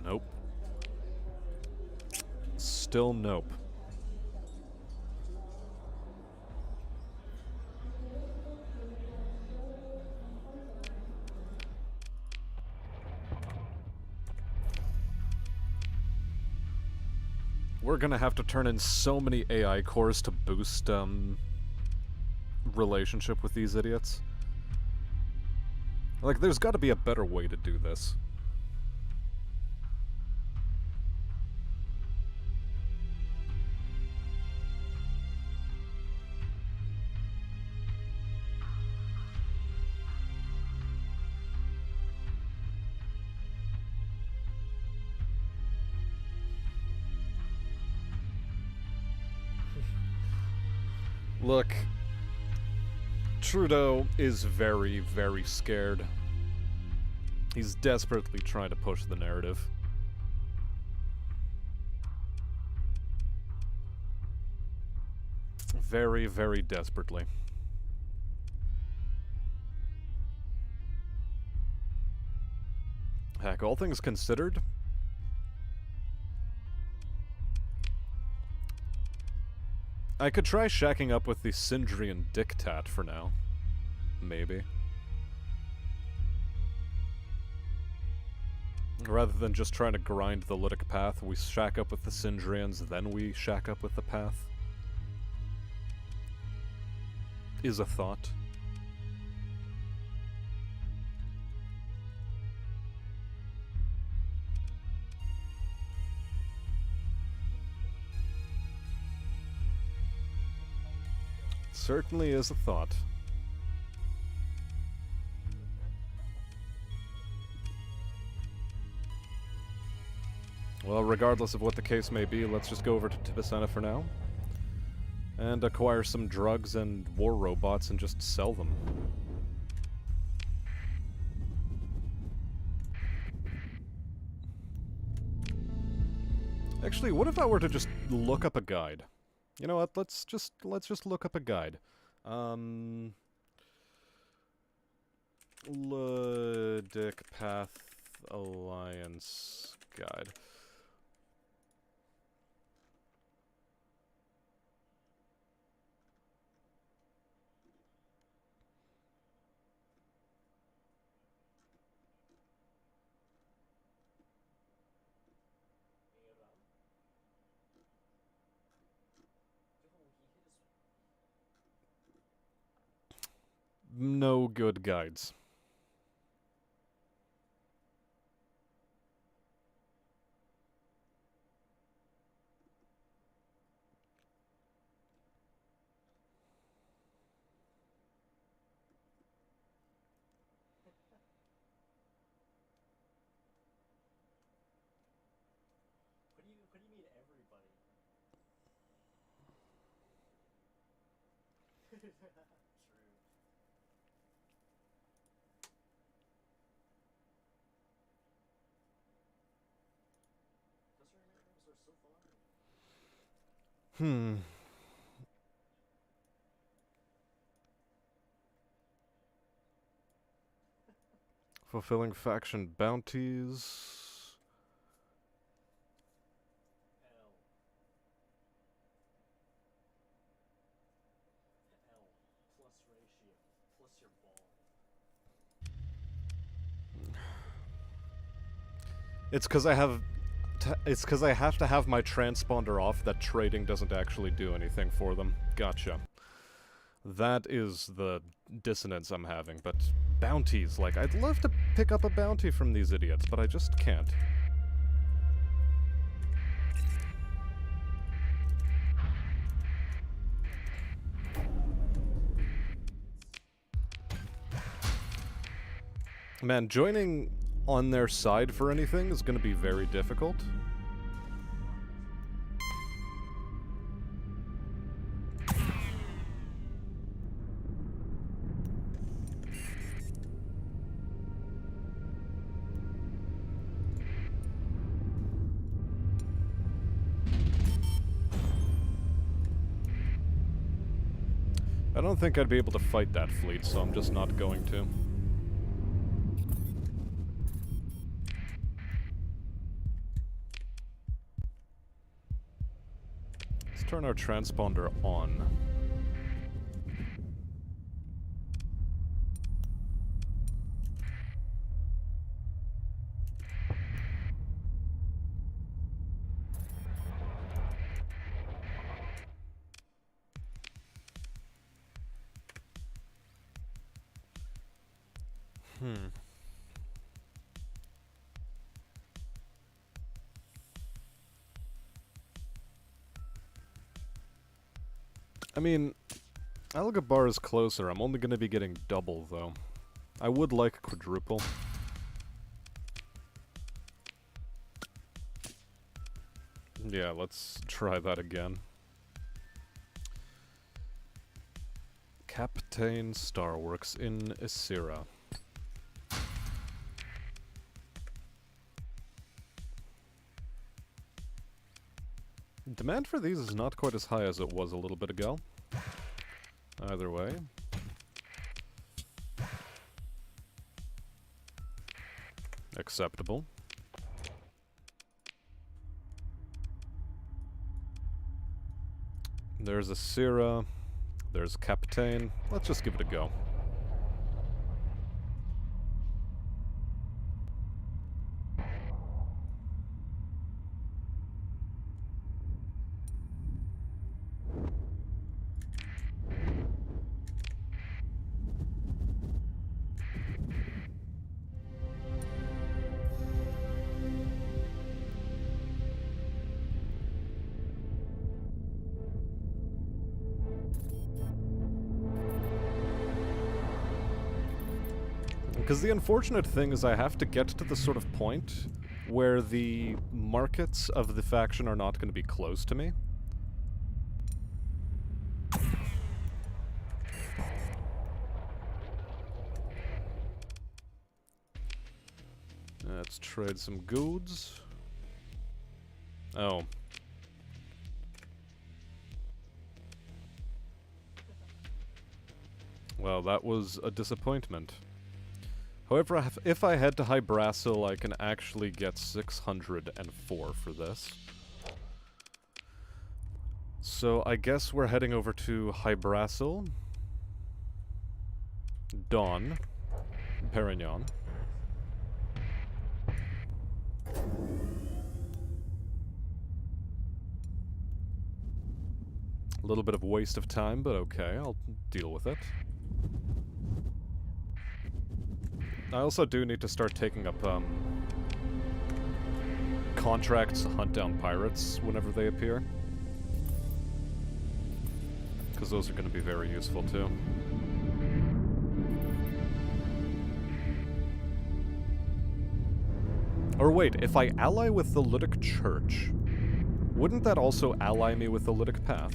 Nope. Still nope. We're gonna have to turn in so many AI cores to boost, relationship with these idiots. Like, there's gotta be a better way to do this. Look, Trudeau is very, very scared. He's desperately trying to push the narrative. Very, very desperately. Heck, all things considered, I could try shacking up with the Sindrian Dictat for now. Maybe. Rather than just trying to grind the Lytic path, we shack up with the Sindrians, then we shack up with the path. Is a thought. Certainly is a thought. Well, regardless of what the case may be, let's just go over to Tibicena for now. And acquire some drugs and war robots and just sell them. Actually, what if I were to just look up a guide? You know what? Let's just look up a guide. Lytic Path Alliance guide. No good guides. What do you mean everybody? True. Those rooms are so fun. Fulfilling faction bounties. L. Plus ratio. Plus your ball. It's because I have... it's because I have to have my transponder off that trading doesn't actually do anything for them. Gotcha. That is the dissonance I'm having, but bounties, like, I'd love to pick up a bounty from these idiots, but I just can't. Man, joining on their side for anything is going to be very difficult. I don't think I'd be able to fight that fleet, so I'm just not going to. Let's turn our transponder on. I mean, Algabar is closer. I'm only gonna be getting double, though. I would like quadruple. Yeah, let's try that again. Captain Starworks in Isira. Demand for these is not quite as high as it was a little bit ago. Either way. Acceptable. There's Isira. There's Captain. Let's just give it a go. Because the unfortunate thing is I have to get to the sort of point where the markets of the faction are not going to be close to me. Let's trade some goods. Oh. Well, that was a disappointment. However, if I head to Hybrasil, I can actually get 604 for this. So I guess we're heading over to Hybrasil, Dawn, Perignon. A little bit of waste of time, but okay, I'll deal with it. I also do need to start taking up, contracts to hunt down pirates whenever they appear. Because those are going to be very useful, too. Or wait, if I ally with the Ludic Church, wouldn't that also ally me with the Ludic Path?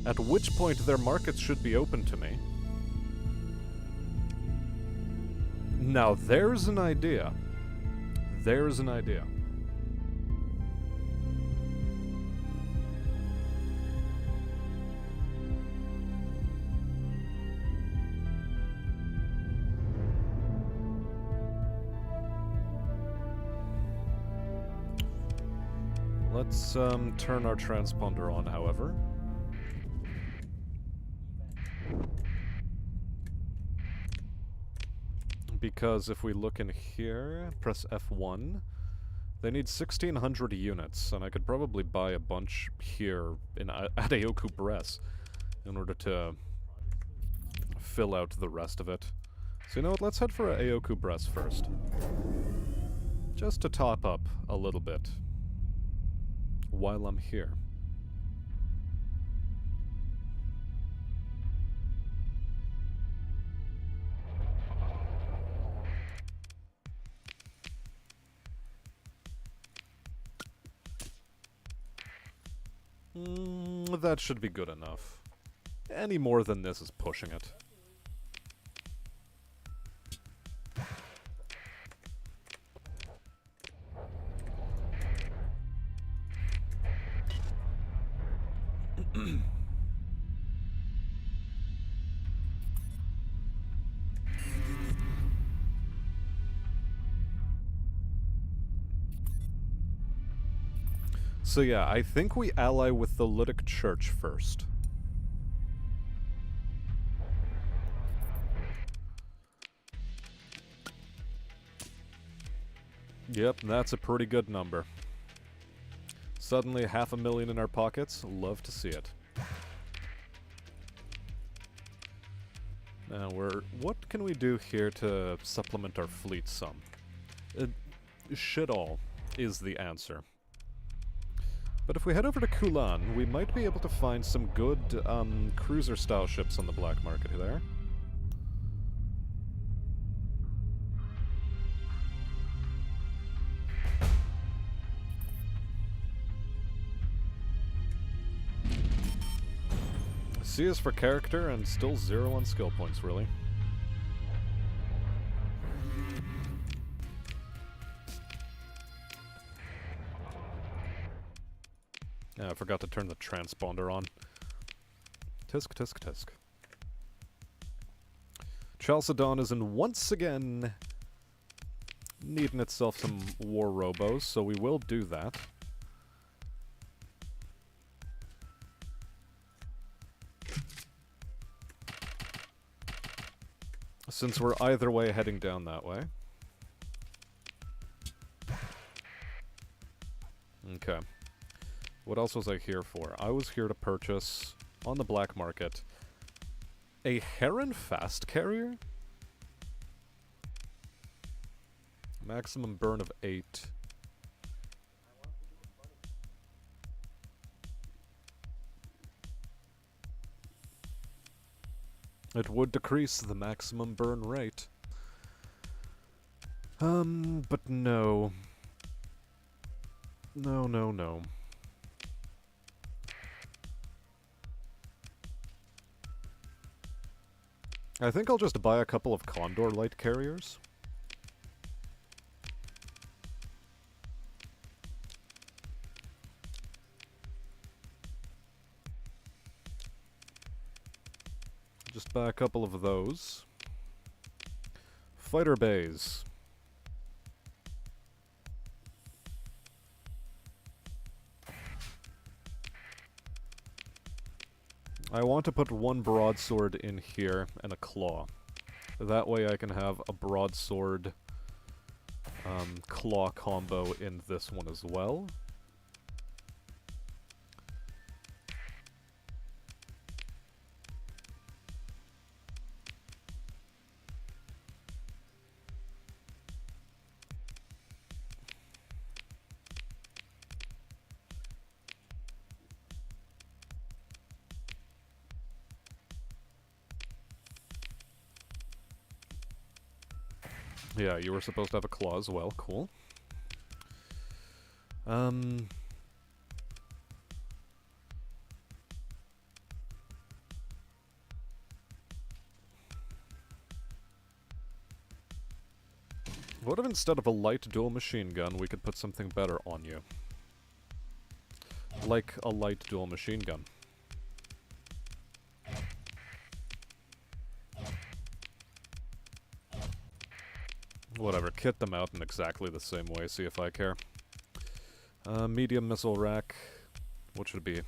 At which point their markets should be open to me. Now there's an idea. There's an idea. Let's turn our transponder on, however. Because if we look in here, press F1, they need 1,600 units, and I could probably buy a bunch here at Aoku Bress in order to fill out the rest of it. So you know what, let's head for Aoku Bress first. Just to top up a little bit while I'm here. That should be good enough. Any more than this is pushing it. So yeah, I think we ally with the Ludic Church first. Yep, that's a pretty good number. Suddenly 500,000 in our pockets, love to see it. Now what can we do here to supplement our fleet some? Shit all is the answer. But if we head over to Kulan, we might be able to find some good cruiser-style ships on the black market there. C is for character, and still 0 on skill points, really. Yeah, I forgot to turn the transponder on. Tisk, tisk, tisk. Chalcedon is in once again needing itself some war robos, so we will do that. Since we're either way heading down that way. Okay. What else was I here for? I was here to purchase, on the black market, a Heron fast carrier? Maximum burn of 8. It would decrease the maximum burn rate. But no. No, no, no. I think I'll just buy a couple of Condor light carriers. Just buy a couple of those. Fighter bays. I want to put one broadsword in here and a claw. That way I can have a broadsword claw combo in this one as well. Yeah, you were supposed to have a claw as well. Cool. What if instead of a light dual machine gun, we could put something better on you? Like a light dual machine gun. Whatever, kit them out in exactly the same way, see if I care. Medium missile rack. What should it be?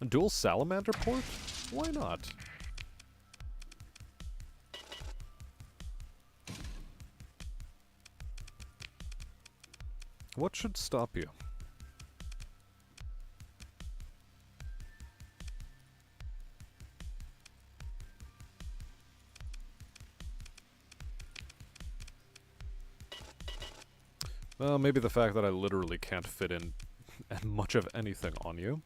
A dual salamander port? Why not? What should stop you? Well, maybe the fact that I literally can't fit in much of anything on you.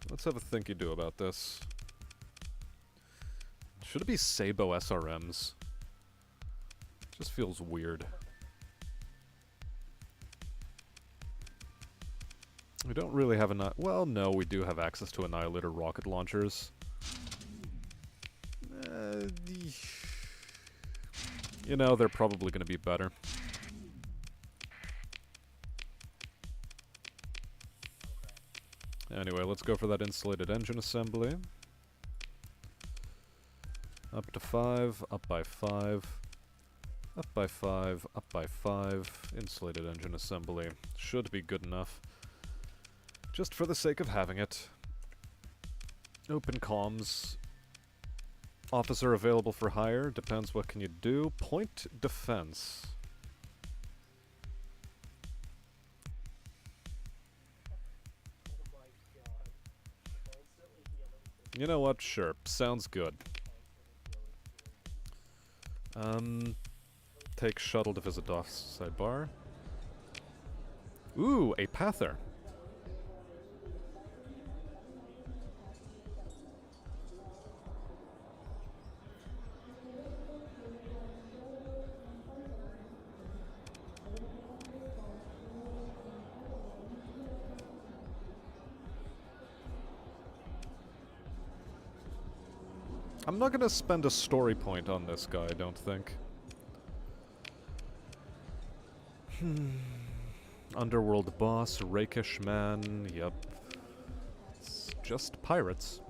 Let's have a think-y-do about this. Should it be Sabo SRMs? Just feels weird. We don't really have enough. Well, no, we do have access to Annihilator rocket launchers. You know, they're probably going to be better. Anyway, let's go for that insulated engine assembly. Up to 5, up by 5, up by 5, up by 5. Insulated engine assembly should be good enough. Just for the sake of having it. Open comms. Officer available for hire. Depends what can you do. Point defense. Oh my god. Constantly healing for You know what? Sure. Sounds good. Take shuttle to visit Doff's sidebar. Ooh, a pather. I'm not gonna spend a story point on this guy, I don't think. Underworld boss, rakish man, yep. It's just pirates.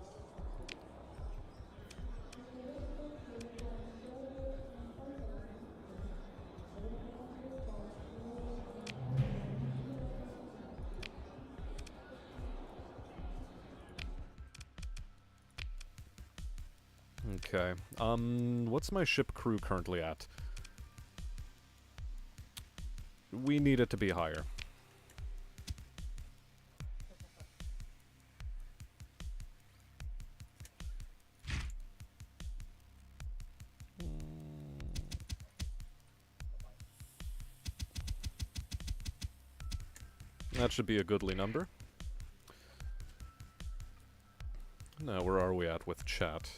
Okay, what's my ship crew currently at? We need it to be higher. That should be a goodly number. Now, where are we at with chat?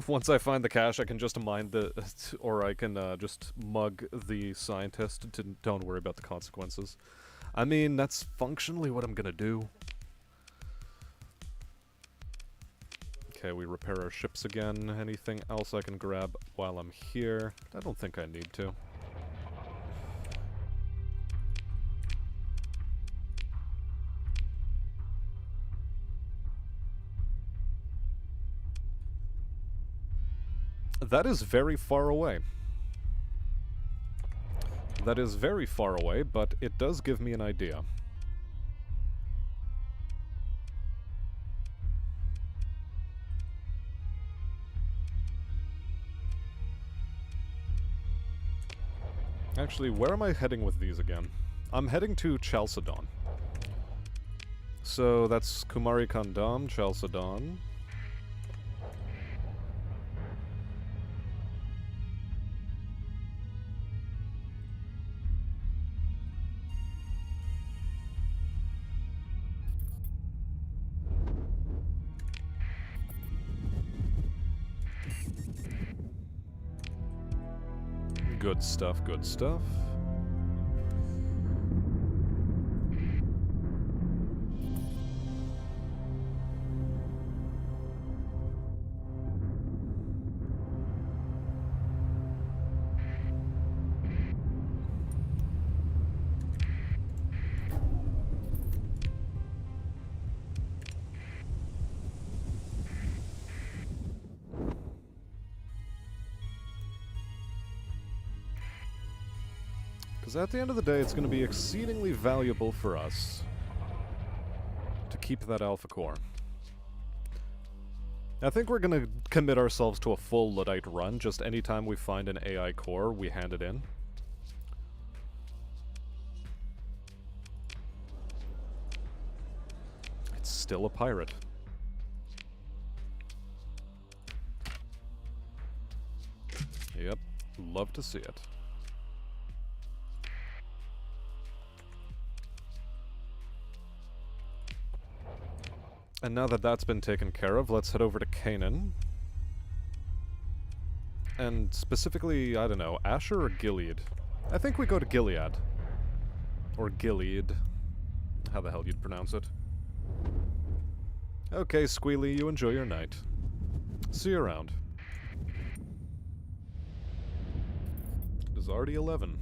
Once I find the cache, I can just mine the... or I can just mug the scientist to don't worry about the consequences. I mean, that's functionally what I'm gonna do. Okay, we repair our ships again. Anything else I can grab while I'm here? I don't think I need to. That is very far away. That is very far away, but it does give me an idea. Actually, where am I heading with these again? I'm heading to Chalcedon. So that's Kumari Kandam, Chalcedon. Good stuff, good stuff. Because at the end of the day, it's going to be exceedingly valuable for us to keep that alpha core. I think we're going to commit ourselves to a full Luddite run. Just anytime we find an AI core, we hand it in. It's still a pirate. Yep, love to see it. And now that that's been taken care of, let's head over to Canaan. And specifically, I don't know, Asher or Gilead? I think we go to Gilead. Or Gilead. How the hell you'd pronounce it. Okay, Squealy, you enjoy your night. See you around. is already 11.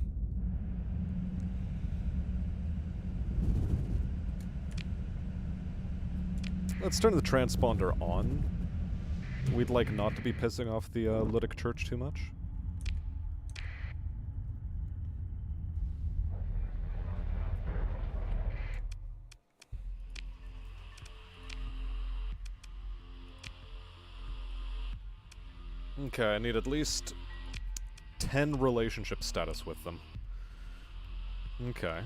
Let's turn the transponder on. We'd like not to be pissing off the Lydic Church too much. Okay, I need at least 10 relationship status with them. Okay.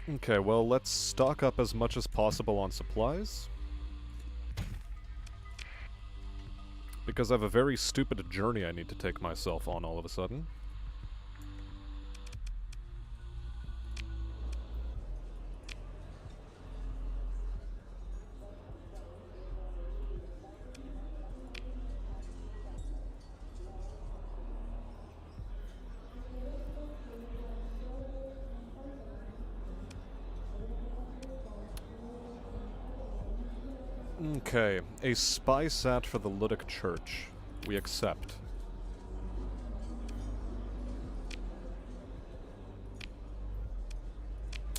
Okay, well, let's stock up as much as possible on supplies. Because I have a very stupid journey I need to take myself on all of a sudden. Okay, a spy sat for the Lydic Church. We accept.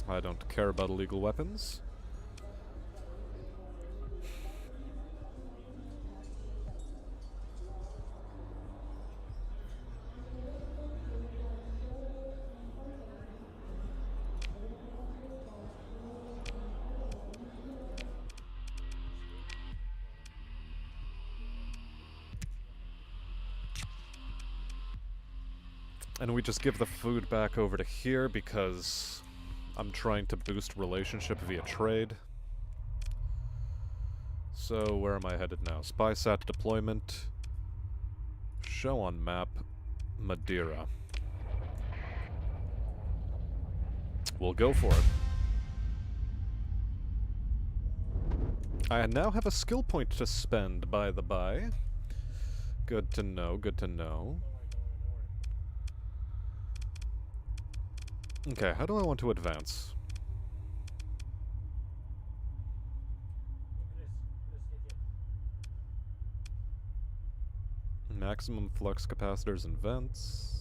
I don't care about illegal weapons. And we just give the food back over to here because I'm trying to boost relationship via trade. So, where am I headed now? SpySat deployment. Show on map. Madeira. We'll go for it. I now have a skill point to spend, by the by. Good to know, good to know. Okay, how do I want to advance? Maximum flux capacitors and vents.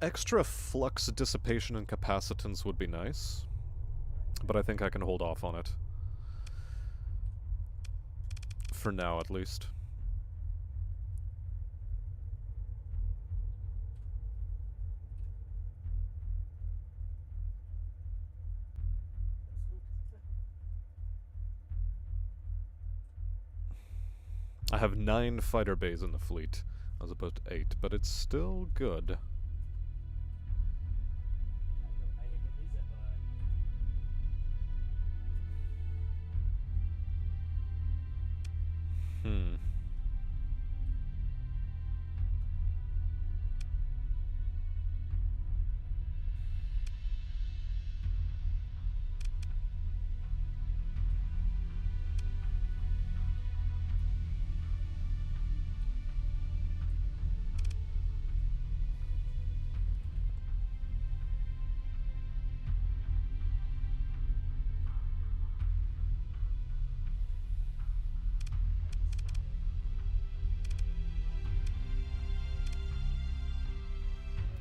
Extra flux dissipation and capacitance would be nice, but I think I can hold off on it. For now, at least. I have 9 fighter bays in the fleet, as opposed to 8, but it's still good. Hmm.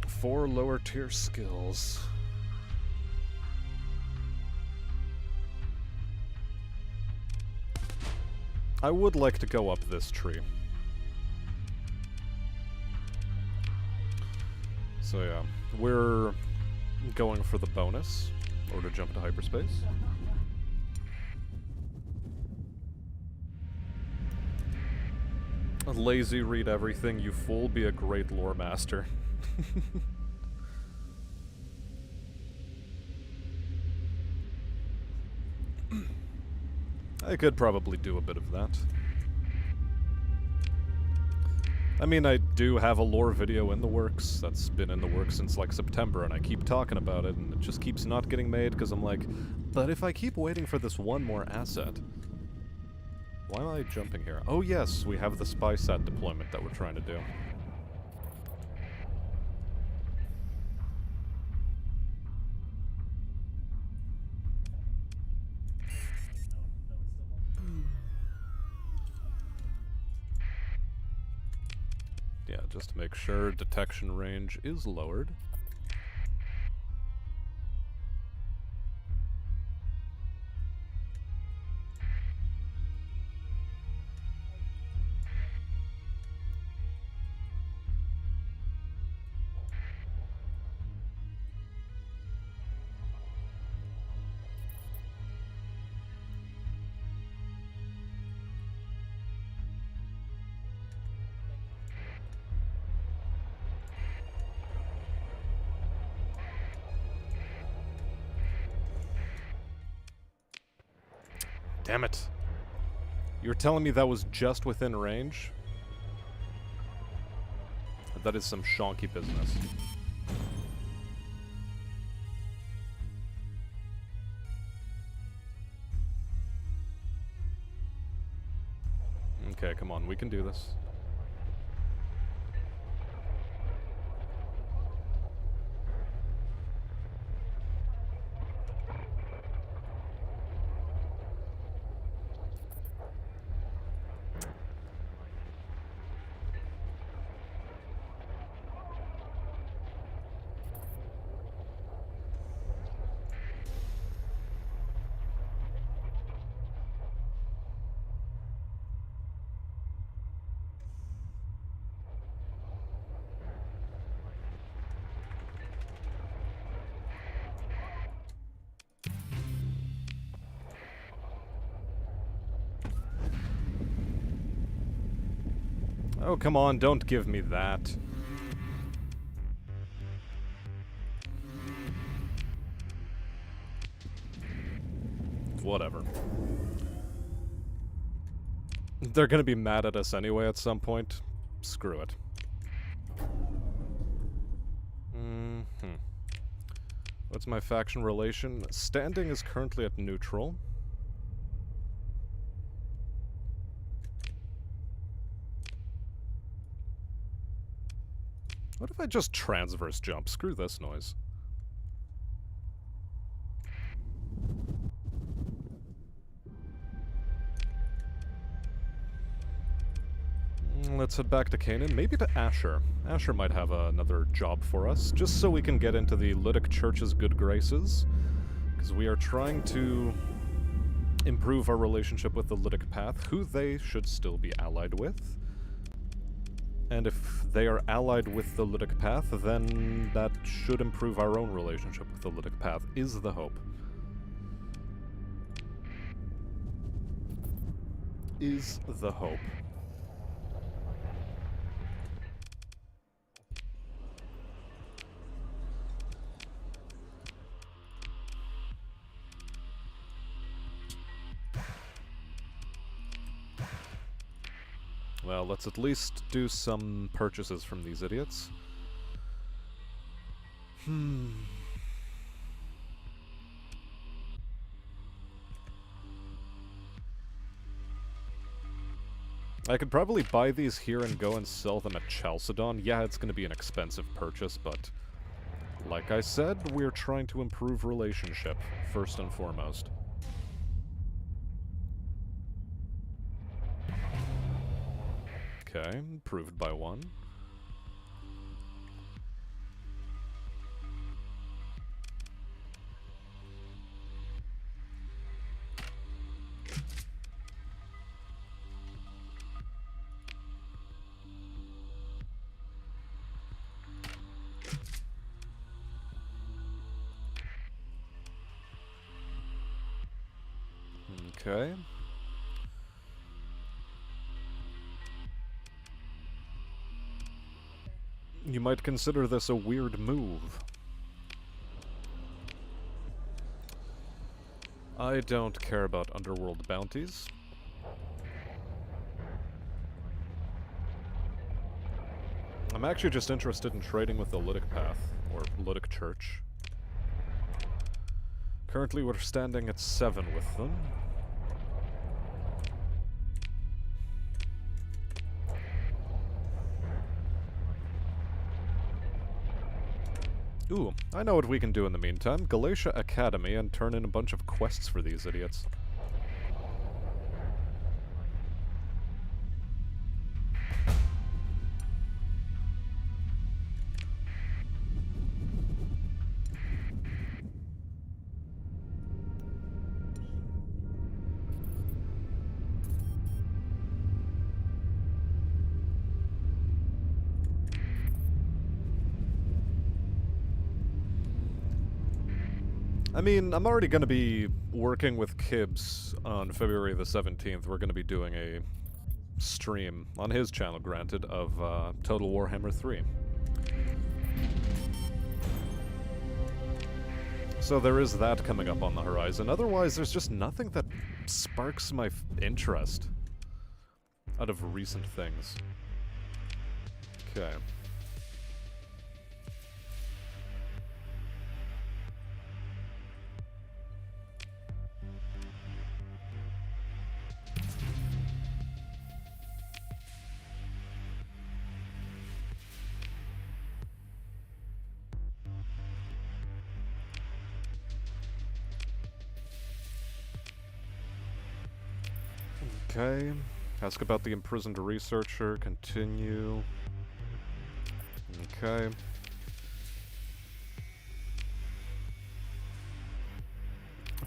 Four lower tier skills. I would like to go up this tree. So yeah, we're going for the bonus, or to jump to hyperspace. Lazy read everything, you fool, be a great lore master. I could probably do a bit of that. I mean, I do have a lore video in the works. That's been in the works since like September, and I keep talking about it, and it just keeps not getting made because I'm like, But if I keep waiting for this one more asset... Why am I jumping here? Oh yes, we have the spy sat deployment that we're trying to do. Yeah, just to make sure detection range is lowered. Damn it. You're telling me that was just within range? That is some shonky business. Okay, come on, we can do this. Oh, come on, don't give me that. Whatever. They're gonna be mad at us anyway at some point. Screw it. What's my faction relation? Standing is currently at neutral. What if I just transverse jump? Screw this noise. Let's head back to Canaan, maybe to Asher. Asher might have another job for us, just so we can get into the Lydic Church's good graces. Because we are trying to improve our relationship with the Lydic Path, who they should still be allied with. And if they are allied with the Lydic Path, then that should improve our own relationship with the Lydic Path, is the hope. Is the hope. Well, let's at least do some purchases from these idiots. I could probably buy these here and go and sell them at Chalcedon. Yeah, it's going to be an expensive purchase, but like I said, we're trying to improve relationship, first and foremost. Okay, improved by 1. Okay. You might consider this a weird move. I don't care about underworld bounties. I'm actually just interested in trading with the Lydic Path, or Lydic Church. Currently we're standing at 7 with them. Ooh, I know what we can do in the meantime. Galatia Academy and turn in a bunch of quests for these idiots. I mean, I'm already going to be working with Kibbs on February the 17th. We're going to be doing a stream on his channel, granted, of Total Warhammer 3. So there is that coming up on the horizon. Otherwise, there's just nothing that sparks my interest out of recent things. Okay. Okay. Ask about the imprisoned researcher. Continue. Okay.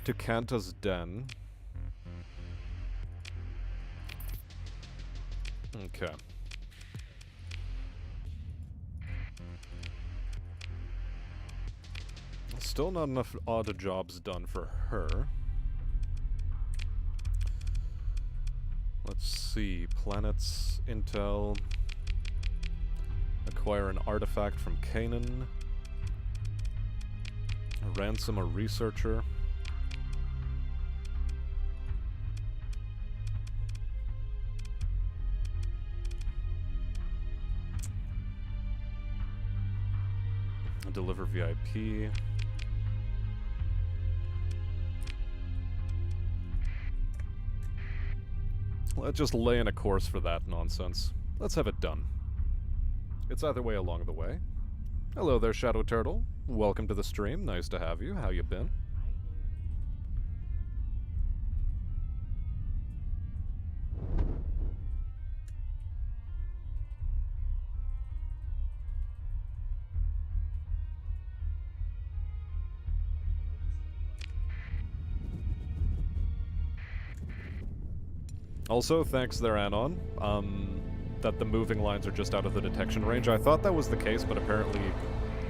To Kanta's den. Okay. Still not enough odd jobs done for her. Let's see. Planets, intel. Acquire an artifact from Canaan. Ransom a researcher. Deliver VIP. Let's just lay in a course for that nonsense. Let's have it done. It's either way along the way. Hello there, Shadow Turtle. Welcome to the stream. Nice to have you. How you been? Also, thanks there, Anon, that the moving lines are just out of the detection range. I thought that was the case, but apparently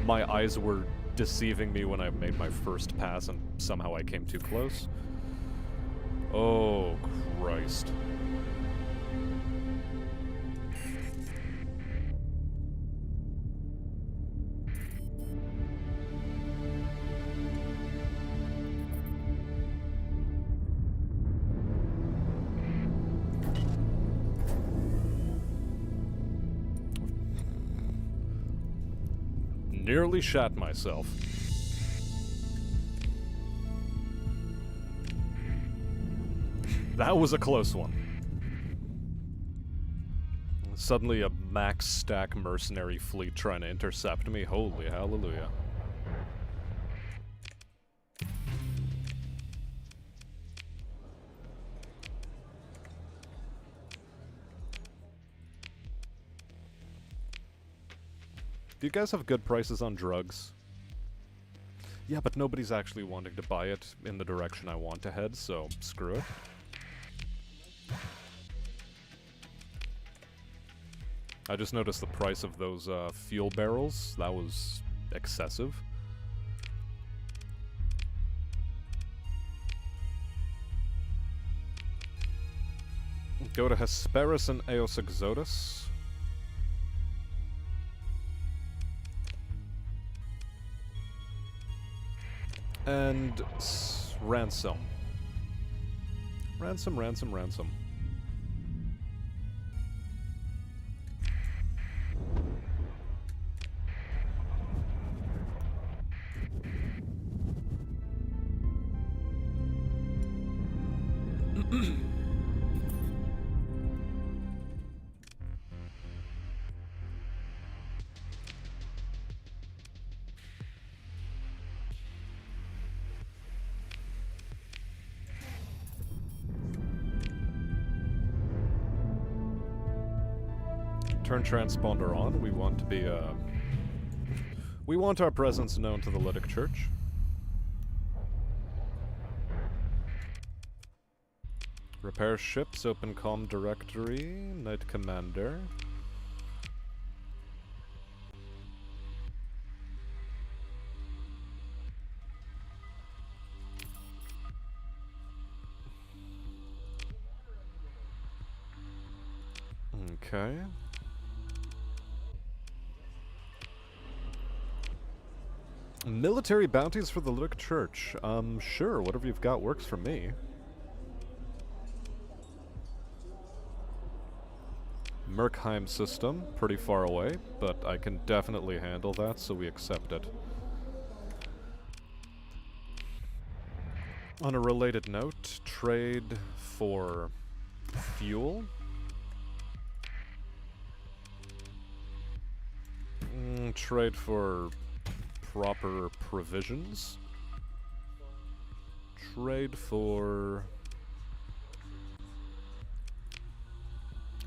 my eyes were deceiving me when I made my first pass, and somehow I came too close. Oh, Christ. Nearly shat myself. That was a close one. Suddenly a max stack mercenary fleet trying to intercept me. Holy hallelujah. Do you guys have good prices on drugs? Yeah, but nobody's actually wanting to buy it in the direction I want to head, so screw it. I just noticed the price of those fuel barrels. That was excessive. Go to Hesperus and Eos Exodus. And ransom. Ransom, ransom, ransom. Turn transponder on. We want to be, we want our presence known to the Lytic Church. Repair ships, open comm directory, Knight Commander. Okay. Military bounties for the Lytic Church. Sure, whatever you've got works for me. Merkheim system, pretty far away, but I can definitely handle that, so we accept it. On a related note, trade for fuel. Trade for proper provisions. Trade for...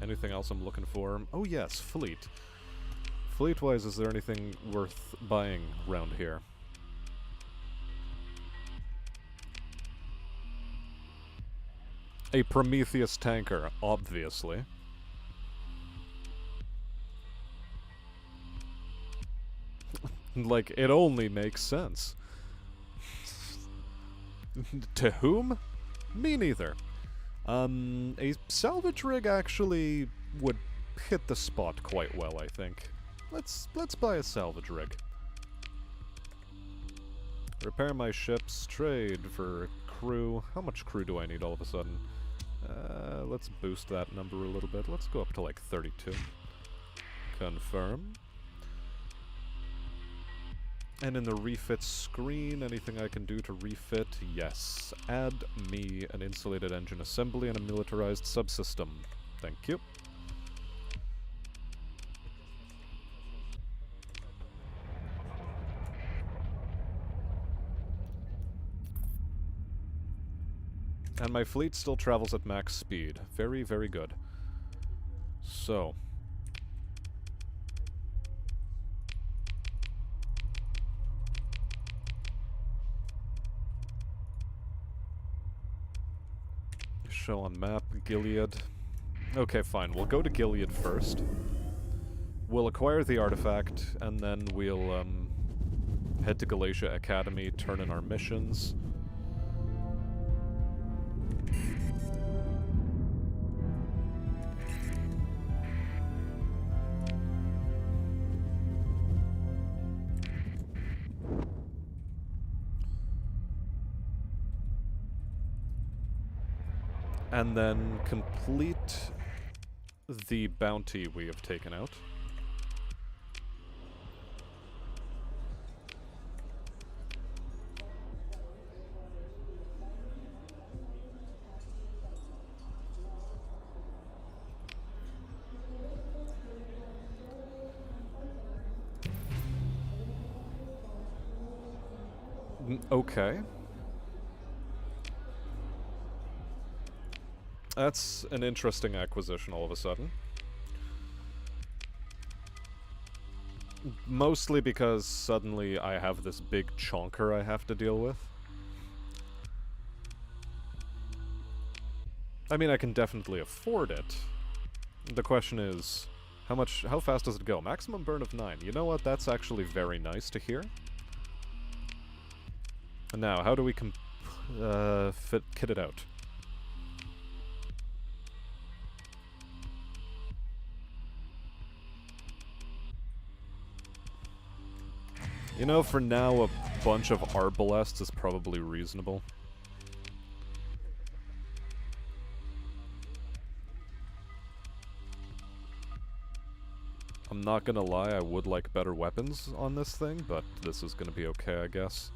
anything else I'm looking for? Oh yes, fleet. Fleet-wise, is there anything worth buying around here? A Prometheus tanker, obviously. Like, it only makes sense. To whom? Me neither. A salvage rig actually would hit the spot quite well, I think. Let's buy a salvage rig. Repair my ships, trade for crew. How much crew do I need all of a sudden? Let's boost that number a little bit. Let's go up to like 32. Confirm. And in the refit screen, anything I can do to refit? Yes. Add me an insulated engine assembly and a militarized subsystem. Thank you. And my fleet still travels at max speed. Very, very good. So... show on map, Gilead. Okay, fine. We'll go to Gilead first. We'll acquire the artifact, and then we'll, head to Galatia Academy, turn in our missions. And then complete the bounty we have taken out. Okay. That's an interesting acquisition all of a sudden. Mostly because suddenly I have this big chonker I have to deal with. I mean, I can definitely afford it. The question is, how fast does it go? Maximum burn of 9. You know what? That's actually very nice to hear. And now, how do we kit it out? You know, for now, a bunch of arbalests is probably reasonable. I'm not gonna lie, I would like better weapons on this thing, but this is gonna be okay, I guess.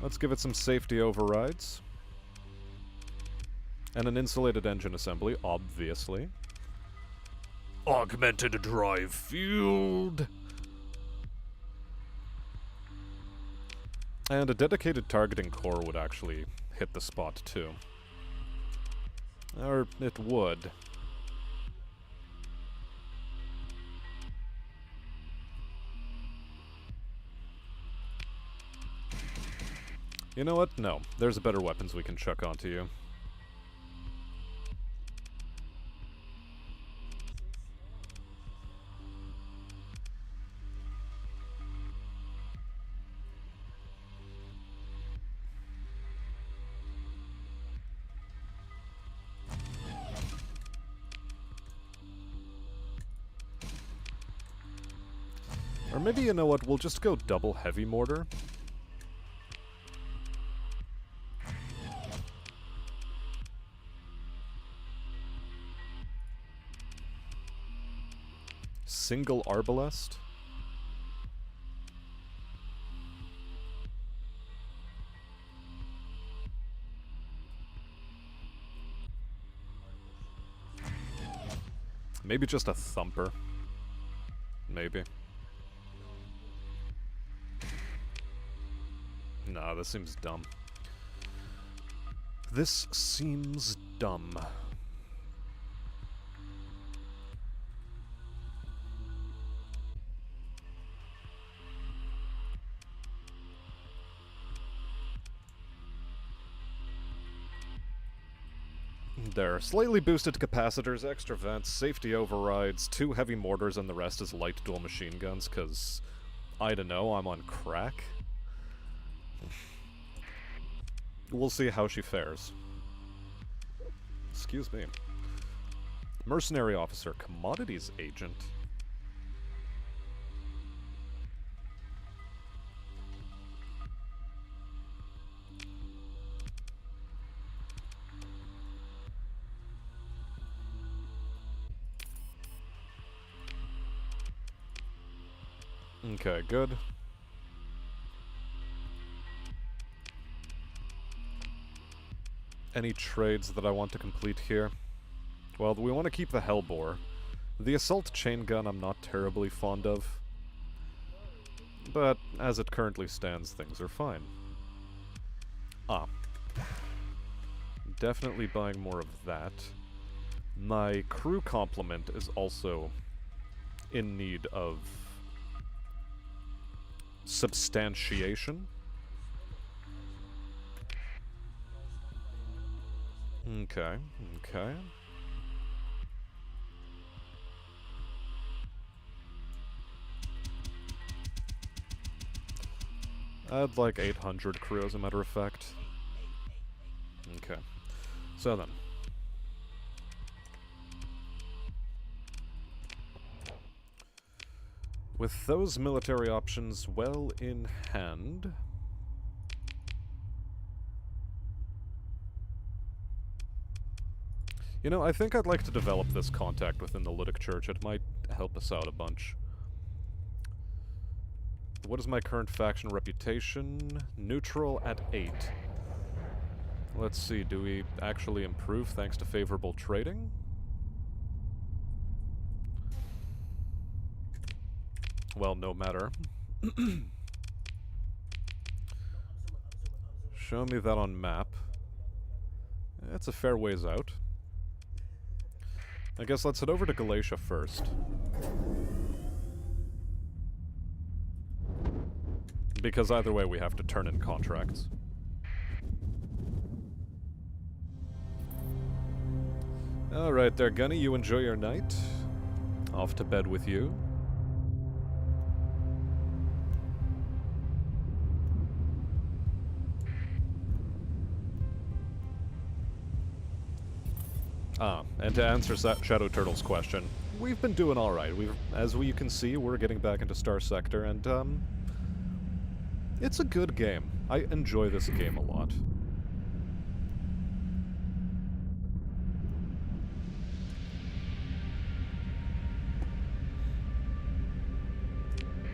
Let's give it some safety overrides. And an insulated engine assembly, obviously. Augmented drive field! And a dedicated targeting core would actually hit the spot, too. Or it would. You know what? No. There's better weapons we can chuck onto you. Or maybe, you know what, we'll just go double heavy mortar. Single arbalest. Maybe just a thumper. Maybe. Nah, this seems dumb. This seems dumb. There. Slightly boosted capacitors, extra vents, safety overrides, 2 heavy mortars, and the rest is light dual machine guns, cause I don't know, I'm on crack. We'll see how she fares. Excuse me. Mercenary officer, commodities agent. Okay, good. Any trades that I want to complete here? Well, we want to keep the Hellbore. The assault chain gun I'm not terribly fond of. But as it currently stands, things are fine. Ah. Definitely buying more of that. My crew complement is also in need of substantiation. Okay, okay. I'd like 800 crew, as a matter of fact. Okay. So then. With those military options well in hand... You know, I think I'd like to develop this contact within the Lytic Church. It might help us out a bunch. What is my current faction reputation? Neutral at 8. Let's see, do we actually improve thanks to favorable trading? Well, no matter. Show me that on map. It's a fair ways out. I guess let's head over to Galatia first. Because either way we have to turn in contracts. Alright there, Gunny, you enjoy your night. Off to bed with you. Ah, and to answer Shadow Turtle's question, we've been doing alright. As you can see, we're getting back into Starsector, and, it's a good game. I enjoy this game a lot.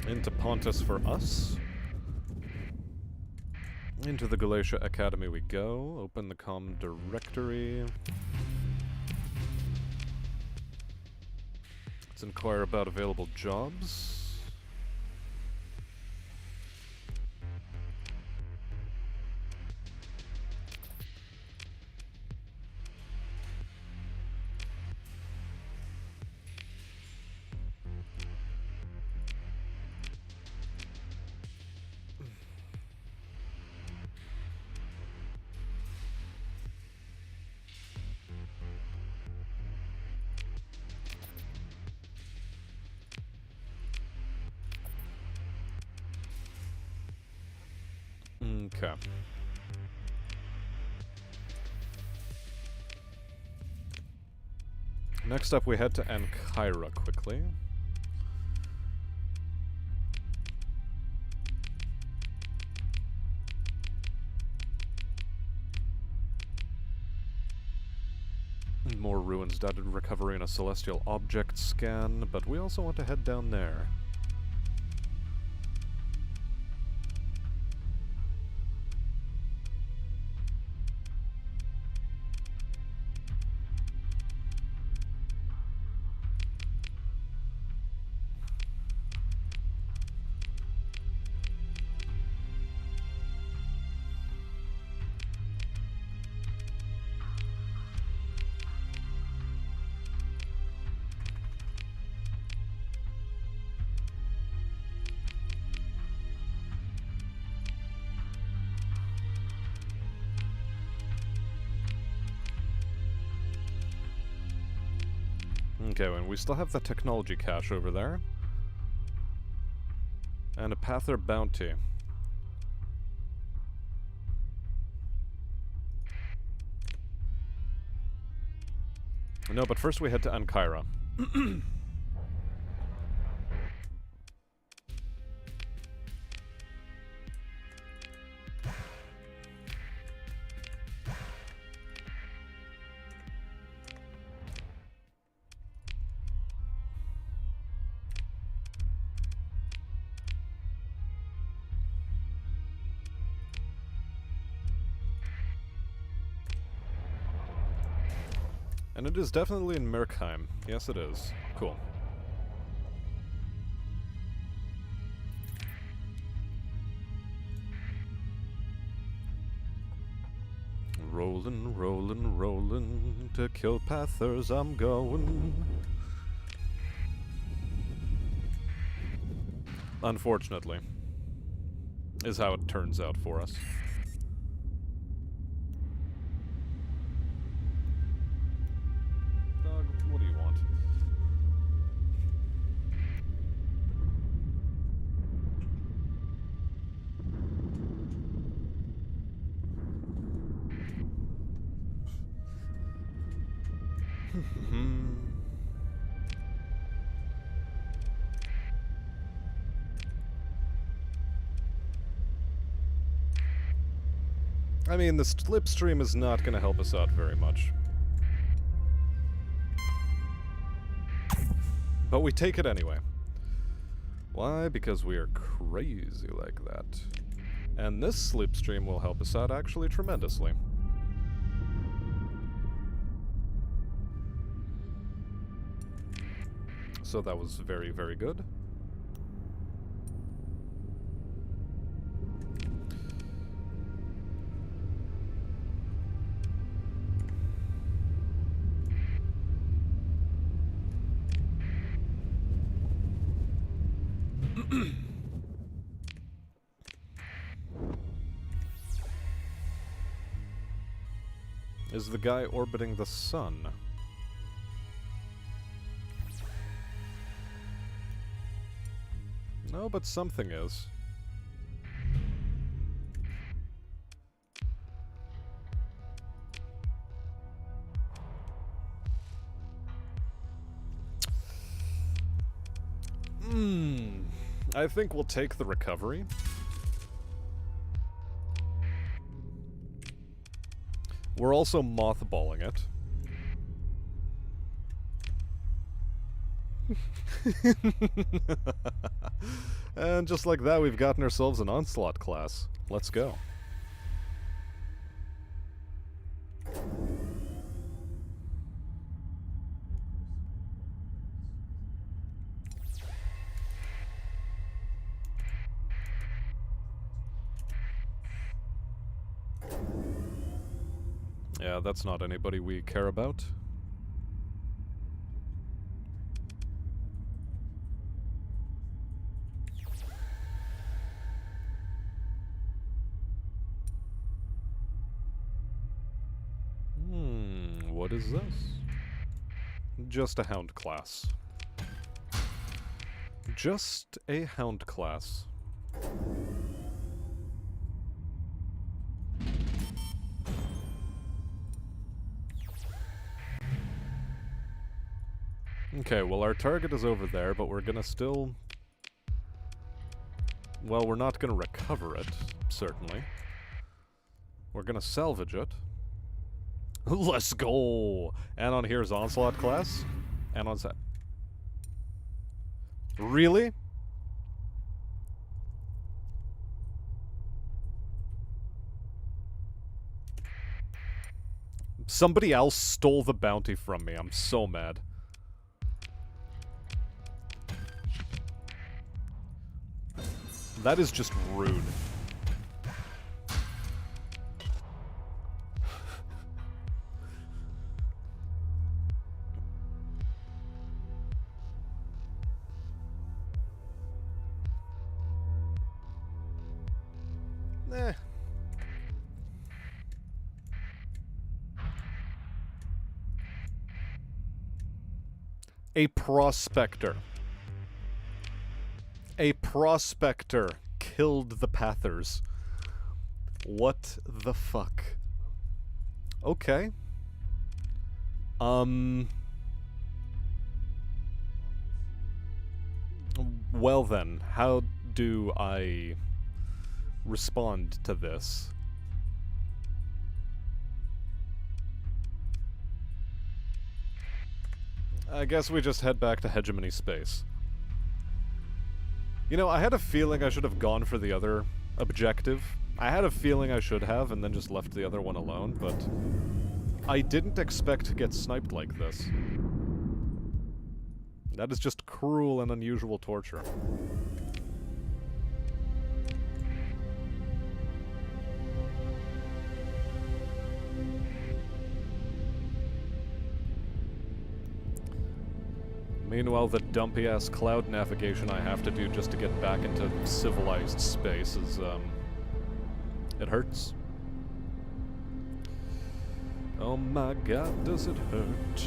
Into Pontus for us. Into the Galatia Academy we go. Open the comm directory. Let's inquire about available jobs. Okay. Next up, we head to Ankara quickly. More ruins data recovery and a celestial object scan, but we also want to head down there. Okay, and we still have the technology cache over there. And a Pather bounty. No, but first we head to Ankara. And it is definitely in Merkheim. Yes, it is. Cool. Rollin', rollin', rollin', to kill Pathers I'm going. Unfortunately, is how it turns out for us. Dog, what do you want? I mean, the slipstream is not going to help us out very much. But we take it anyway. Why? Because we are crazy like that. And this slipstream will help us out actually tremendously. So that was very, very good. Is the guy orbiting the sun? No, but something is. I think we'll take the recovery. We're also mothballing it. And just like that, we've gotten ourselves an Onslaught class. Let's go. Yeah, that's not anybody we care about. What is this? Just a hound class. Just a hound class. Okay, well our target is over there, but we're gonna still... Well, we're not gonna recover it, certainly. We're gonna salvage it. Let's go! Anon here's Onslaught class. Anon's... Really? Somebody else stole the bounty from me. I'm so mad. That is just rude. Eh. A prospector. A prospector killed the Pathers. What the fuck? Okay. Well then, how do I respond to this? I guess we just head back to Hegemony Space. You know, I had a feeling I should have gone for the other objective. I had a feeling I should have, and then just left the other one alone, but... I didn't expect to get sniped like this. That is just cruel and unusual torture. Meanwhile, the dumpy-ass cloud navigation I have to do just to get back into civilized space is, it hurts. Oh my god, does it hurt.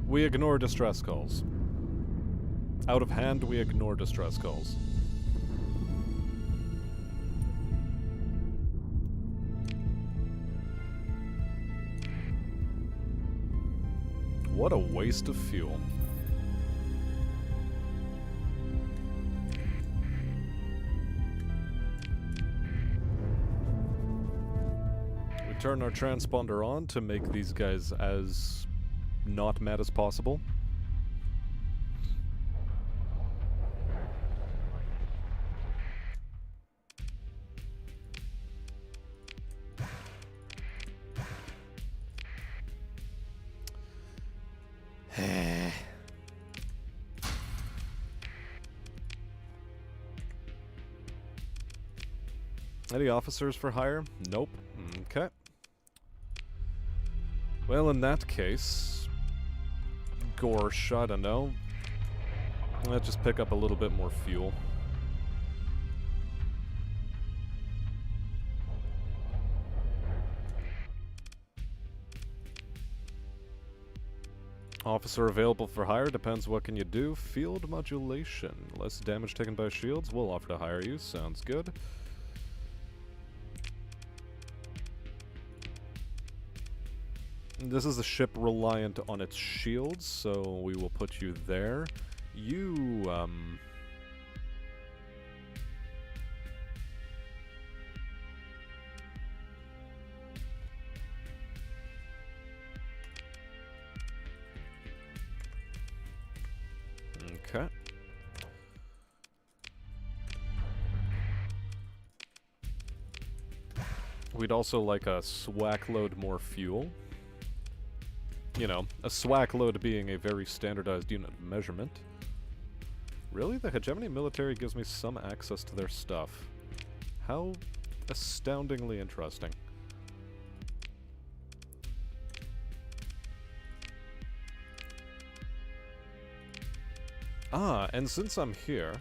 We ignore distress calls. Out of hand, we ignore distress calls. What a waste of fuel. We turn our transponder on to make these guys as not mad as possible. Any officers for hire? Nope. Okay. Well, in that case... Gorsh, I don't know. Let's just pick up a little bit more fuel. Officer available for hire, depends what can you do. Field modulation. Less damage taken by shields, we'll offer to hire you, sounds good. This is a ship reliant on its shields, so we will put you there. You, Okay. We'd also like a swack load more fuel. You know, a swack load being a very standardized unit of measurement. Really? The hegemony military gives me some access to their stuff. How astoundingly interesting. Ah, and since I'm here...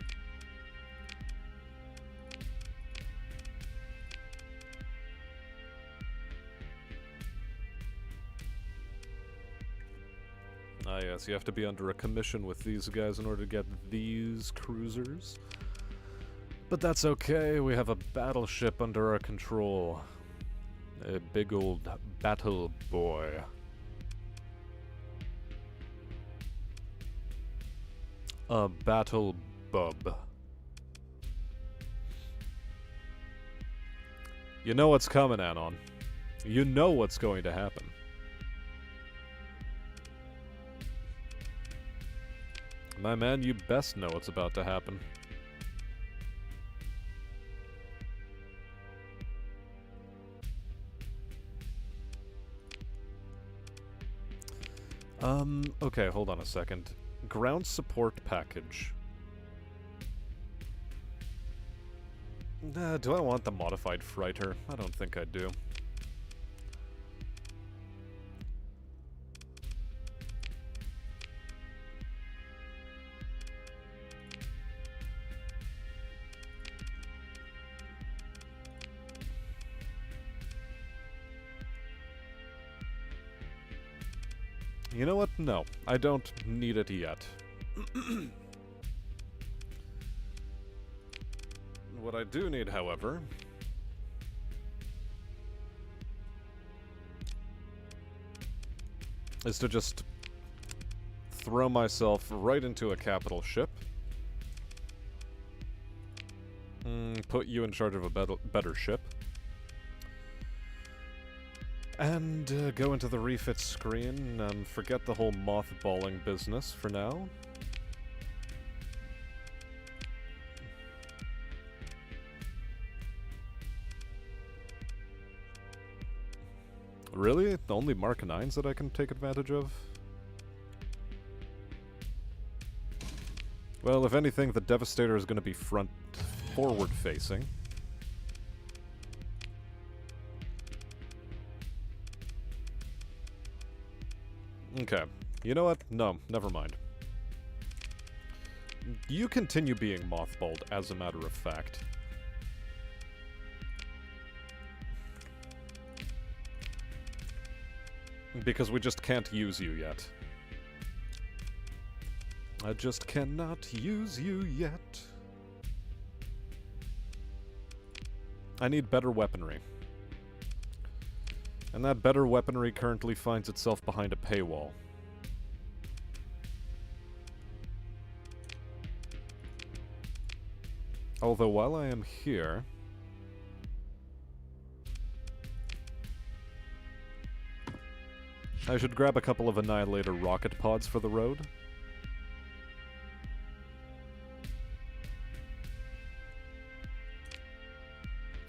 Ah yes, you have to be under a commission with these guys in order to get these cruisers. But that's okay, we have a battleship under our control. A big old battle boy. A battle bub. You know what's coming, Anon. You know what's going to happen. My man, you best know what's about to happen. Okay, hold on a second. Ground support package. Do I want the modified freighter? I don't think I do. You know what? No, I don't need it yet. What I do need, however, is to just throw myself right into a capital ship. Put you in charge of a better ship. And go into the refit screen and forget the whole mothballing business for now. Really? The only Mark 9s that I can take advantage of? Well, if anything, the Devastator is going to be forward-facing. Okay. You know what? No, never mind. You continue being mothballed, as a matter of fact. Because we just can't use you yet. I just cannot use you yet. I need better weaponry. And that better weaponry currently finds itself behind a paywall. Although while I am here... I should grab a couple of Annihilator rocket pods for the road.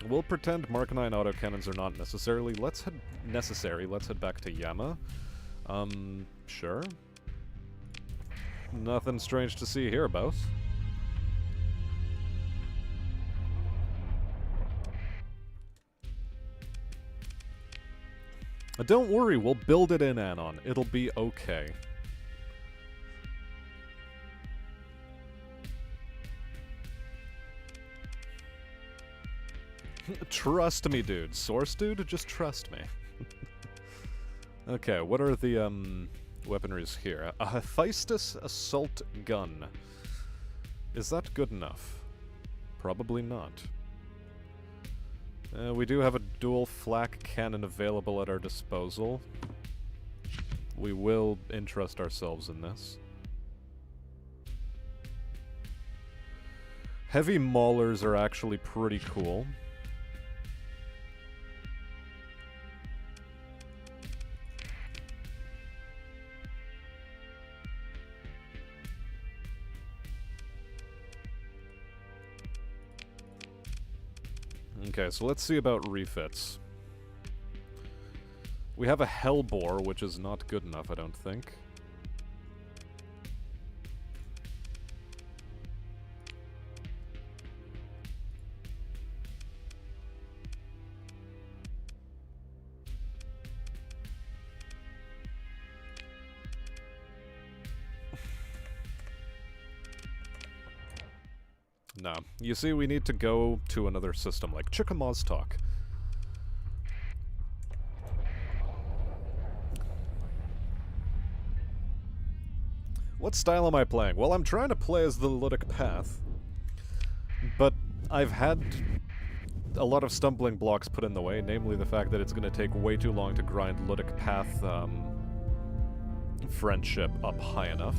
We'll pretend Mark 9 autocannons are not necessary. Let's head back to Yama. Sure. Nothing strange to see here, boss. Don't worry, we'll build it in, Anon. It'll be okay. Trust me, dude. Source dude, just trust me. Okay, what are the, weaponries here? A Hephaestus assault gun. Is that good enough? Probably not. We do have a dual flak cannon available at our disposal. We will interest ourselves in this. Heavy maulers are actually pretty cool. Okay, so let's see about refits. We have a Hellbore, which is not good enough, I don't think. No. You see, we need to go to another system, like Chickamaustock. What style am I playing? Well, I'm trying to play as the Ludic Path, but I've had a lot of stumbling blocks put in the way, namely the fact that it's going to take way too long to grind Ludic Path friendship up high enough.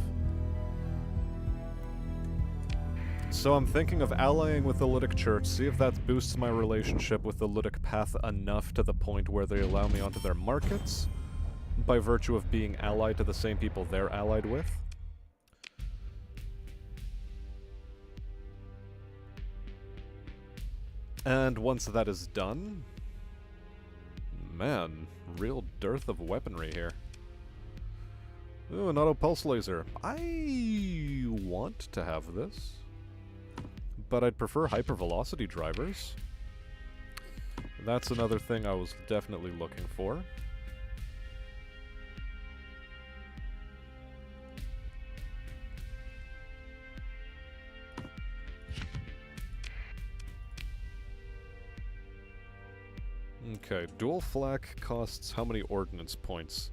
So I'm thinking of allying with the Ludic Church, see if that boosts my relationship with the Ludic Path enough to the point where they allow me onto their markets, by virtue of being allied to the same people they're allied with. And once that is done... Man, real dearth of weaponry here. Ooh, an auto pulse laser. I want to have this, but I'd prefer hypervelocity drivers. That's another thing I was definitely looking for. Okay, dual flak costs how many ordnance points?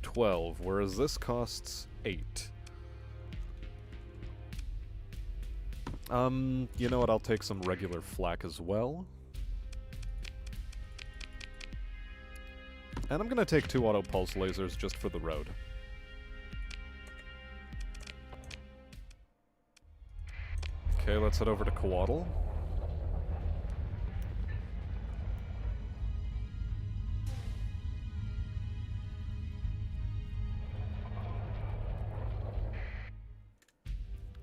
12, whereas this costs 8. You know what, I'll take some regular flak as well. And I'm gonna take 2 auto pulse lasers just for the road. Okay, let's head over to Coatl.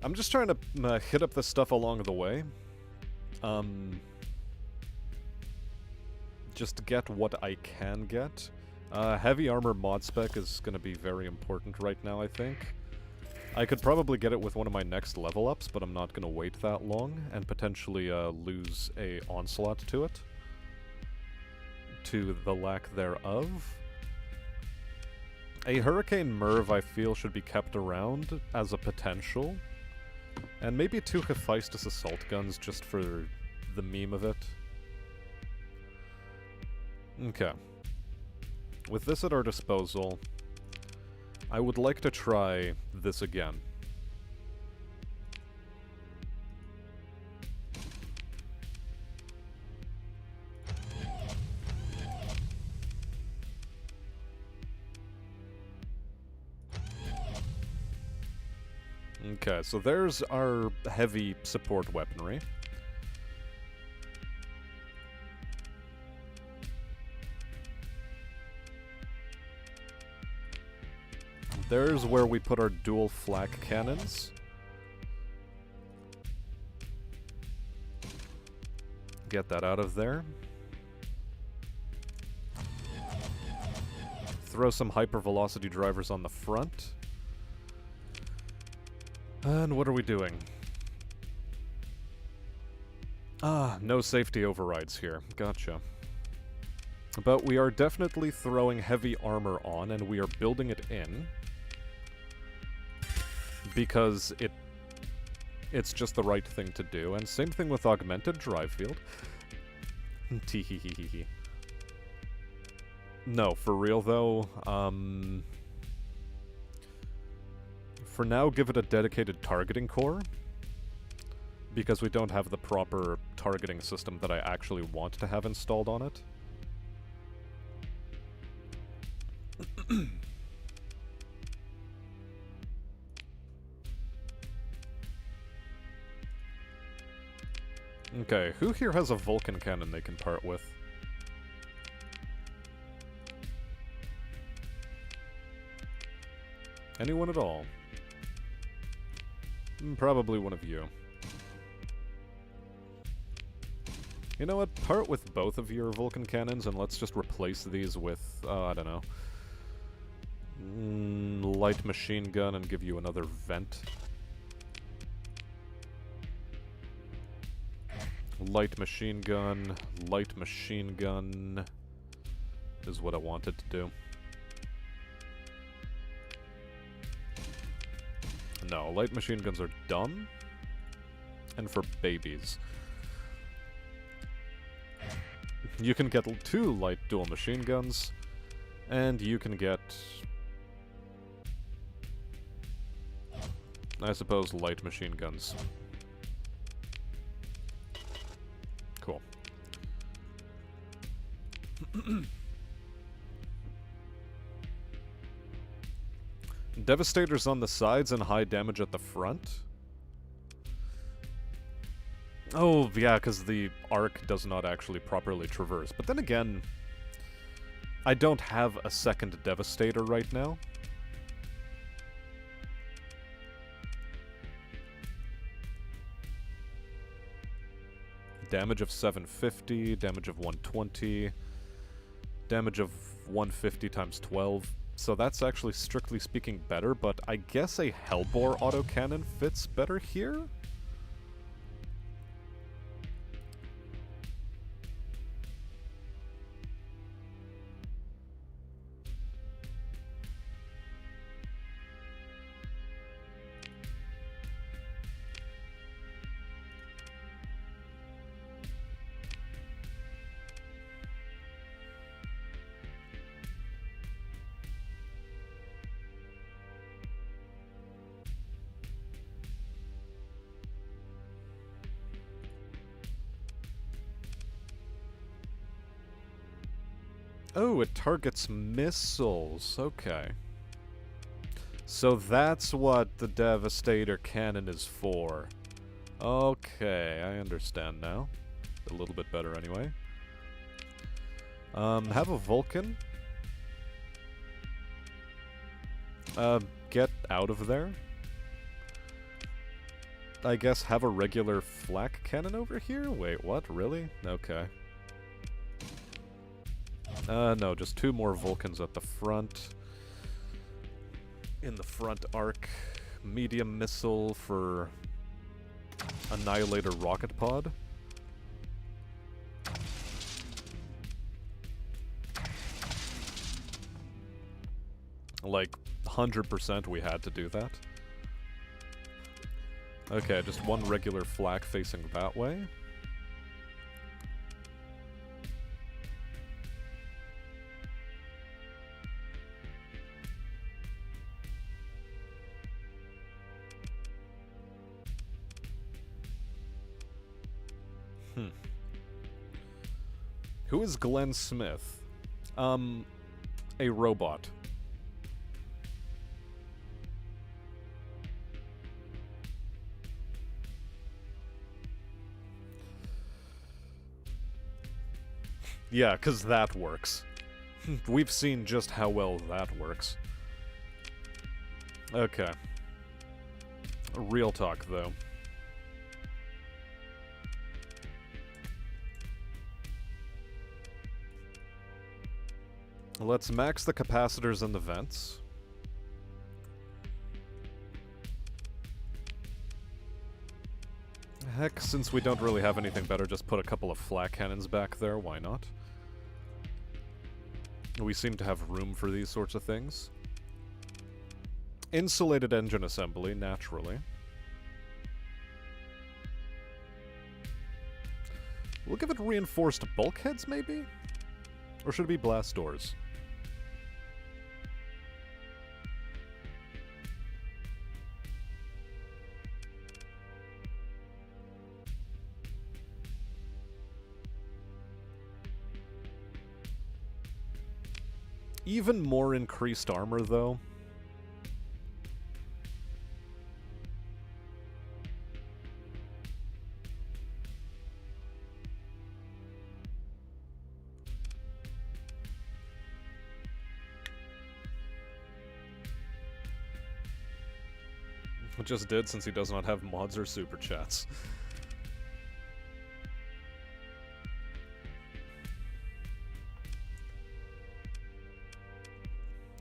I'm just trying to hit up this stuff along the way. Just to get what I can get. Heavy armor mod spec is going to be very important right now, I think. I could probably get it with one of my next level ups, but I'm not going to wait that long, and potentially lose a onslaught to it. To the lack thereof. A Hurricane Merv I feel should be kept around as a potential. And maybe 2 Hephaestus assault guns just for the meme of it. Okay. With this at our disposal, I would like to try this again. Okay, so there's our heavy support weaponry. There's where we put our dual flak cannons. Get that out of there. Throw some hypervelocity drivers on the front. And what are we doing? Ah, no safety overrides here. Gotcha. But we are definitely throwing heavy armor on, and we are building it in. Because it's just the right thing to do. And same thing with augmented drive field. Teehehehe. No, for real though, for now, give it a dedicated targeting core, because we don't have the proper targeting system that I actually want to have installed on it. Okay, who here has a Vulcan cannon they can part with? Anyone at all? Probably one of you. You know what? Part with both of your Vulcan cannons and let's just replace these with, I don't know. Light machine gun and give you another vent. Light machine gun is what I wanted to do. No, light machine guns are dumb and for babies. You can get 2 light dual machine guns, and you can get, I suppose, light machine guns. Cool. Devastators on the sides and high damage at the front? Oh, yeah, because the arc does not actually properly traverse. But then again, I don't have a second Devastator right now. Damage of 750, damage of 120, damage of 150 times 12. So that's actually, strictly speaking, better, but I guess a Hellbore autocannon fits better here? Oh, it targets missiles. Okay. So that's what the Devastator cannon is for. Okay, I understand now. A little bit better anyway. Have a Vulcan. Get out of there. I guess have a regular flak cannon over here? Wait, what? Really? Okay. No, just 2 more Vulcans at the front. In the front arc. Medium missile for Annihilator rocket pod. Like, 100% we had to do that. Okay, just 1 regular flak facing that way. Who is Glenn Smith? A robot. Yeah, 'cause that works. We've seen just how well that works. Okay. Real talk, though. Let's max the capacitors and the vents. Heck, since we don't really have anything better, just put a couple of flak cannons back there, why not? We seem to have room for these sorts of things. Insulated engine assembly, naturally. We'll give it reinforced bulkheads, maybe? Or should it be blast doors? Even more increased armor, though. It just did, since he does not have mods or super chats.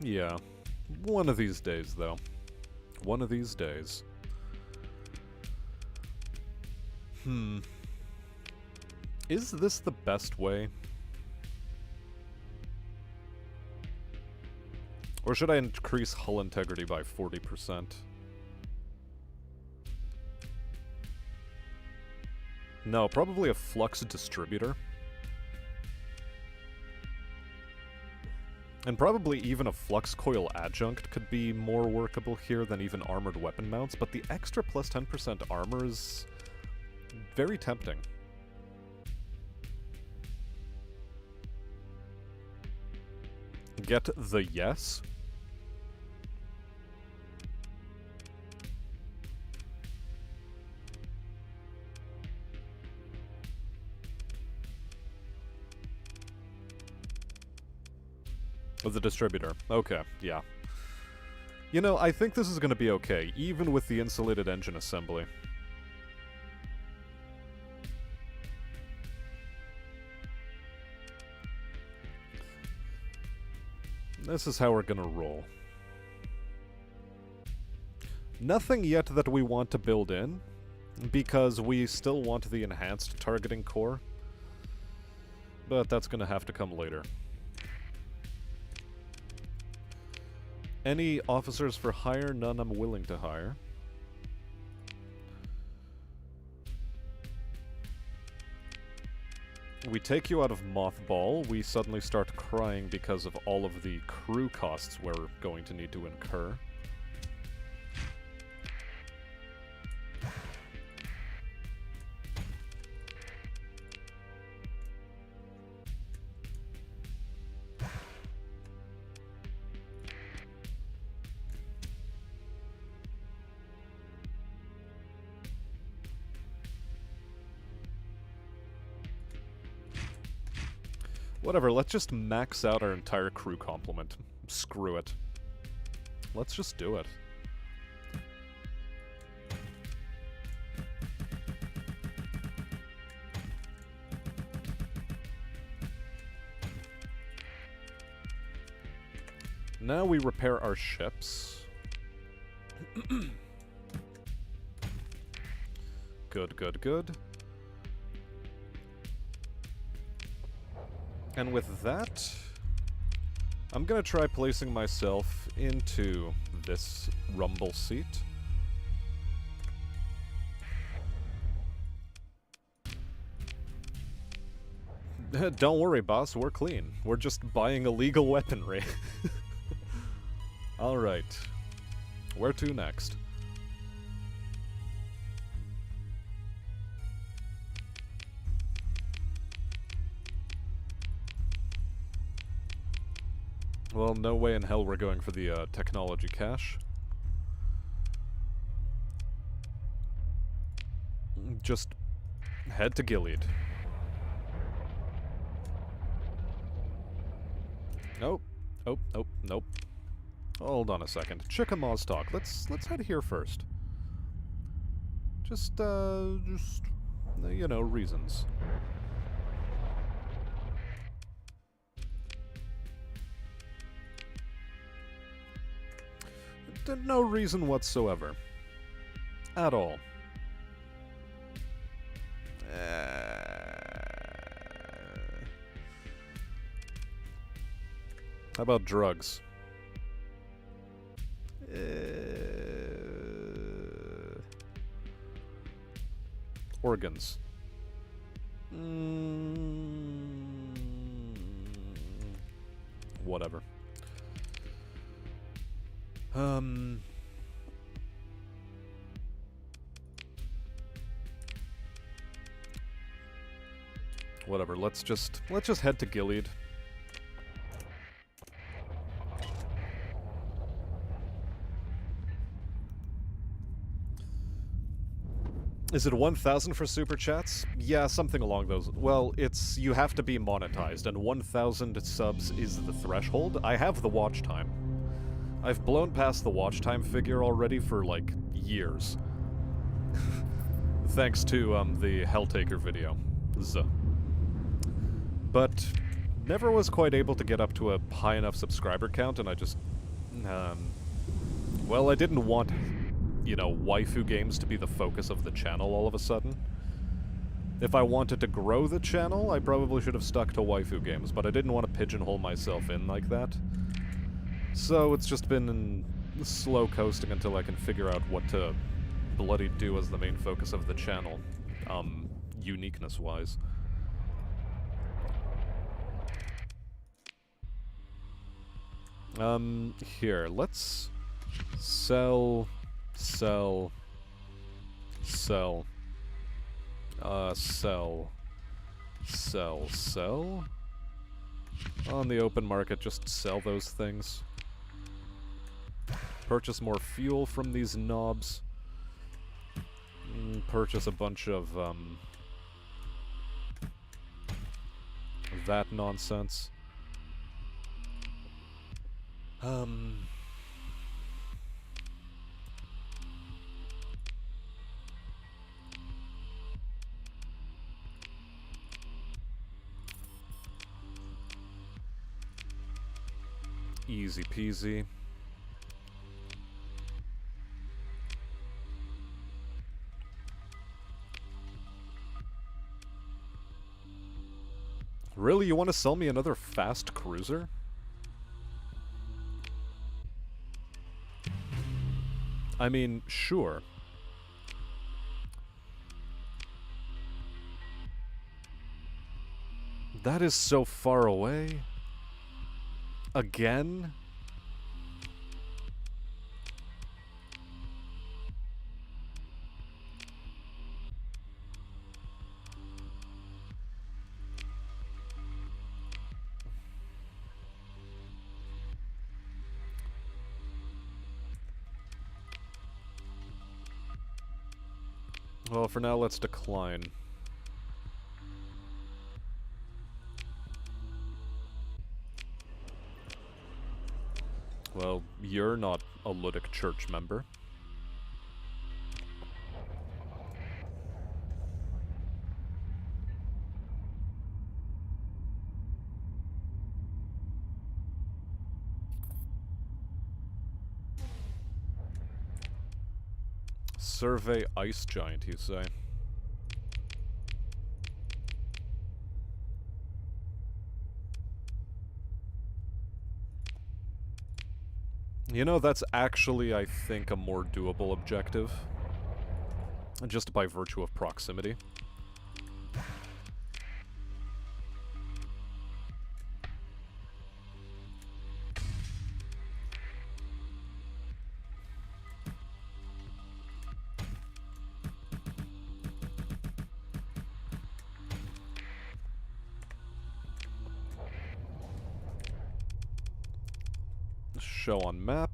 Yeah. One of these days, though. One of these days. Is this the best way? Or should I increase hull integrity by 40%? No, probably a flux distributor. And probably even a flux coil adjunct could be more workable here than even armored weapon mounts, but the extra plus 10% armor is very tempting. Get the yes? The distributor. Okay, yeah. You know, I think this is going to be okay, even with the insulated engine assembly. This is how we're going to roll. Nothing yet that we want to build in, because we still want the enhanced targeting core. But that's going to have to come later. Any officers for hire? None I'm willing to hire. We take you out of Mothball, we suddenly start crying because of all of the crew costs we're going to need to incur. Whatever, let's just max out our entire crew complement. Screw it. Let's just do it. Now we repair our ships. Good, good, good. And with that, I'm gonna try placing myself into this rumble seat. Don't worry, boss, we're clean. We're just buying illegal weaponry. Alright. Where to next? Well, no way in hell we're going for the technology cache. Just head to Gilead. Nope. Oh, nope, nope. Hold on a second. Chickamau's talk. Let's head here first. Just, you know, reasons. No reason whatsoever. At all. How about drugs? Organs. Whatever. Whatever, let's just head to Gilead. Is it 1,000 for super chats? Yeah, something along those. Well, it's you have to be monetized, and 1,000 subs is the threshold. I have the watch time. I've blown past the watch time figure already for, like, years. Thanks to, the Helltaker video. But never was quite able to get up to a high enough subscriber count, and I just, well, I didn't want, you know, waifu games to be the focus of the channel all of a sudden. If I wanted to grow the channel, I probably should have stuck to waifu games, but I didn't want to pigeonhole myself in like that. So it's just been slow coasting until I can figure out what to bloody do as the main focus of the channel, uniqueness-wise. Here, let's sell. Sell. On the open market, just sell those things. Purchase more fuel from these knobs. Purchase a bunch of, that nonsense. Easy peasy. Really, you want to sell me another fast cruiser? I mean, sure. That is so far away. Again? Well, for now, let's decline. Well, you're not a Ludic church member. Survey Ice Giant, you say? You know, that's actually, I think, a more doable objective. Just by virtue of proximity. Show on map.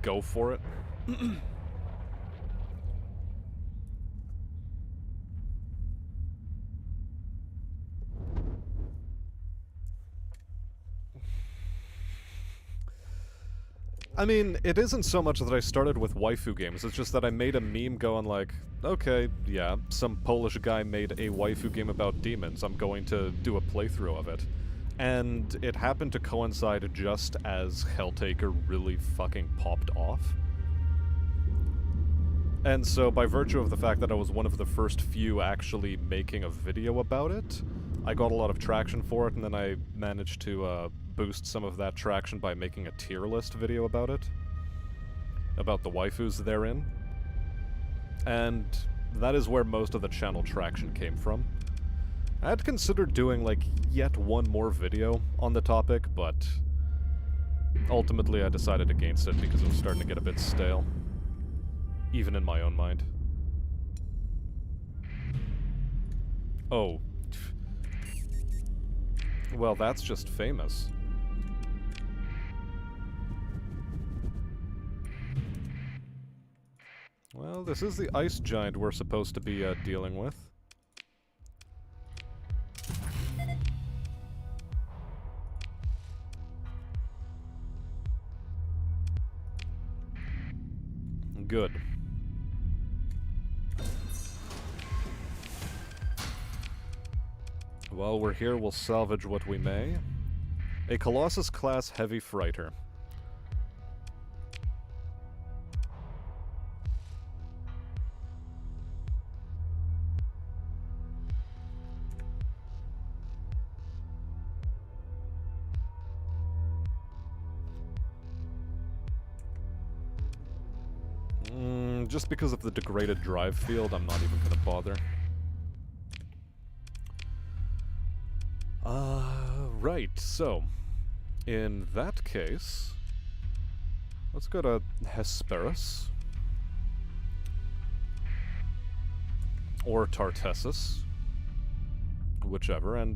Go for it. I mean, it isn't so much that I started with waifu games, it's just that I made a meme going like, okay, yeah, some Polish guy made a waifu game about demons, I'm going to do a playthrough of it. And it happened to coincide just as Helltaker really fucking popped off. And so, by virtue of the fact that I was one of the first few actually making a video about it, I got a lot of traction for it, and then I managed to boost some of that traction by making a tier list video about it. About the waifus therein. And that is where most of the channel traction came from. I had considered doing, like, yet one more video on the topic, but ultimately I decided against it because it was starting to get a bit stale. Even in my own mind. Oh. Well, that's just famous. Well, this is the ice giant we're supposed to be dealing with. Good. While we're here, we'll salvage what we may. A Colossus-class heavy freighter. Just because of the degraded drive field, I'm not even gonna bother. Right, so, in that case, let's go to Hesperus. Or Tartessus. Whichever, and,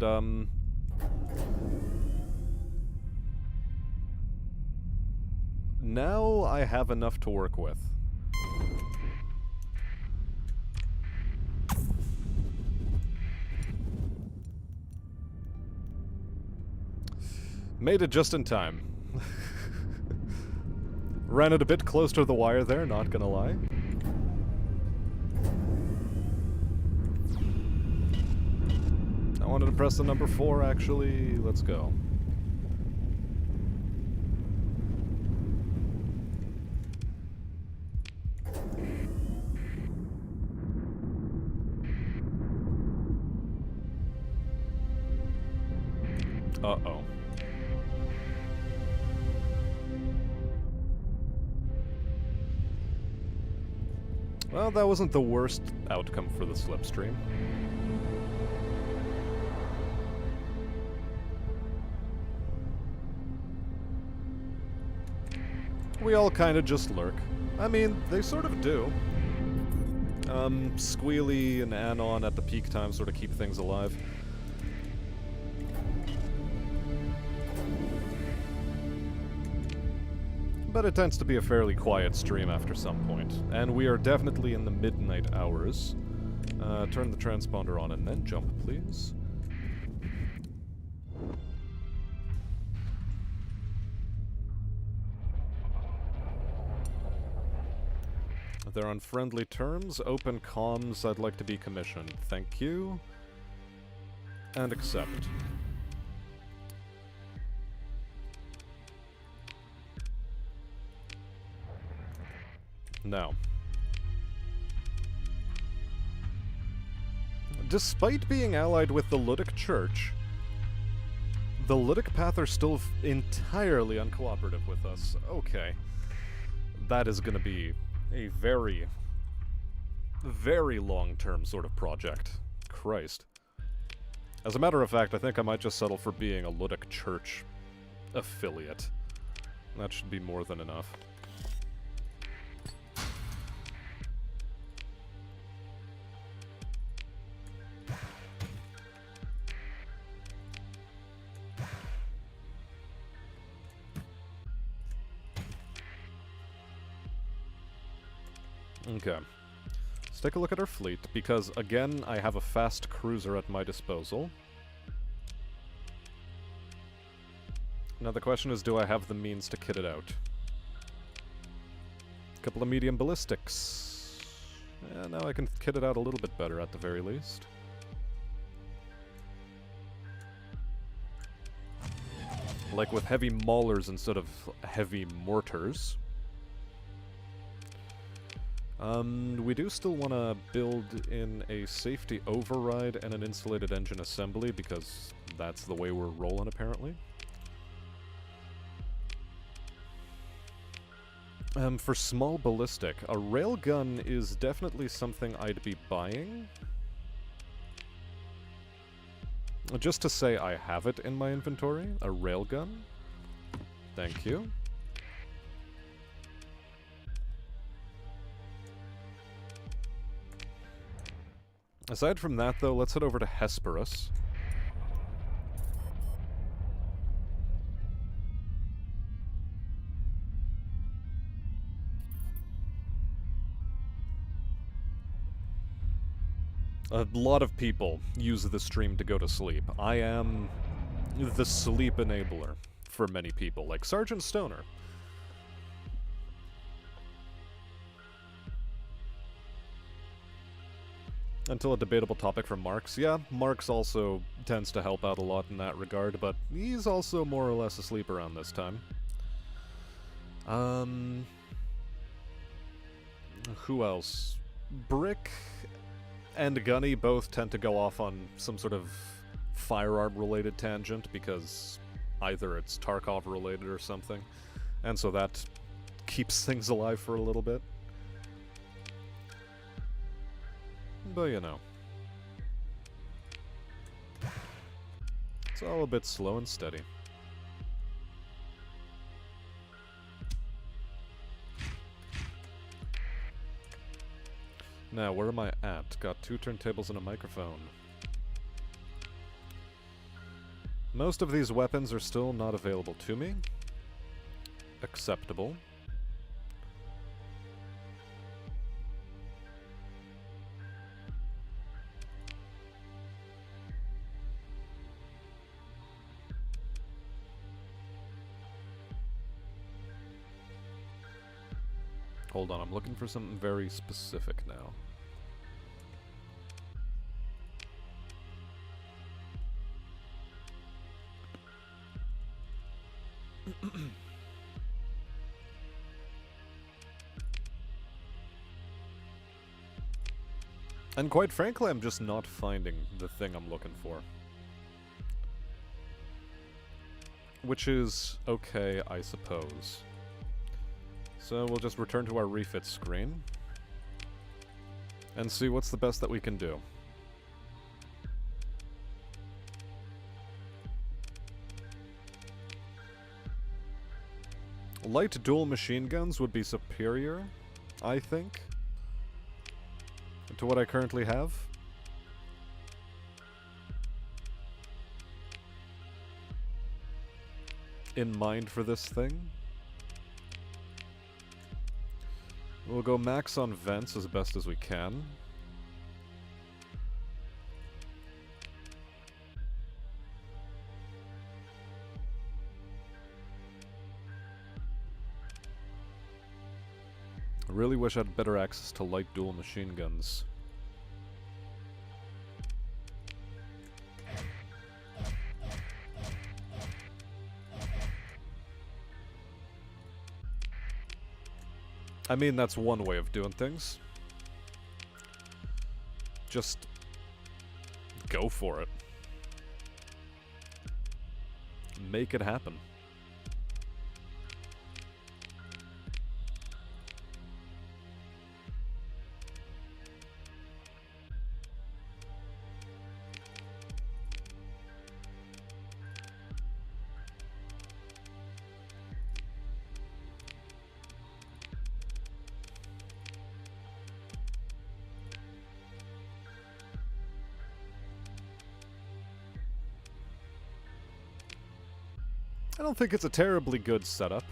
now I have enough to work with. Made it just in time. Ran it a bit close to the wire there, not gonna lie. I wanted to press the number 4, actually. Let's go. Uh-oh. Well, that wasn't the worst outcome for the slipstream. We all kinda just lurk. I mean, they sort of do. Squealy and Anon at the peak time sort of keep things alive. But it tends to be a fairly quiet stream after some point, and we are definitely in the midnight hours. Turn the transponder on and then jump, please. They're on friendly terms. Open comms, I'd like to be commissioned. Thank you. And accept. Now, despite being allied with the Ludic Church, the Ludic Path are still entirely uncooperative with us. Okay. That is gonna be a very, very long-term sort of project. Christ. As a matter of fact, I think I might just settle for being a Ludic Church affiliate. That should be more than enough. Okay. Let's take a look at our fleet, because, again, I have a fast cruiser at my disposal. Now the question is, do I have the means to kit it out? A couple of medium ballistics. Yeah, now I can kit it out a little bit better, at the very least. Like with heavy maulers instead of heavy mortars. We do still want to build in a safety override and an insulated engine assembly, because that's the way we're rolling, apparently. For small ballistic, a railgun is definitely something I'd be buying. Just to say I have it in my inventory, a railgun. Thank you. Aside from that, though, let's head over to Hesperus. A lot of people use the stream to go to sleep. I am the sleep enabler for many people, like Sergeant Stoner. Until a debatable topic from Marx. Yeah, Marx also tends to help out a lot in that regard, but he's also more or less asleep around this time. Who else? Brick and Gunny both tend to go off on some sort of firearm-related tangent, because either it's Tarkov-related or something, and so that keeps things alive for a little bit. But you know. It's all a bit slow and steady. Now, where am I at? Got 2 turntables and a microphone. Most of these weapons are still not available to me. Acceptable. Hold on, I'm looking for something very specific now. And quite frankly, I'm just not finding the thing I'm looking for. Which is okay, I suppose. So we'll just return to our refit screen and see what's the best that we can do. Light dual machine guns would be superior, I think, to what I currently have. In mind for this thing. We'll go max on vents as best as we can. I really wish I had better access to light dual machine guns. I mean, that's one way of doing things. Just go for it. Make it happen. I don't think it's a terribly good setup.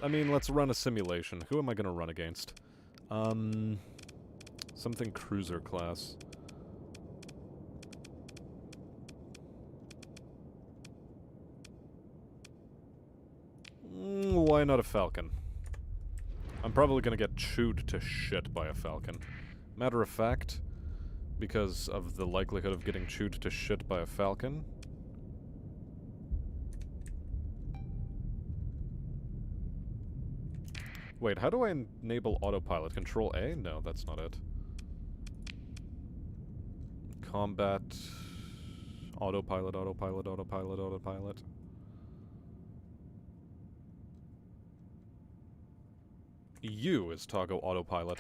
I mean, let's run a simulation. Who am I gonna run against? Something cruiser class. Why not a Falcon? I'm probably gonna get chewed to shit by a Falcon. Matter of fact, because of the likelihood of getting chewed to shit by a Falcon, wait, how do I enable autopilot? Control A? No, that's not it. Combat... Autopilot, autopilot, autopilot, autopilot. U is toggle autopilot.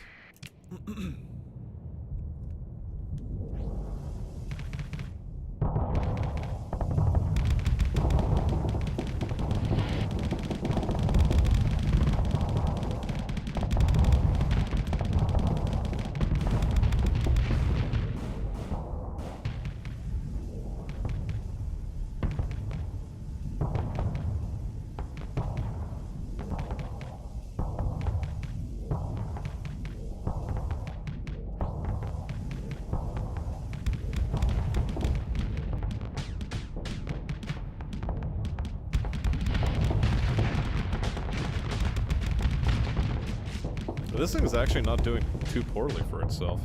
This thing is actually not doing too poorly for itself.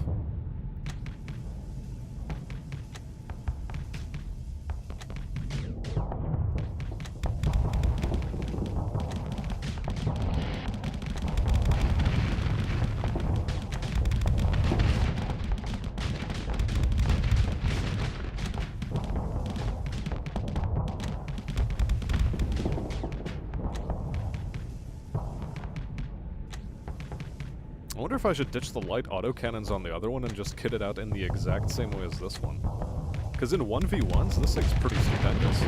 I wonder if I should ditch the light autocannons on the other one and just kit it out in the exact same way as this one. Because in 1v1s, this thing's pretty stupendous.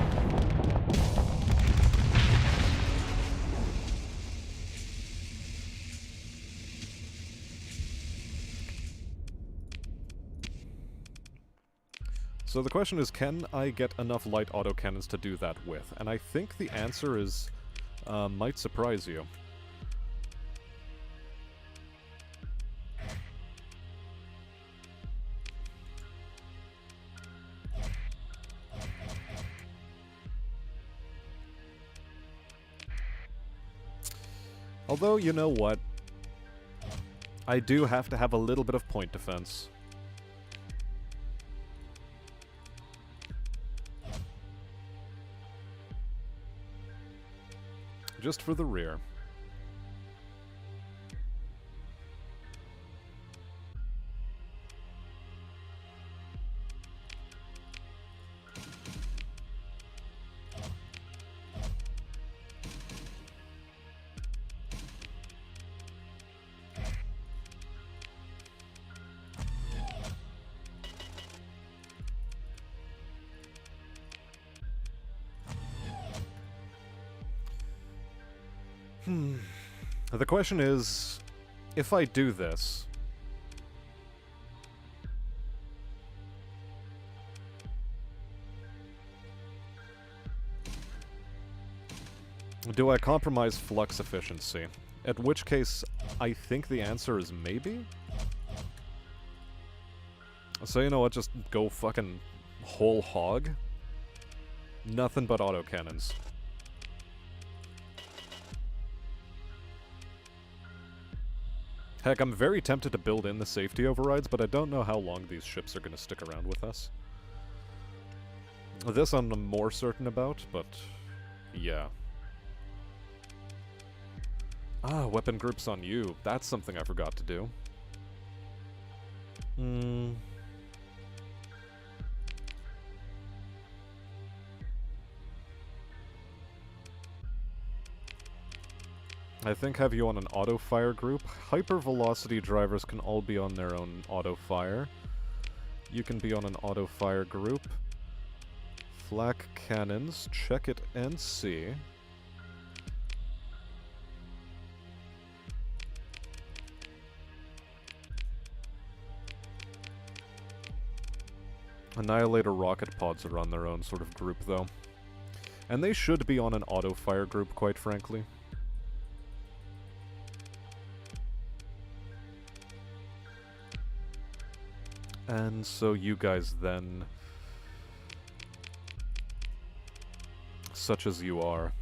So the question is, can I get enough light autocannons to do that with? And I think the answer is, might surprise you. Although, you know what? I do have to have a little bit of point defense. Just for the rear. The question is, if I do this, do I compromise flux efficiency? At which case, I think the answer is maybe? So you know what, just go fucking whole hog? Nothing but autocannons. Heck, I'm very tempted to build in the safety overrides, but I don't know how long these ships are going to stick around with us. This I'm more certain about, but yeah. Ah, weapon groups on you. That's something I forgot to do. I think have you on an auto-fire group. Hypervelocity drivers can all be on their own auto-fire. You can be on an auto-fire group. Flak cannons, check it and see. Annihilator rocket pods are on their own sort of group, though. And they should be on an auto-fire group, quite frankly. And so you guys then, such as you are,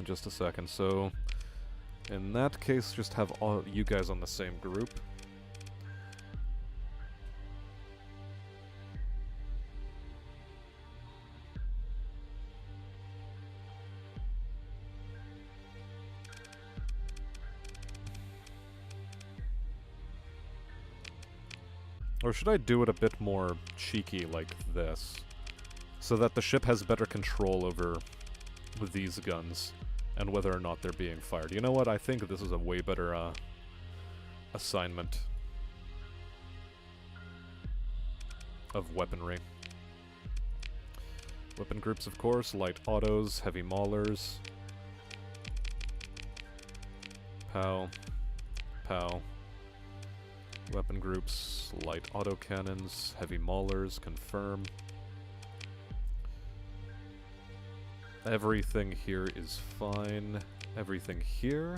just a second, so in that case just have all you guys on the same group. Or should I do it a bit more cheeky like this? So that the ship has better control over these guns and whether or not they're being fired. You know what? I think this is a way better assignment of weaponry. Weapon groups, of course, light autos, heavy maulers. Pow. Pow. Weapon groups, light autocannons, heavy maulers, confirm. Everything here is fine. Everything here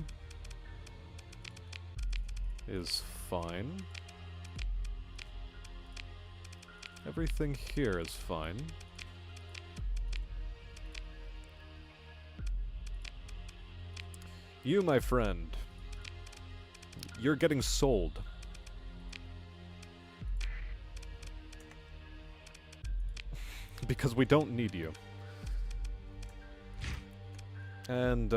is fine. Everything here is fine. You, my friend, you're getting sold. Because we don't need you. And,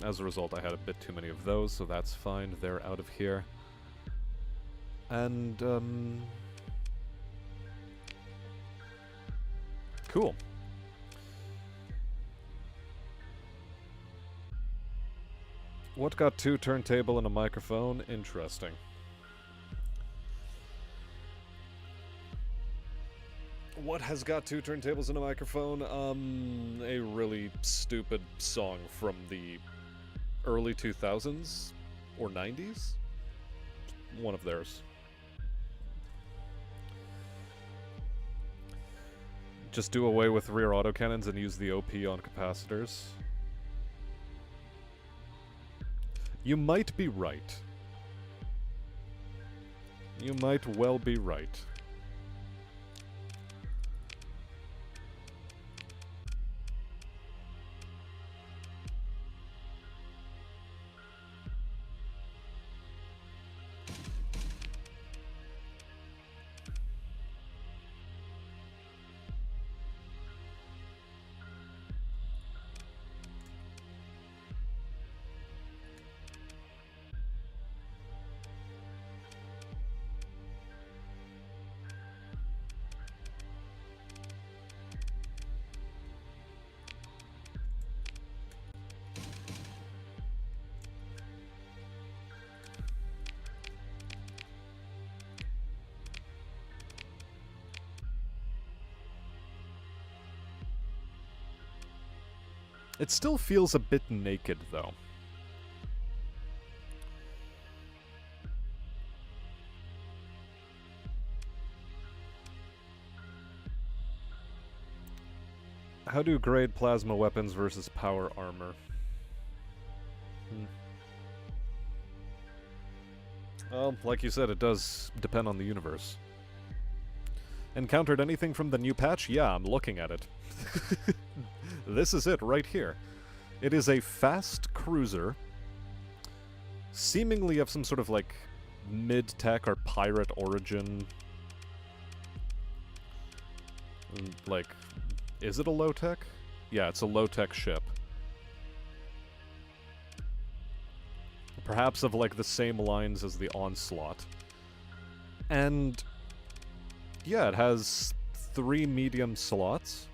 as a result, I had a bit too many of those, so that's fine. They're out of here. And, cool. What got 2 turntable and a microphone? Interesting. What has got 2 turntables and a microphone? A really stupid song from the early 2000s or 90s? One of theirs. Just do away with rear autocannons and use the OP on capacitors. You might be right. You might well be right. It still feels a bit naked, though. How do you grade plasma weapons versus power armor? Well, like you said, it does depend on the universe. Encountered anything from the new patch? Yeah, I'm looking at it. This is it right here. It is a fast cruiser, seemingly of some sort of like mid-tech or pirate origin. Like, is it a low-tech? Yeah, it's a low-tech ship. Perhaps of like the same lines as the Onslaught. And yeah, it has 3 medium slots.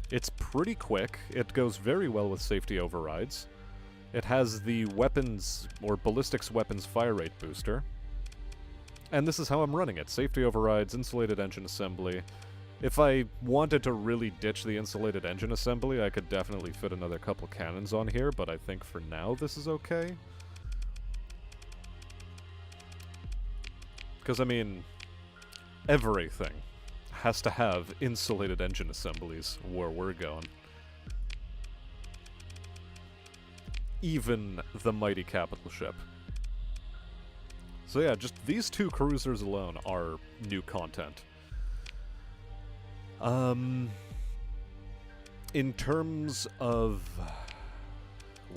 It's pretty quick. It goes very well with safety overrides. It has the weapons, or ballistics weapons fire rate booster. And this is how I'm running it. Safety overrides, insulated engine assembly. If I wanted to really ditch the insulated engine assembly, I could definitely fit another couple cannons on here, but I think for now this is okay. Because, I mean, everything has to have insulated engine assemblies where we're going. Even the mighty capital ship. So yeah, just these 2 cruisers alone are new content. In terms of...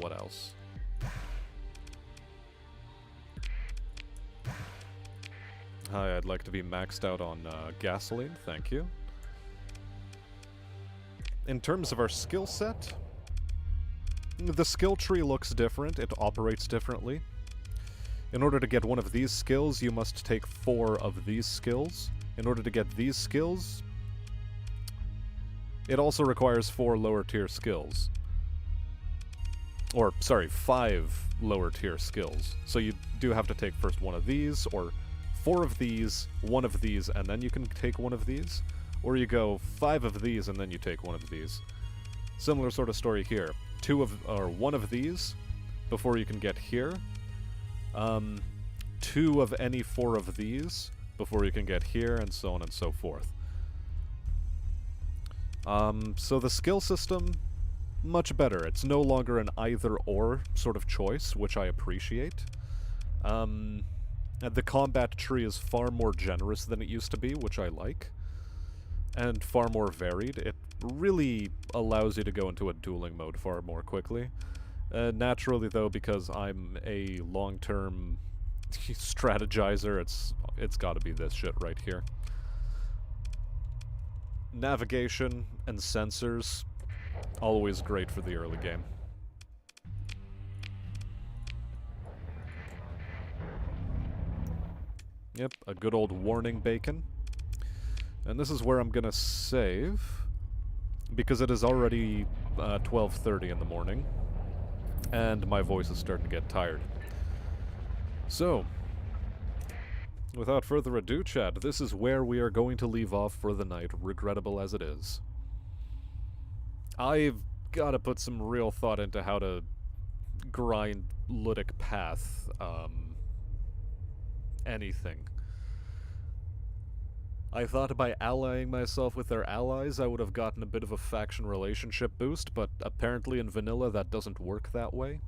what else? Hi, I'd like to be maxed out on gasoline, thank you. In terms of our skill set, the skill tree looks different, it operates differently. In order to get one of these skills, you must take 4 of these skills. In order to get these skills, it also requires 4 lower tier skills. Or, sorry, 5 lower tier skills. So you do have to take first one of these, or 4 of these, 1 of these, and then you can take 1 of these. Or you go 5 of these, and then you take 1 of these. Similar sort of story here. 1 of these before you can get here. 2 of any 4 of these before you can get here, and so on and so forth. So the skill system, much better. It's no longer an either-or sort of choice, which I appreciate. And the combat tree is far more generous than it used to be, which I like, and far more varied. It really allows you to go into a dueling mode far more quickly. Naturally, though, because I'm a long-term strategizer, it's got to be this shit right here. Navigation and sensors, always great for the early game. Yep, a good old warning beacon. And this is where I'm gonna save, because it is already 12:30 in the morning, and my voice is starting to get tired. So, without further ado, chat, this is where we are going to leave off for the night, regrettable as it is. I've gotta put some real thought into how to grind Ludic Path, anything. I thought by allying myself with their allies I would have gotten a bit of a faction relationship boost, but apparently in vanilla that doesn't work that way.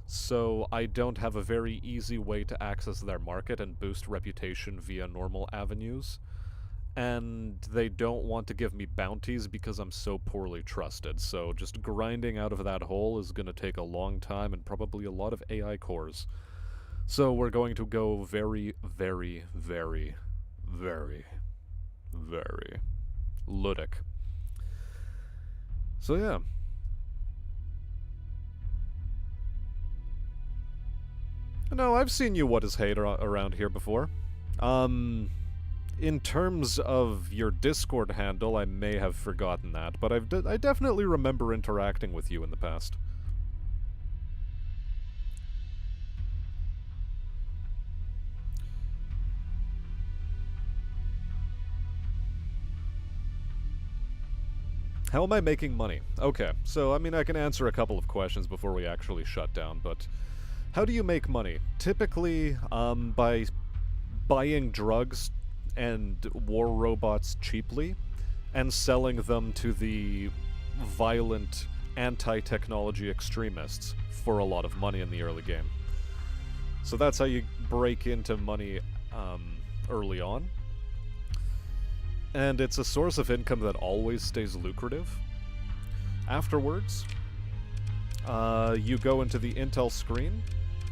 So I don't have a very easy way to access their market and boost reputation via normal avenues. And they don't want to give me bounties because I'm so poorly trusted, so just grinding out of that hole is going to take a long time and probably a lot of AI cores. So we're going to go very, very, very, very, very Ludic. So yeah. No, I've seen you what is hate around here before. In terms of your Discord handle, I may have forgotten that, but I definitely remember interacting with you in the past. How am I making money? Okay, so I mean I can answer a couple of questions before we actually shut down, but how do you make money? Typically, by buying drugs and war robots cheaply and selling them to the violent anti-technology extremists for a lot of money in the early game. So that's how you break into money early on. And it's a source of income that always stays lucrative. Afterwards, you go into the intel screen,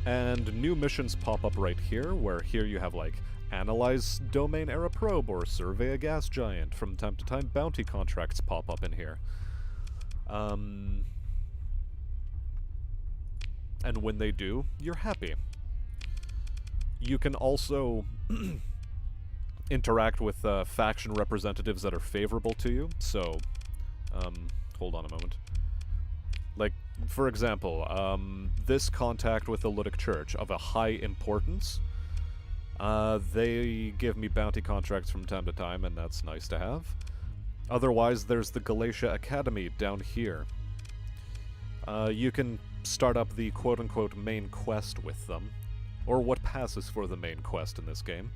and new missions pop up right here, where here you have, like, analyze domain era probe or survey a gas giant. From time to time, bounty contracts pop up in here. And when they do, you're happy. You can also interact with faction representatives that are favorable to you. So, hold on a moment. Like, for example, this contact with the Ludic Church of a high importance, they give me bounty contracts from time to time, and that's nice to have. Otherwise, there's the Galatia Academy down here. You can start up the quote-unquote main quest with them, or what passes for the main quest in this game.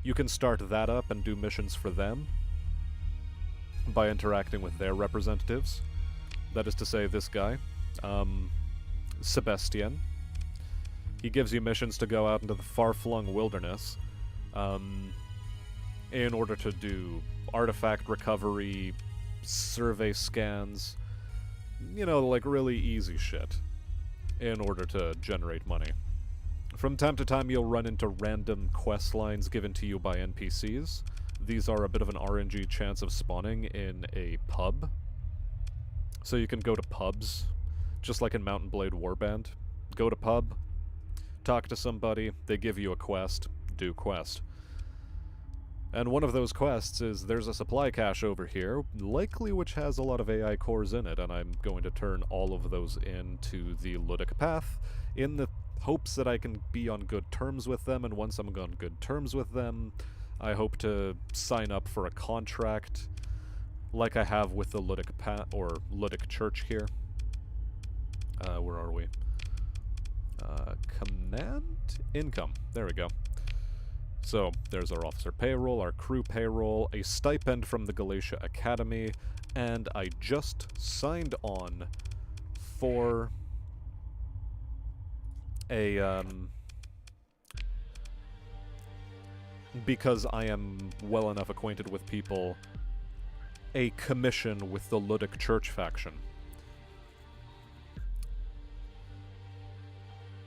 You can start that up and do missions for them by interacting with their representatives. That is to say, this guy, Sebastian. He gives you missions to go out into the far-flung wilderness in order to do artifact recovery, survey scans, you know, like really easy shit in order to generate money. From time to time, you'll run into random quest lines given to you by NPCs. These are a bit of an RNG chance of spawning in a pub. So you can go to pubs, just like in Mountain Blade Warband. Go to pub, talk to somebody, they give you a quest, do quest. And one of those quests is there's a supply cache over here, likely which has a lot of AI cores in it, and I'm going to turn all of those into the Ludic Path in the hopes that I can be on good terms with them, and once I'm on good terms with them, I hope to sign up for a contract like I have with the Ludic or Ludic Church here. Where are we? Command? Income. There we go. So, there's our officer payroll, our crew payroll, a stipend from the Galatia Academy, and I just signed on for a because I am well enough acquainted with people, a commission with the Ludic Church faction.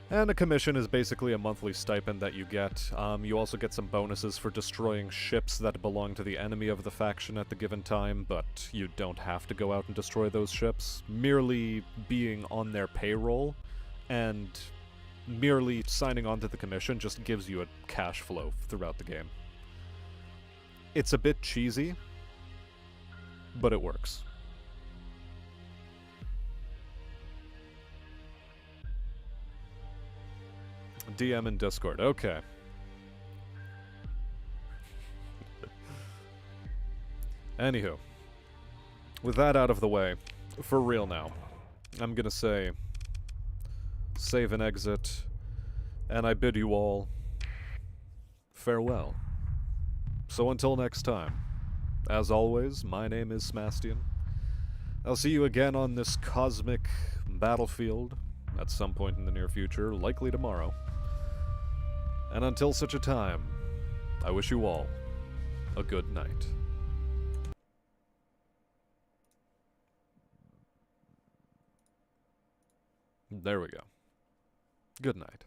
And a commission is basically a monthly stipend that you get. You also get some bonuses for destroying ships that belong to the enemy of the faction at the given time, but you don't have to go out and destroy those ships. Merely being on their payroll and merely signing on to the commission just gives you a cash flow throughout the game. It's a bit cheesy, but it works. DM in Discord, okay. Anywho, with that out of the way, for real now, I'm gonna say save and exit, and I bid you all farewell. So until next time, as always, my name is Smastian. I'll see you again on this cosmic battlefield at some point in the near future, likely tomorrow. And until such a time, I wish you all a good night. There we go. Good night.